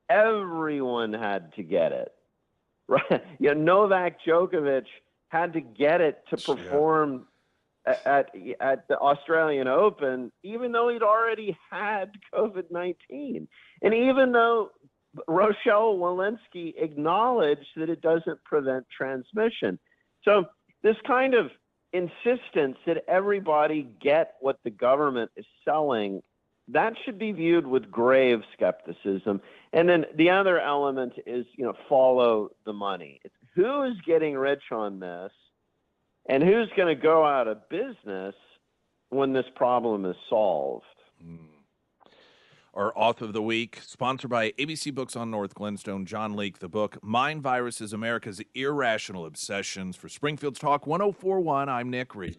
everyone had to get it. Right? Novak Djokovic had to get it to perform at the Australian Open, even though he'd already had COVID-19. And even though Rochelle Walensky acknowledged that it doesn't prevent transmission. So this kind of insistence that everybody get what the government is selling, that should be viewed with grave skepticism. And then the other element is, follow the money. It's who is getting rich on this and who's going to go out of business when this problem is solved. Our author of the week, sponsored by ABC Books on North Glenstone, John Leake, the book Mind Viruses: America's Irrational Obsessions. For Springfield's Talk 1041, I'm Nick Reed.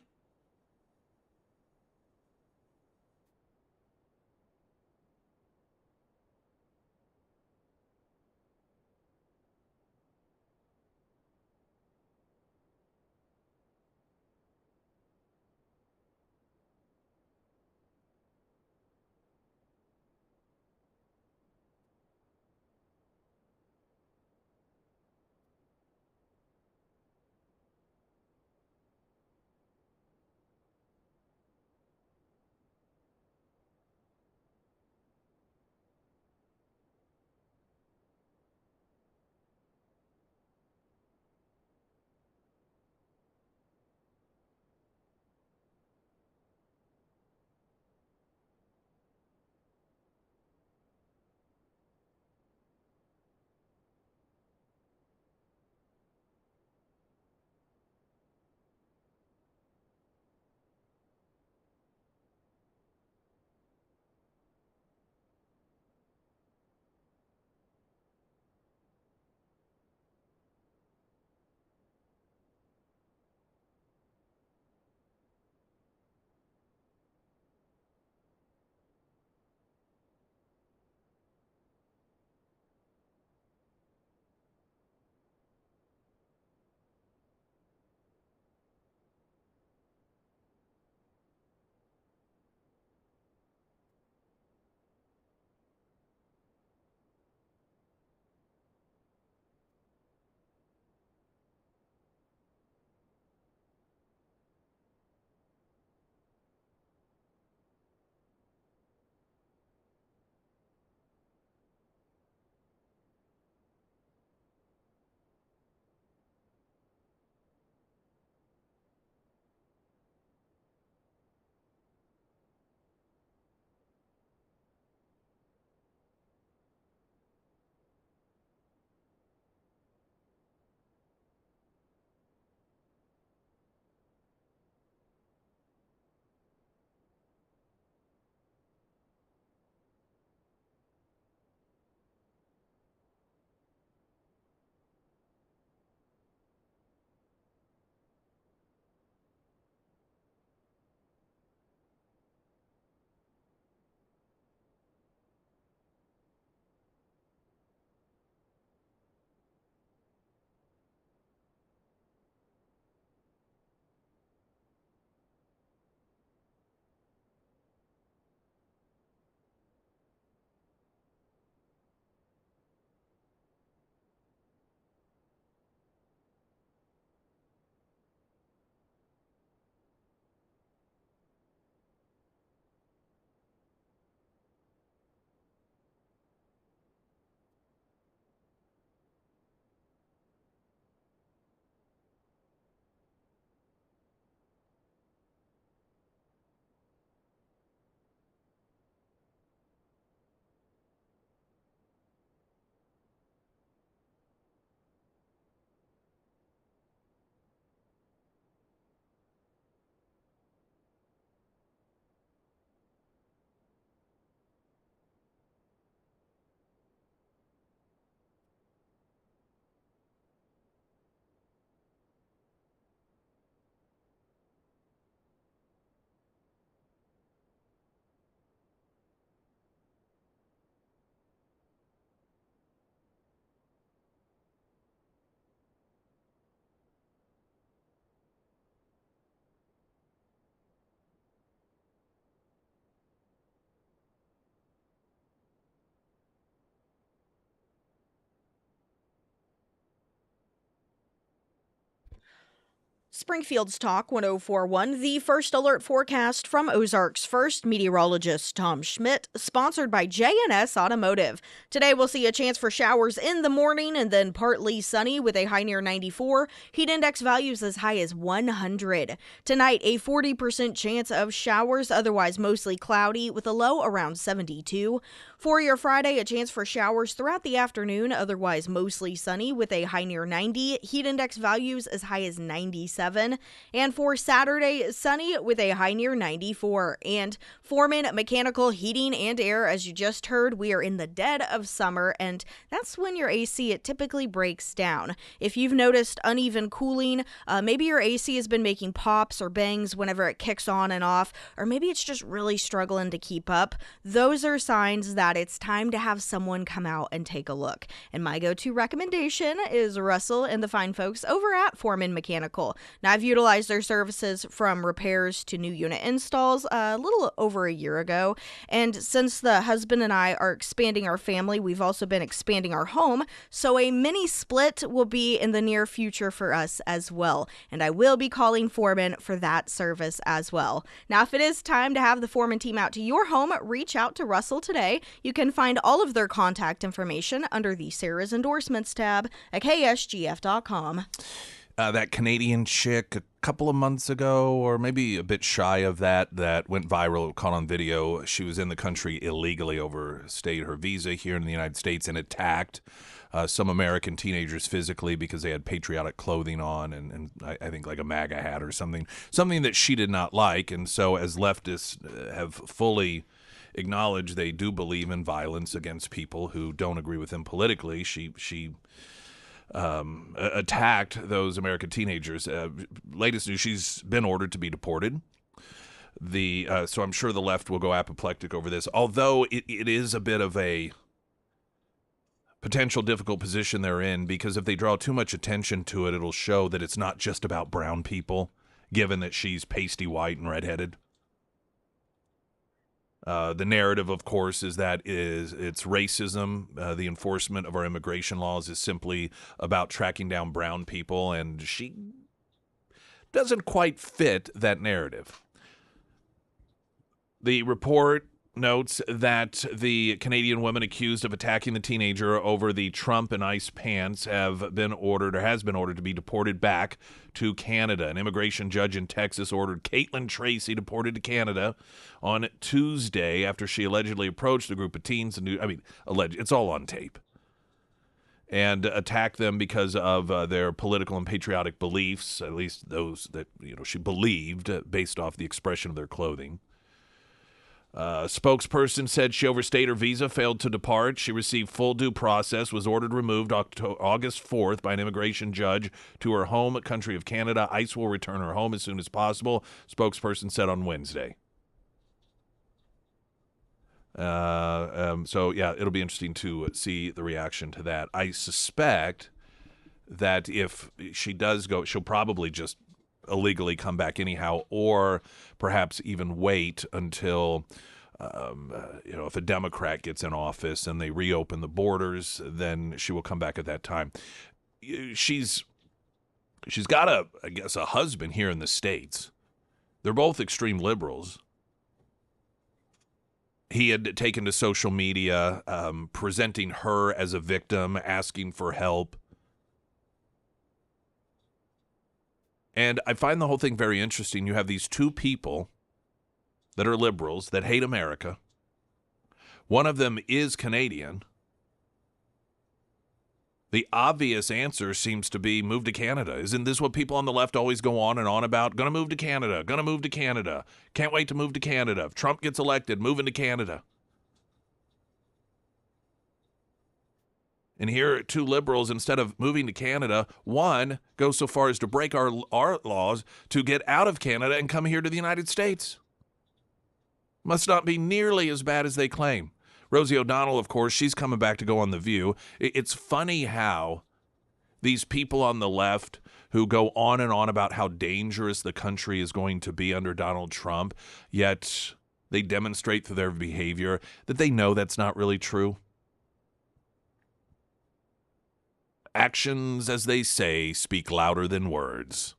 Springfield's Talk 1041, the first alert forecast from Ozarks First meteorologist Tom Schmidt, sponsored by J&S Automotive. Today we'll see a chance for showers in the morning and then partly sunny with a high near 94, heat index values as high as 100. Tonight, a 40% chance of showers, otherwise mostly cloudy with a low around 72. For your Friday, a chance for showers throughout the afternoon, otherwise mostly sunny with a high near 90, heat index values as high as 97. And for Saturday, sunny with a high near 94. And Foreman Mechanical Heating and Air, as you just heard, we are in the dead of summer, and that's when your AC, it typically breaks down. If you've noticed uneven cooling, maybe your AC has been making pops or bangs whenever it kicks on and off, or maybe it's just really struggling to keep up. Those are signs that it's time to have someone come out and take a look. And my go-to recommendation is Russell and the fine folks over at Foreman Mechanical. Now, I've utilized their services from repairs to new unit installs a little over a year ago. And since the husband and I are expanding our family, we've also been expanding our home. So a mini split will be in the near future for us as well. And I will be calling Foreman for that service as well. Now, if it is time to have the Foreman team out to your home, reach out to Russell today. You can find all of their contact information under the Sarah's Endorsements tab at ksgf.com. That Canadian chick a couple of months ago, or maybe a bit shy of that went viral, caught on video. She was in the country illegally, overstayed her visa here in the United States, and attacked some American teenagers physically because they had patriotic clothing on and I think like a MAGA hat or something that she did not like. And so as leftists have fully acknowledged they do believe in violence against people who don't agree with them politically, she attacked those American teenagers. Latest news, she's been ordered to be deported. So I'm sure the left will go apoplectic over this, although it is a bit of a potential difficult position they're in, because if they draw too much attention to it, it'll show that it's not just about brown people, given that she's pasty white and redheaded. The narrative, of course, is that it's racism. The enforcement of our immigration laws is simply about tracking down brown people, and she doesn't quite fit that narrative. The report notes that the Canadian woman accused of attacking the teenager over the Trump and ICE pants has been ordered to be deported back to Canada. An immigration judge in Texas ordered Caitlin Tracy deported to Canada on Tuesday after she allegedly approached a group of teens it's all on tape, and attacked them because of their political and patriotic beliefs, at least those that she believed based off the expression of their clothing. A spokesperson said she overstayed her visa, failed to depart. She received full due process, was ordered removed August 4th by an immigration judge to her home country of Canada. ICE will return her home as soon as possible, spokesperson said on Wednesday. It'll be interesting to see the reaction to that. I suspect that if she does go, she'll probably just illegally come back anyhow, or perhaps even wait until if a Democrat gets in office and they reopen the borders, then she will come back at that time. She's got a husband here in the States. They're both extreme liberals. He had taken to social media, presenting her as a victim, asking for help. And I find the whole thing very interesting. You have these two people that are liberals that hate America. One of them is Canadian. The obvious answer seems to be move to Canada. Isn't this what people on the left always go on and on about? Gonna move to Canada. Gonna move to Canada. Can't wait to move to Canada. If Trump gets elected, moving to Canada. And here, two liberals, instead of moving to Canada, one goes so far as to break our laws to get out of Canada and come here to the United States. Must not be nearly as bad as they claim. Rosie O'Donnell, of course, she's coming back to go on The View. It's funny how these people on the left who go on and on about how dangerous the country is going to be under Donald Trump, yet they demonstrate through their behavior that they know that's not really true. Actions, as they say, speak louder than words.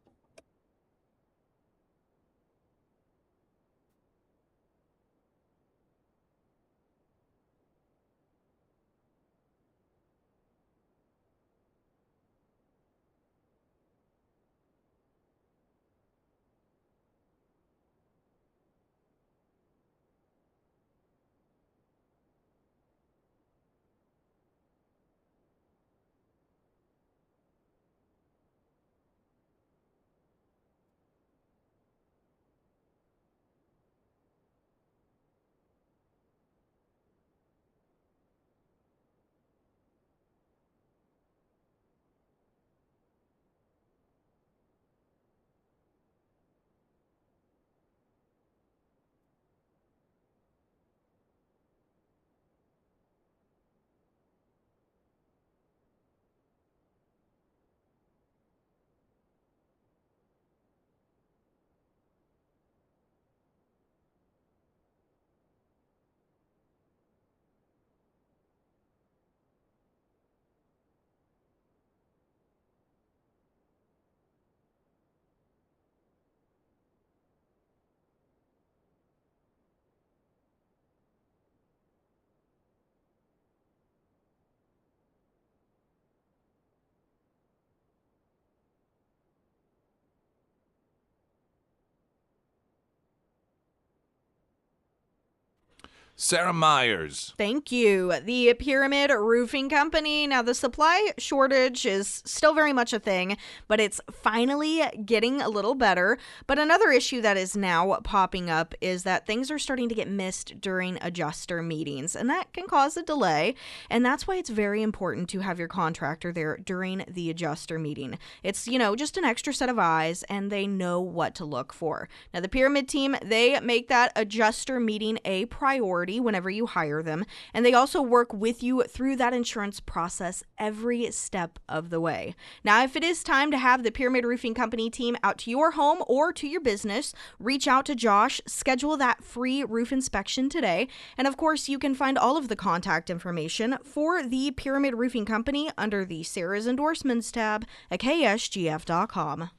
Sarah Myers. Thank you. The Pyramid Roofing Company. Now, the supply shortage is still very much a thing, but it's finally getting a little better. But another issue that is now popping up is that things are starting to get missed during adjuster meetings, and that can cause a delay. And that's why it's very important to have your contractor there during the adjuster meeting. It's, just an extra set of eyes, and they know what to look for. Now, the Pyramid team, they make that adjuster meeting a priority whenever you hire them, and they also work with you through that insurance process every step of the way. Now, if it is time to have the Pyramid Roofing Company team out to your home or to your business, reach out to Josh, schedule that free roof inspection today, and of course, you can find all of the contact information for the Pyramid Roofing Company under the Sarah's Endorsements tab at KSGF.com.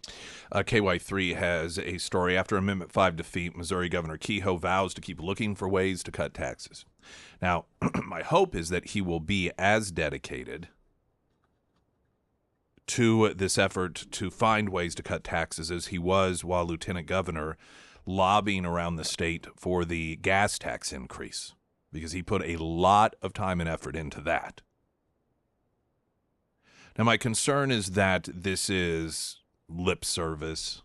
KY3 has a story. After Amendment 5 defeat, Missouri Governor Kehoe vows to keep looking for ways to cut taxes. Now, my hope is that he will be as dedicated to this effort to find ways to cut taxes as he was while lieutenant governor lobbying around the state for the gas tax increase, because he put a lot of time and effort into that. Now, my concern is that this is lip service,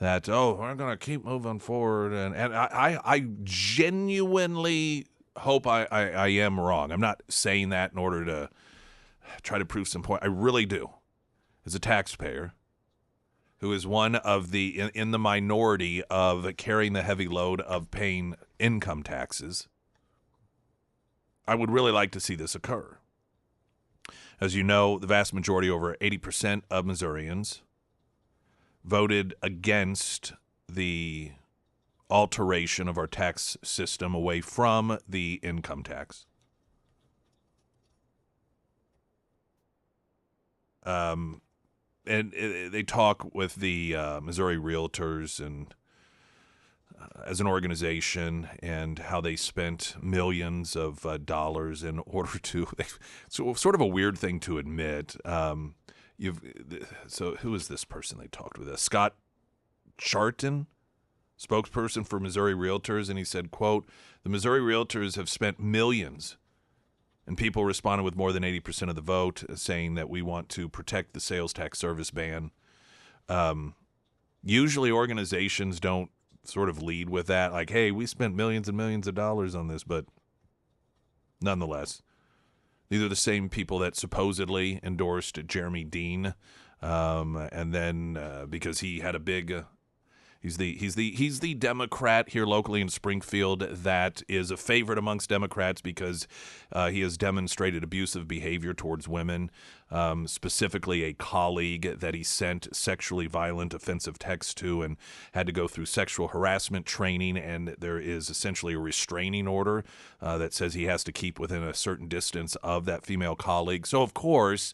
that, we're going to keep moving forward. And I genuinely hope I am wrong. I'm not saying that in order to try to prove some point. I really do. As a taxpayer who is one of the, in the minority of carrying the heavy load of paying income taxes, I would really like to see this occur. As you know, the vast majority, over 80% of Missourians, voted against the alteration of our tax system away from the income tax. And they talk with the Missouri Realtors and as an organization, and how they spent millions of dollars in order to. So sort of a weird thing to admit. So who is this person they talked with? Scott Charton, spokesperson for Missouri Realtors, and he said, quote, "The Missouri Realtors have spent millions." And people responded with more than 80% of the vote, saying that we want to protect the sales tax service ban. Usually organizations don't sort of lead with that, like, hey, we spent millions and millions of dollars on this, but nonetheless, these are the same people that supposedly endorsed Jeremy Dean, and then because he had a big, he's the Democrat here locally in Springfield that is a favorite amongst Democrats because he has demonstrated abusive behavior towards women, specifically a colleague that he sent sexually violent, offensive texts to and had to go through sexual harassment training, and there is essentially a restraining order that says he has to keep within a certain distance of that female colleague. So, of course,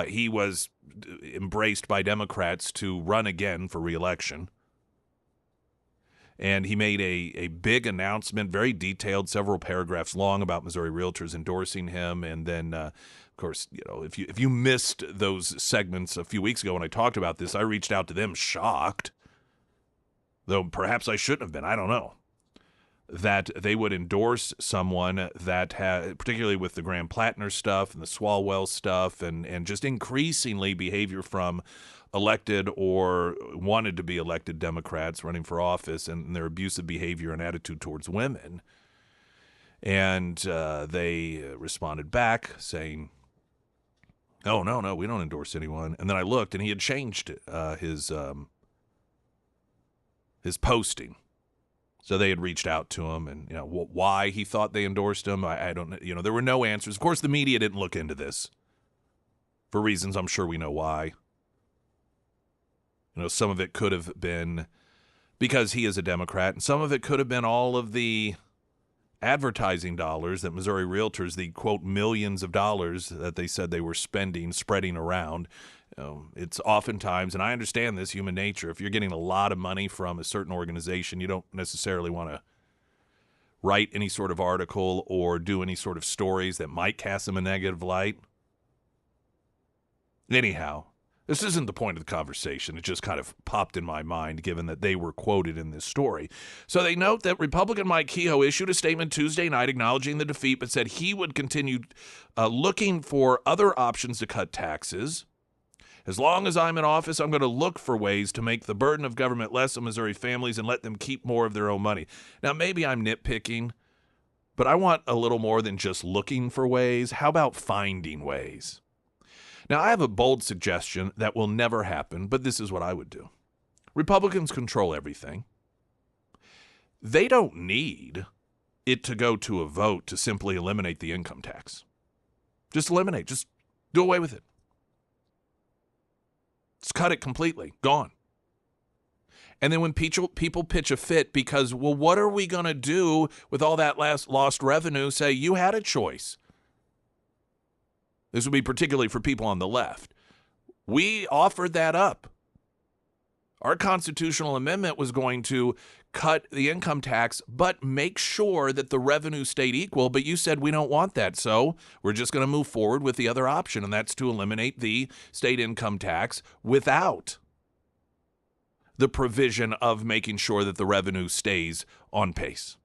he was embraced by Democrats to run again for re-election. And he made a big announcement, very detailed, several paragraphs long, about Missouri Realtors endorsing him. And then, of course, if you missed those segments a few weeks ago when I talked about this, I reached out to them shocked, though perhaps I shouldn't have been. I don't know, that they would endorse someone that had, particularly with the Graham Plattner stuff and the Swalwell stuff, and just increasingly behavior from elected or wanted to be elected Democrats running for office, and their abusive behavior and attitude towards women. And they responded back saying, oh, no, we don't endorse anyone. And then I looked, and he had changed his posting. So they had reached out to him, and why he thought they endorsed him, I don't know. There were no answers. Of course, the media didn't look into this for reasons I'm sure we know why. Some of it could have been because he is a Democrat, and some of it could have been all of the advertising dollars that Missouri Realtors, the, quote, millions of dollars that they said they were spending, spreading around. It's oftentimes, and I understand this, human nature, if you're getting a lot of money from a certain organization, you don't necessarily want to write any sort of article or do any sort of stories that might cast them a negative light. Anyhow, This isn't the point of the conversation. It just kind of popped in my mind, given that they were quoted in this story. So they note that Republican Mike Kehoe issued a statement Tuesday night acknowledging the defeat, but said he would continue looking for other options to cut taxes. As long as I'm in office, I'm going to look for ways to make the burden of government less on Missouri families and let them keep more of their own money. Now, maybe I'm nitpicking, but I want a little more than just looking for ways. How about finding ways? Now, I have a bold suggestion that will never happen, but this is what I would do. Republicans control everything. They don't need it to go to a vote to simply eliminate the income tax. Just eliminate. Just do away with it. Just cut it completely. Gone. And then when people pitch a fit because, well, what are we going to do with all that lost revenue? Say, you had a choice. This would be particularly for people on the left. We offered that up. Our constitutional amendment was going to cut the income tax, but make sure that the revenue stayed equal. But you said we don't want that. So we're just going to move forward with the other option, and that's to eliminate the state income tax without the provision of making sure that the revenue stays on pace.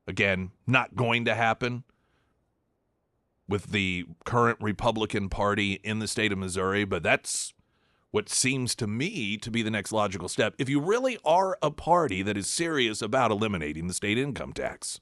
Again, not going to happen with the current Republican Party in the state of Missouri, but that's what seems to me to be the next logical step if you really are a party that is serious about eliminating the state income tax.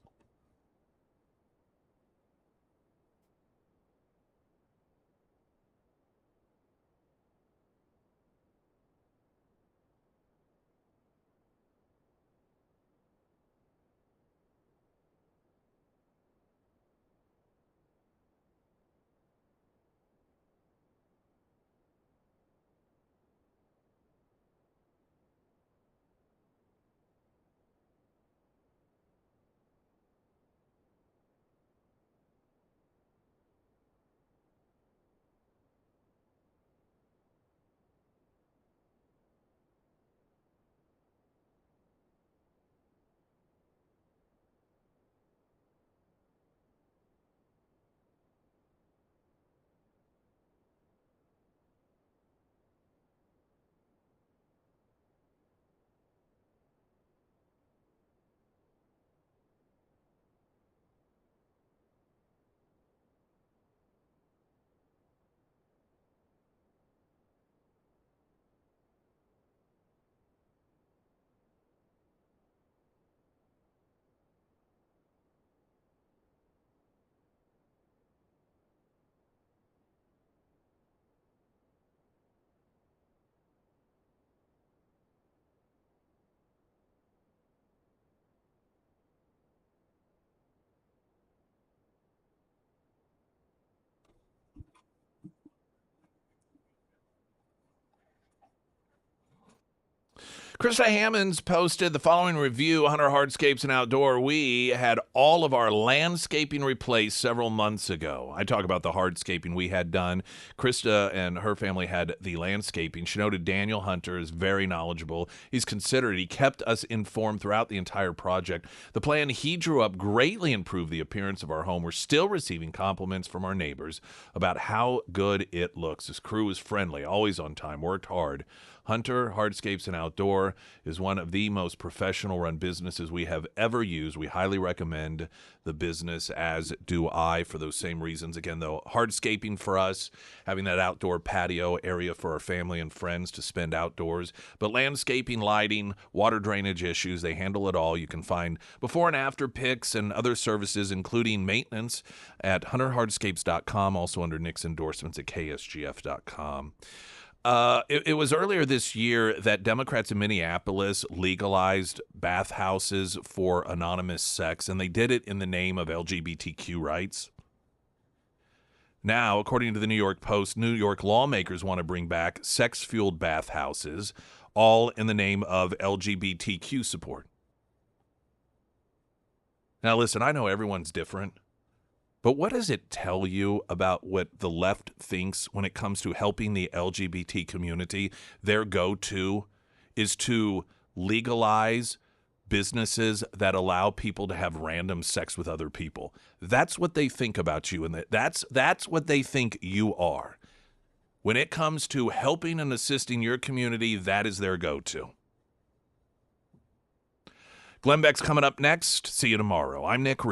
Krista Hammonds posted the following review, Hunter Hardscapes and Outdoor. We had all of our landscaping replaced several months ago. I talk about the hardscaping we had done. Krista and her family had the landscaping. She noted Daniel Hunter is very knowledgeable. He's considerate. He kept us informed throughout the entire project. The plan he drew up greatly improved the appearance of our home. We're still receiving compliments from our neighbors about how good it looks. His crew is friendly, always on time, worked hard. Hunter Hardscapes and Outdoor is one of the most professional-run businesses we have ever used. We highly recommend the business, as do I, for those same reasons. Again, though, hardscaping for us, having that outdoor patio area for our family and friends to spend outdoors. But landscaping, lighting, water drainage issues, they handle it all. You can find before and after pics and other services, including maintenance, at hunterhardscapes.com, also under Nick's endorsements at KSGF.com. It was earlier this year that Democrats in Minneapolis legalized bathhouses for anonymous sex, and they did it in the name of LGBTQ rights. Now, according to the New York Post, New York lawmakers want to bring back sex-fueled bathhouses, all in the name of LGBTQ support. Now, listen, I know everyone's different. But what does it tell you about what the left thinks when it comes to helping the LGBT community? Their go-to is to legalize businesses that allow people to have random sex with other people. That's what they think about you, and that's what they think you are. When it comes to helping and assisting your community, that is their go-to. Glenn Beck's coming up next. See you tomorrow. I'm Nick Reed.